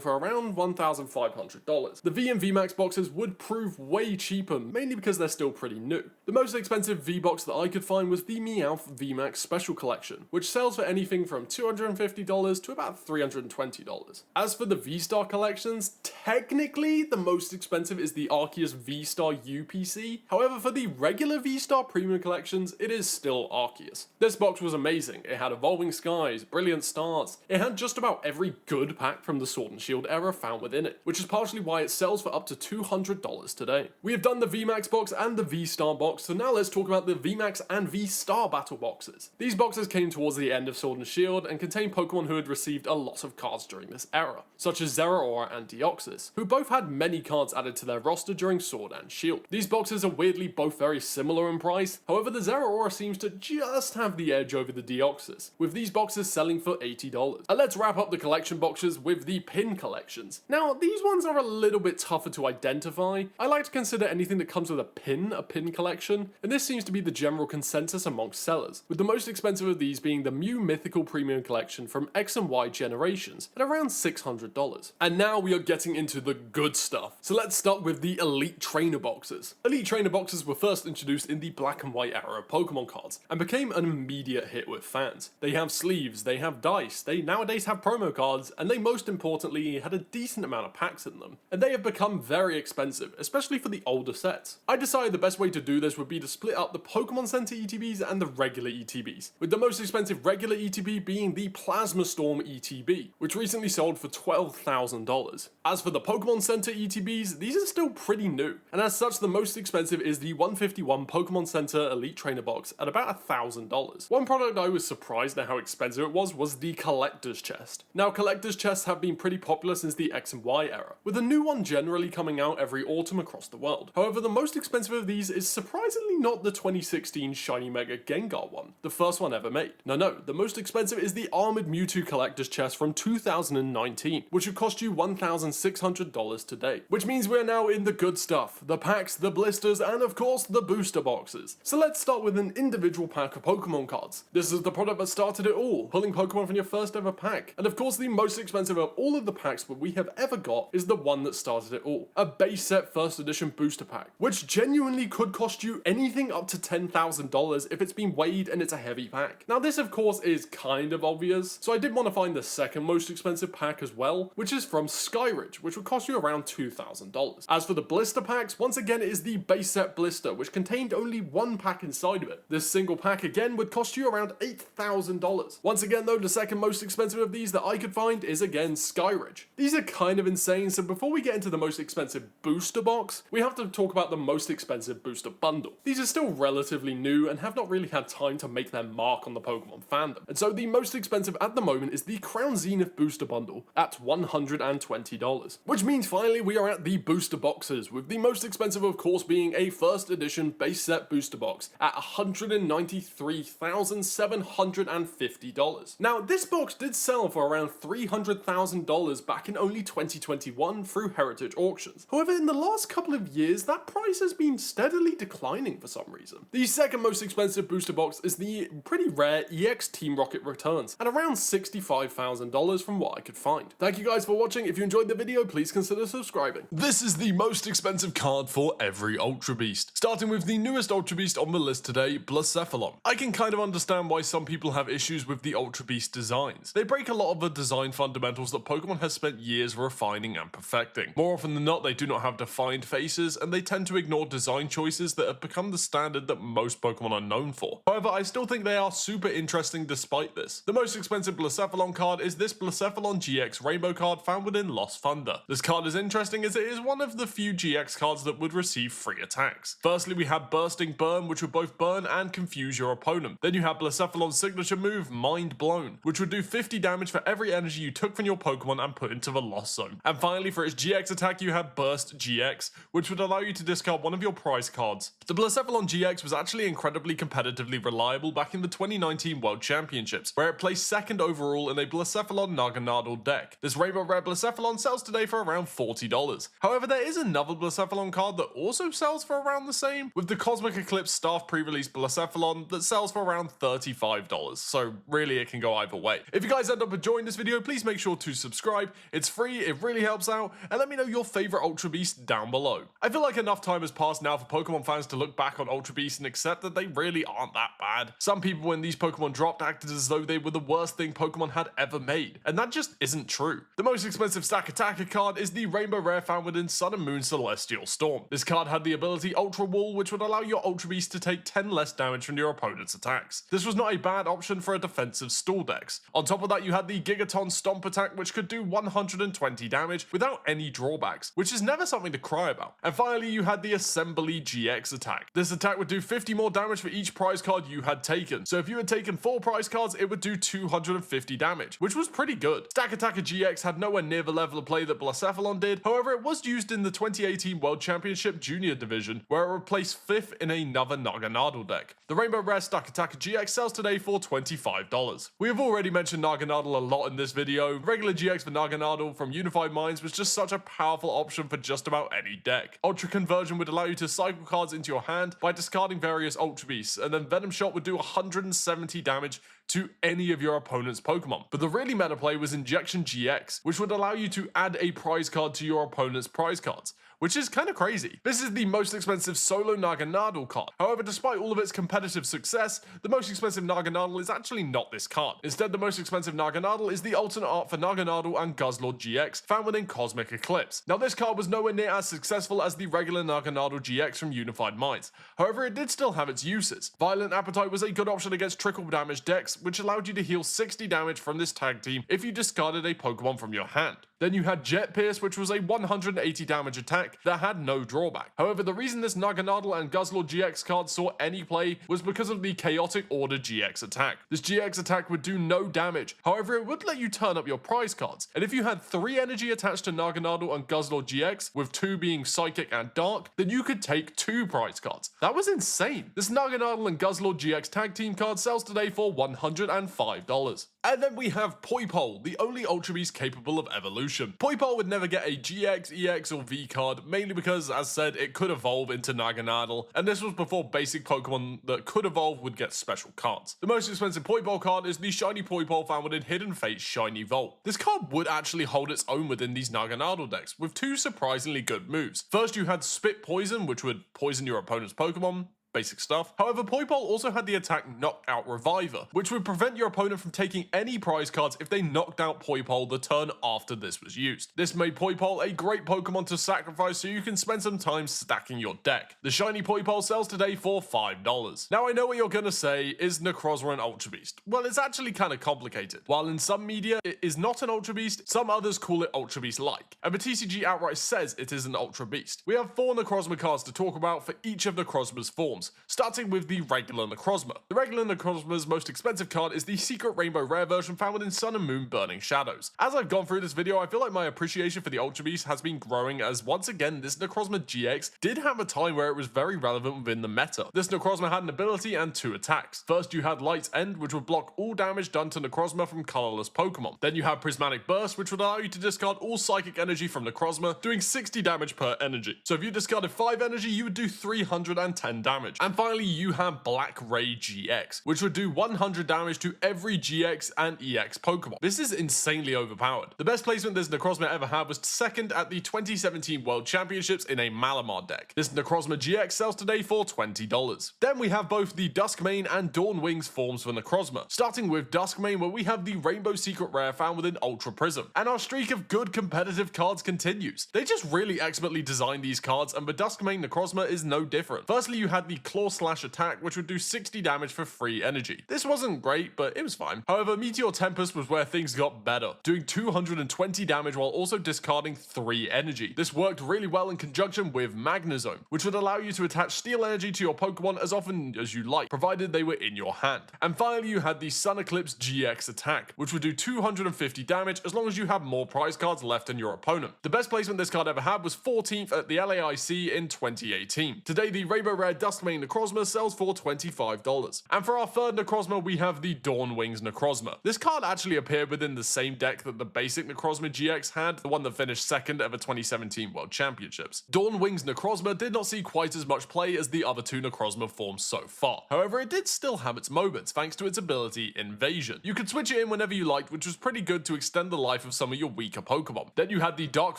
for around $1,500. The V and VMAX boxes would prove way cheaper, mainly because they're still pretty new. The most expensive V box that I could find was the Meowth VMAX Special Collection, which sells for anything from $250 to about $320. As for the V-Star collections, technically the most expensive is the Arceus V-Star UPC. However, for the regular V-Star Premium collections, it is still Arceus. This box was amazing. It had Evolving Skies, Brilliant Stars. It had just about every good pack from the Sword and Shield era found within it, which is partially why it sells for up to $200 today. We have done the VMAX box and the V-Star box, so now let's talk about the VMAX and V-Star battle boxes. These boxes came towards the end of Sword and Shield and contained Pokemon who had received a lot of cards during this era, such as Zeraora and Deoxys, who both had many cards added to their roster during Sword and Shield. These boxes are weirdly both very similar in price, however the Zeraora seems to just have the edge over the Deoxys, with these boxes selling for $80. And let's wrap up the collection boxes with the pin collections. Now, these ones are a little bit tougher to identify. I like to consider anything that comes with a pin collection, and this seems to be the general consensus amongst sellers, with the most expensive of these being the Mew Mythical Premium Collection from X and Y generations at around $600. And now we are getting into the good stuff. So let's start with the Elite Trainer boxes. Elite Trainer boxes were first introduced in the Black and White era of Pokemon cards and became an immediate hit with fans. They have sleeves, they have dice, they nowadays have promo cards, and they most importantly had a decent amount of packs in them. And they have become very expensive, especially for the older sets. I decided the best way to do this would be to split up the Pokemon Center ETBs and the regular ETBs, with the most expensive regular ETB being the Plasma Storm ETB, which recently sold for $12,000. As for the Pokemon Center ETBs, these are still pretty new, and as such the most expensive is the 151 Pokemon Center Elite Trainer box at about $1,000. One product I was surprised at how expensive it was the Collector's Chest. Now collector's chests have been pretty popular since the X and Y era, with a new one generally coming out every autumn across the world. However, the most expensive of these is surprisingly not the 2016 Shiny Mega Gengar one, the first one ever made. No, the most expensive is the Armored Mewtwo Collector's Chest from 2019, which would cost you $1,600 today. Which means we're now in the good stuff, the packs, the blisters, and of course the booster boxes. So let's start with an individual pack of Pokemon cards. This is the product that started it all, pulling Pokemon from your first ever pack. And of course the most expensive of all of the packs that we have ever got is the one that started it all, a base set first edition booster pack, which genuinely could cost you anything up to $10,000 if it's been weighed and it's a heavy pack. Now this of course is kind of obvious, so I did want to find the second most expensive pack as well, which is from Skyridge, which would cost you around $2,000. As for the blister packs, once again it is the base set blister, which contained only one pack inside of it. This single pack again would cost you around $8,000. Once again though, the second most expensive of these that I could find is again Skyridge. These are kind of insane, so before we get into the most expensive booster box, we have to talk about the most expensive booster bundle. These are still relatively new and have not really had time to make their mark on the Pokemon fandom, and so the most expensive at the moment is the Crown Zenith booster bundle at $120, which means finally we are at the booster boxes, with the most expensive of course being a first edition base set booster box at $193,750. Now this box did sell for around $300,000 back in only 2021 through Heritage Auctions. However, in the last couple of years that price has been steadily declining for some reason. The second most expensive booster box is the pretty rare EX Team Rocket Returns at around $65,000 from what I could find. Thank you guys for watching. If you enjoyed the video, please consider subscribing. This is the the most expensive card for every Ultra Beast. Starting with the newest Ultra Beast on the list today, Blacephalon. I can kind of understand why some people have issues with the Ultra Beast designs. They break a lot of the design fundamentals that Pokemon has spent years refining and perfecting. More often than not, they do not have defined faces, and they tend to ignore design choices that have become the standard that most Pokemon are known for. However, I still think they are super interesting despite this. The most expensive Blacephalon card is this Blacephalon GX Rainbow card found within Lost Thunder. This card is interesting as it is one of the few GX cards that would receive free attacks. Firstly, we have Bursting Burn, which would both burn and confuse your opponent. Then you have Blacephalon's signature move, Mind Blown, which would do 50 damage for every energy you took from your Pokemon and put into the Lost Zone. And finally, for its GX attack, you have Burst GX, which would allow you to discard one of your prize cards. The Blacephalon GX was actually incredibly competitively reliable back in the 2019 World Championships, where it placed second overall in a Blacephalon Naganadel deck. This Rainbow Rare Blacephalon sells today for around $40. However, there is another Blacephalon card that also sells for around the same, with the Cosmic Eclipse Staff pre-release Blacephalon that sells for around $35, so really it can go either way. If you guys end up enjoying this video, please make sure to subscribe. It's free, it really helps out, and let me know your favorite Ultra Beast down below. I feel like enough time has passed now for Pokemon fans to look back on Ultra Beast and accept that they really aren't that bad. Some people, when these Pokemon dropped, acted as though they were the worst thing Pokemon had ever made, and that just isn't true. The most expensive Stack Attacker card is the Rainbow Rare found within Sun and Moon Celestial Storm. This card had the ability Ultra Wall, which would allow your Ultra Beast to take 10 less damage from your opponent's attacks. This was not a bad option for a defensive stall decks. On top of that, you had the Gigaton Stomp attack, which could do 120 damage without any drawbacks, which is never something to cry about. And finally, you had the Assembly GX attack. This attack would do 50 more damage for each prize card you had taken. So if you had taken 4 prize cards, it would do 250 damage, which was pretty good. Stack Attacker GX had nowhere near the level of play that Blacephalon did. However, it was used in the 2018 World Championship Junior Division, where it replaced 5th in another Naganadel deck. The Rainbow Rare Stack Attacker GX sells today for $25. We have already mentioned Naganadel a lot in this video. Regular GX for Naganadel from Unified Minds was just such a powerful option for just about any deck. Ultra Conversion would allow you to cycle cards into your hand by discarding various Ultra Beasts, and then Venom Shot would do 170 damage to any of your opponent's Pokemon. But the really meta play was Injection GX, which would allow you to add a prize card to your opponent's prize cards, which is kind of crazy. This is the most expensive solo Naganadel card. However, despite all of its competitive success, the most expensive Naganadel is actually not this card. Instead, the most expensive Naganadel is the alternate art for Naganadel and Guzzlord GX found within Cosmic Eclipse. Now, this card was nowhere near as successful as the regular Naganadel GX from Unified Minds. However, it did still have its uses. Violent Appetite was a good option against trickle damage decks, which allowed you to heal 60 damage from this tag team if you discarded a Pokemon from your hand. Then you had Jet Pierce, which was a 180 damage attack that had no drawback. However, the reason this Naganadel and Guzzlord GX card saw any play was because of the Chaotic Order GX attack. This GX attack would do no damage. However, it would let you turn up your prize cards. And if you had 3 energy attached to Naganadel and Guzzlord GX, with 2 being Psychic and Dark, then you could take 2 prize cards. That was insane. This Naganadel and Guzzlord GX tag team card sells today for $105. And then we have Poipole, the only Ultra Beast capable of evolution. Poipole would never get a GX, EX, or V card, mainly because, as said, it could evolve into Naganadel, and this was before basic Pokemon that could evolve would get special cards. The most expensive Poipole card is the Shiny Poipole found within Hidden Fate's Shiny Vault. This card would actually hold its own within these Naganadel decks, with 2 surprisingly good moves. First, you had Spit Poison, which would poison your opponent's Pokemon. Basic stuff. However, Poipole also had the attack Knockout Reviver, which would prevent your opponent from taking any prize cards if they knocked out Poipole the turn after this was used. This made Poipole a great Pokemon to sacrifice so you can spend some time stacking your deck. The Shiny Poipole sells today for $5. Now, I know what you're gonna say, is Necrozma an Ultra Beast? Well, it's actually kind of complicated. While in some media it is not an Ultra Beast, some others call it Ultra Beast-like, and the TCG outright says it is an Ultra Beast. We have 4 Necrozma cards to talk about for each of Necrozma's forms, starting with the regular Necrozma. The regular Necrozma's most expensive card is the Secret Rainbow Rare version found within Sun and Moon Burning Shadows. As I've gone through this video, I feel like my appreciation for the Ultra Beast has been growing, as once again this Necrozma GX did have a time where it was very relevant within the meta. This Necrozma had an ability and 2 attacks. First, you had Light's End, which would block all damage done to Necrozma from colorless Pokemon. Then you have Prismatic Burst, which would allow you to discard all psychic energy from Necrozma, doing 60 damage per energy. So if you discarded 5 energy, you would do 310 damage. damage. And finally, you have Black Ray GX, which would do 100 damage to every GX and EX Pokemon. This is insanely overpowered. The best placement this Necrozma ever had was second at the 2017 World Championships in a Malamar deck. This Necrozma GX sells today for $20. Then we have both the Duskmane and Dawn Wings forms for Necrozma, starting with Duskmane, where we have the Rainbow Secret Rare found within Ultra Prism. And our streak of good competitive cards continues. They just really expertly designed these cards, and the Duskmane Necrozma is no different. Firstly, you had the Claw Slash attack, which would do 60 damage for free energy. This wasn't great, but it was fine. However, Meteor Tempest was where things got better, doing 220 damage while also discarding 3 energy. This worked really well in conjunction with Magnezone, which would allow you to attach Steel Energy to your Pokemon as often as you like, provided they were in your hand. And finally, you had the Sun Eclipse GX attack, which would do 250 damage as long as you have more prize cards left than your opponent. The best placement this card ever had was 14th at the LAIC in 2018. Today, the Rainbow Rare Duskmane Necrozma sells for $25. And for our third Necrozma, we have the Dawn Wings Necrozma. This card actually appeared within the same deck that the basic Necrozma GX had, the one that finished second at the 2017 World Championships. Dawn Wings Necrozma did not see quite as much play as the other 2 Necrozma forms so far. However, it did still have its moments thanks to its ability Invasion. You could switch it in whenever you liked, which was pretty good to extend the life of some of your weaker Pokemon. Then you had the Dark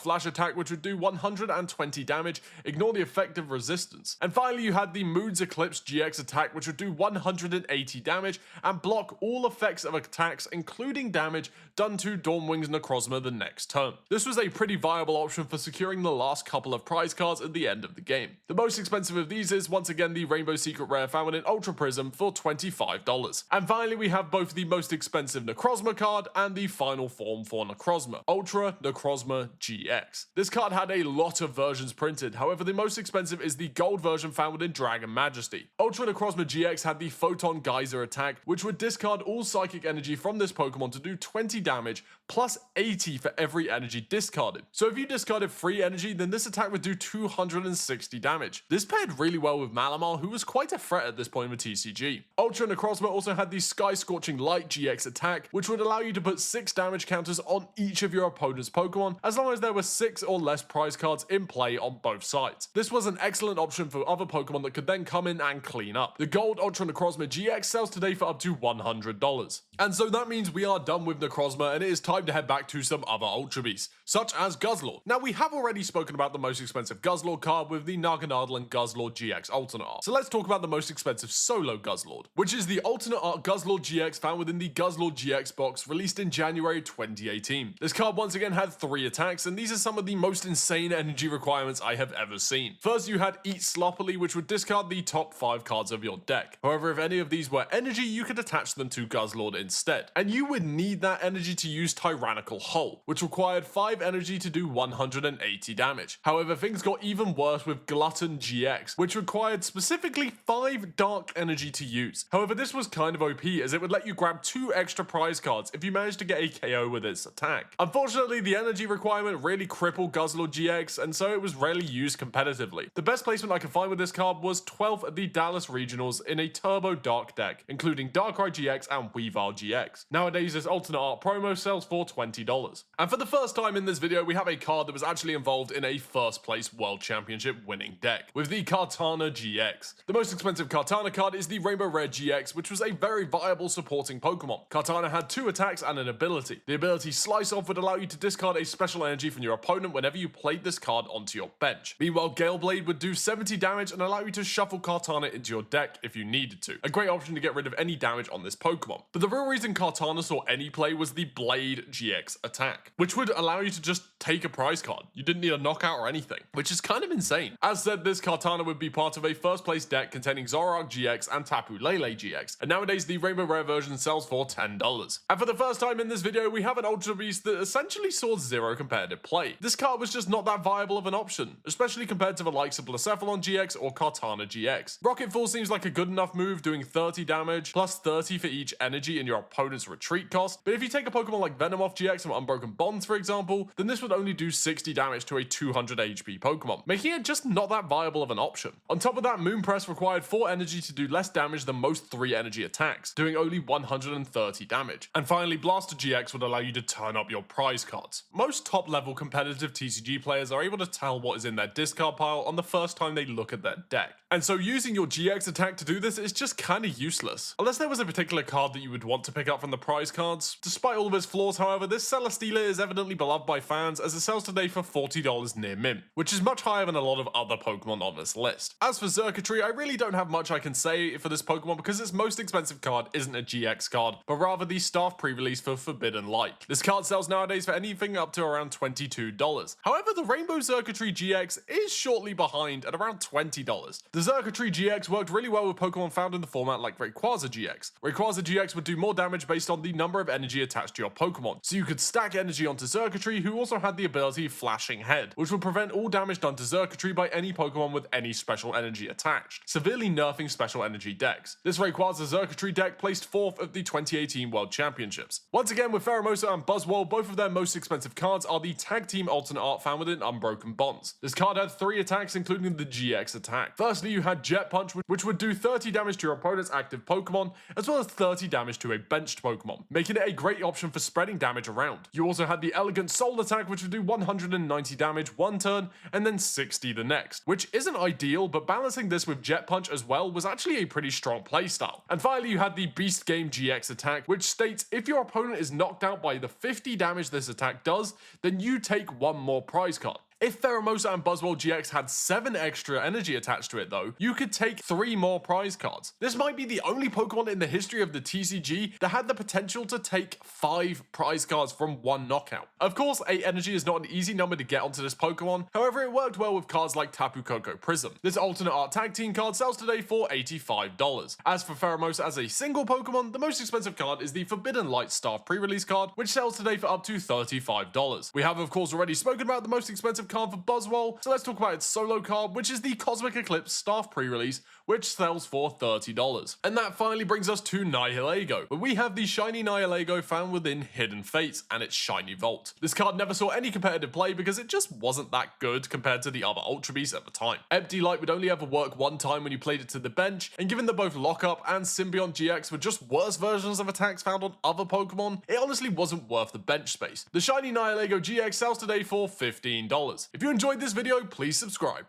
Flash attack, which would do 120 damage, ignore the effective resistance. And finally, you had the Moon's Eclipse GX attack, which would do 180 damage and block all effects of attacks, including damage done to Dawn Wings Necrozma the next turn. This was a pretty viable option for securing the last couple of prize cards at the end of the game. The most expensive of these is once again the Rainbow Secret Rare found in Ultra Prism for $25. And finally, we have both the most expensive Necrozma card and the final form for Necrozma, Ultra Necrozma GX. This card had a lot of versions printed, however the most expensive is the gold version found within Dragon Majesty. Ultra Necrozma GX had the Photon Geyser attack, which would discard all psychic energy from this Pokemon to do 20 damage plus 80 for every energy discarded. So if you discarded free energy, then this attack would do 260 damage. This paired really well with Malamar, who was quite a threat at this point in the TCG. Ultra Necrozma also had the Sky Scorching Light GX attack, which would allow you to put 6 damage counters on each of your opponent's Pokemon, as long as there were 6 or less prize cards in play on both sides. This was an excellent option for other Pokemon that could then come in and clean up. The gold Ultra Necrozma GX sells today for up to $100. And so that means we are done with Necrozma, and it is time to head back to some other Ultra Beasts, such as Guzzlord. Now, we have already spoken about the most expensive Guzzlord card with the Naganadel and Guzzlord GX Alternate Art. So let's talk about the most expensive solo Guzzlord, which is the Alternate Art Guzzlord GX found within the Guzzlord GX box released in January 2018. This card once again had 3 attacks, and these are some of the most insane energy requirements I have ever seen. First, you had Eat Sloppily, which would discard the top 5 cards of your deck. However, if any of these were energy, you could attach them to Guzzlord instead. And you would need that energy to use Tyrannical Hole, which required 5 energy to do 180 damage. However, things got even worse with Glutton GX, which required specifically 5 dark energy to use. However, this was kind of OP, as it would let you grab 2 extra prize cards if you managed to get a KO with its attack. Unfortunately, the energy requirement really crippled Guzzlord GX, and so it was rarely used competitively. The best placement I could find with this card was 12th at the Dallas Regionals in a Turbo Dark deck, including Darkrai GX and Weavile GX. Nowadays, this alternate art promo sells for $20. And for the first time in this video, we have a card that was actually involved in a first place World Championship winning deck, with the Kartana GX. The most expensive Kartana card is the Rainbow Rare GX, which was a very viable supporting Pokemon. Kartana had 2 attacks and an ability. The ability Slice Off would allow you to discard a special energy from your opponent whenever you played this card onto your bench. Meanwhile, Gale Blade would do 70 damage and allow you to shuffle Kartana into your deck if you needed to. A great option to get rid of any damage on this Pokemon. But the real reason Kartana saw any play was the Blade GX attack, which would allow you to just take a prize card. You didn't need a knockout or anything, which is kind of insane. As said, this Kartana would be part of a first place deck containing Zoroark GX and Tapu Lele GX, and nowadays the Rainbow Rare version sells for $10. And for the first time in this video, we have an Ultra Beast that essentially saw 0 competitive play. This card was just not that viable of an option, especially compared to the likes of Blacephalon GX or Kartana GX. Rocket Fall seems like a good enough move, doing 30 damage, plus 30 for each energy in your opponent's retreat cost, but if you take a Pokemon like Venomoth GX from Unbroken Bonds, for example, then this would only do 60 damage to a 200 HP Pokemon, making it just not that viable of an option. On top of that, Moonpress required 4 energy to do less damage than most 3 energy attacks, doing only 130 damage. And finally, Blaster GX would allow you to turn up your prize cards. Most top-level competitive TCG players are able to tell what is in their discard pile on the first time they look at their deck. And and so using your GX attack to do this is just kinda useless. Unless there was a particular card that you would want to pick up from the prize cards. Despite all of its flaws, however, this Celesteela is evidently beloved by fans as it sells today for $40 near mint, which is much higher than a lot of other Pokemon on this list. As for Xurkitree, I really don't have much I can say for this Pokemon because its most expensive card isn't a GX card, but rather the staff pre-release for Forbidden Light. This card sells nowadays for anything up to around $22. However, the Rainbow Xurkitree GX is shortly behind at around $20. The Xurkitree GX worked really well with Pokemon found in the format like Rayquaza GX. Rayquaza GX would do more damage based on the number of energy attached to your Pokemon, so you could stack energy onto Xurkitree, who also had the ability Flashing Head, which would prevent all damage done to Xurkitree by any Pokemon with any special energy attached, severely nerfing special energy decks. This Rayquaza Xurkitree deck placed 4th at the 2018 World Championships. Once again, with Pheromosa and Buzzwole, both of their most expensive cards are the Tag Team alternate art found within Unbroken Bonds. This card had 3 attacks, including the GX attack. Firstly, you had Jet Punch, which would do 30 damage to your opponent's active Pokemon, as well as 30 damage to a benched Pokemon, making it a great option for spreading damage around. You also had the Elegant Soul attack, which would do 190 damage one turn, and then 60 the next, which isn't ideal, but balancing this with Jet Punch as well was actually a pretty strong playstyle. And finally, you had the Beast Game GX attack, which states if your opponent is knocked out by the 50 damage this attack does, then you take 1 more prize card. If Pheromosa and Buzzwole GX had 7 extra energy attached to it though, you could take 3 more prize cards. This might be the only Pokemon in the history of the TCG that had the potential to take 5 prize cards from 1 knockout. Of course, 8 energy is not an easy number to get onto this Pokemon, however it worked well with cards like Tapu Koko Prism. This alternate art tag team card sells today for $85. As for Pheromosa as a single Pokemon, the most expensive card is the Forbidden Light Staff pre-release card, which sells today for up to $35. We have of course already spoken about the most expensive card for Buzzwole, so let's talk about its solo card, which is the Cosmic Eclipse Staff pre-release, which sells for $30. And that finally brings us to Nihilego, where we have the shiny Nihilego found within Hidden Fates and its shiny vault. This card never saw any competitive play because it just wasn't that good compared to the other Ultra Beasts at the time. Empty Light would only ever work 1 time when you played it to the bench, and given that both Lockup and Symbiont GX were just worse versions of attacks found on other Pokemon, it honestly wasn't worth the bench space. The shiny Nihilego GX sells today for $15. If you enjoyed this video, please subscribe.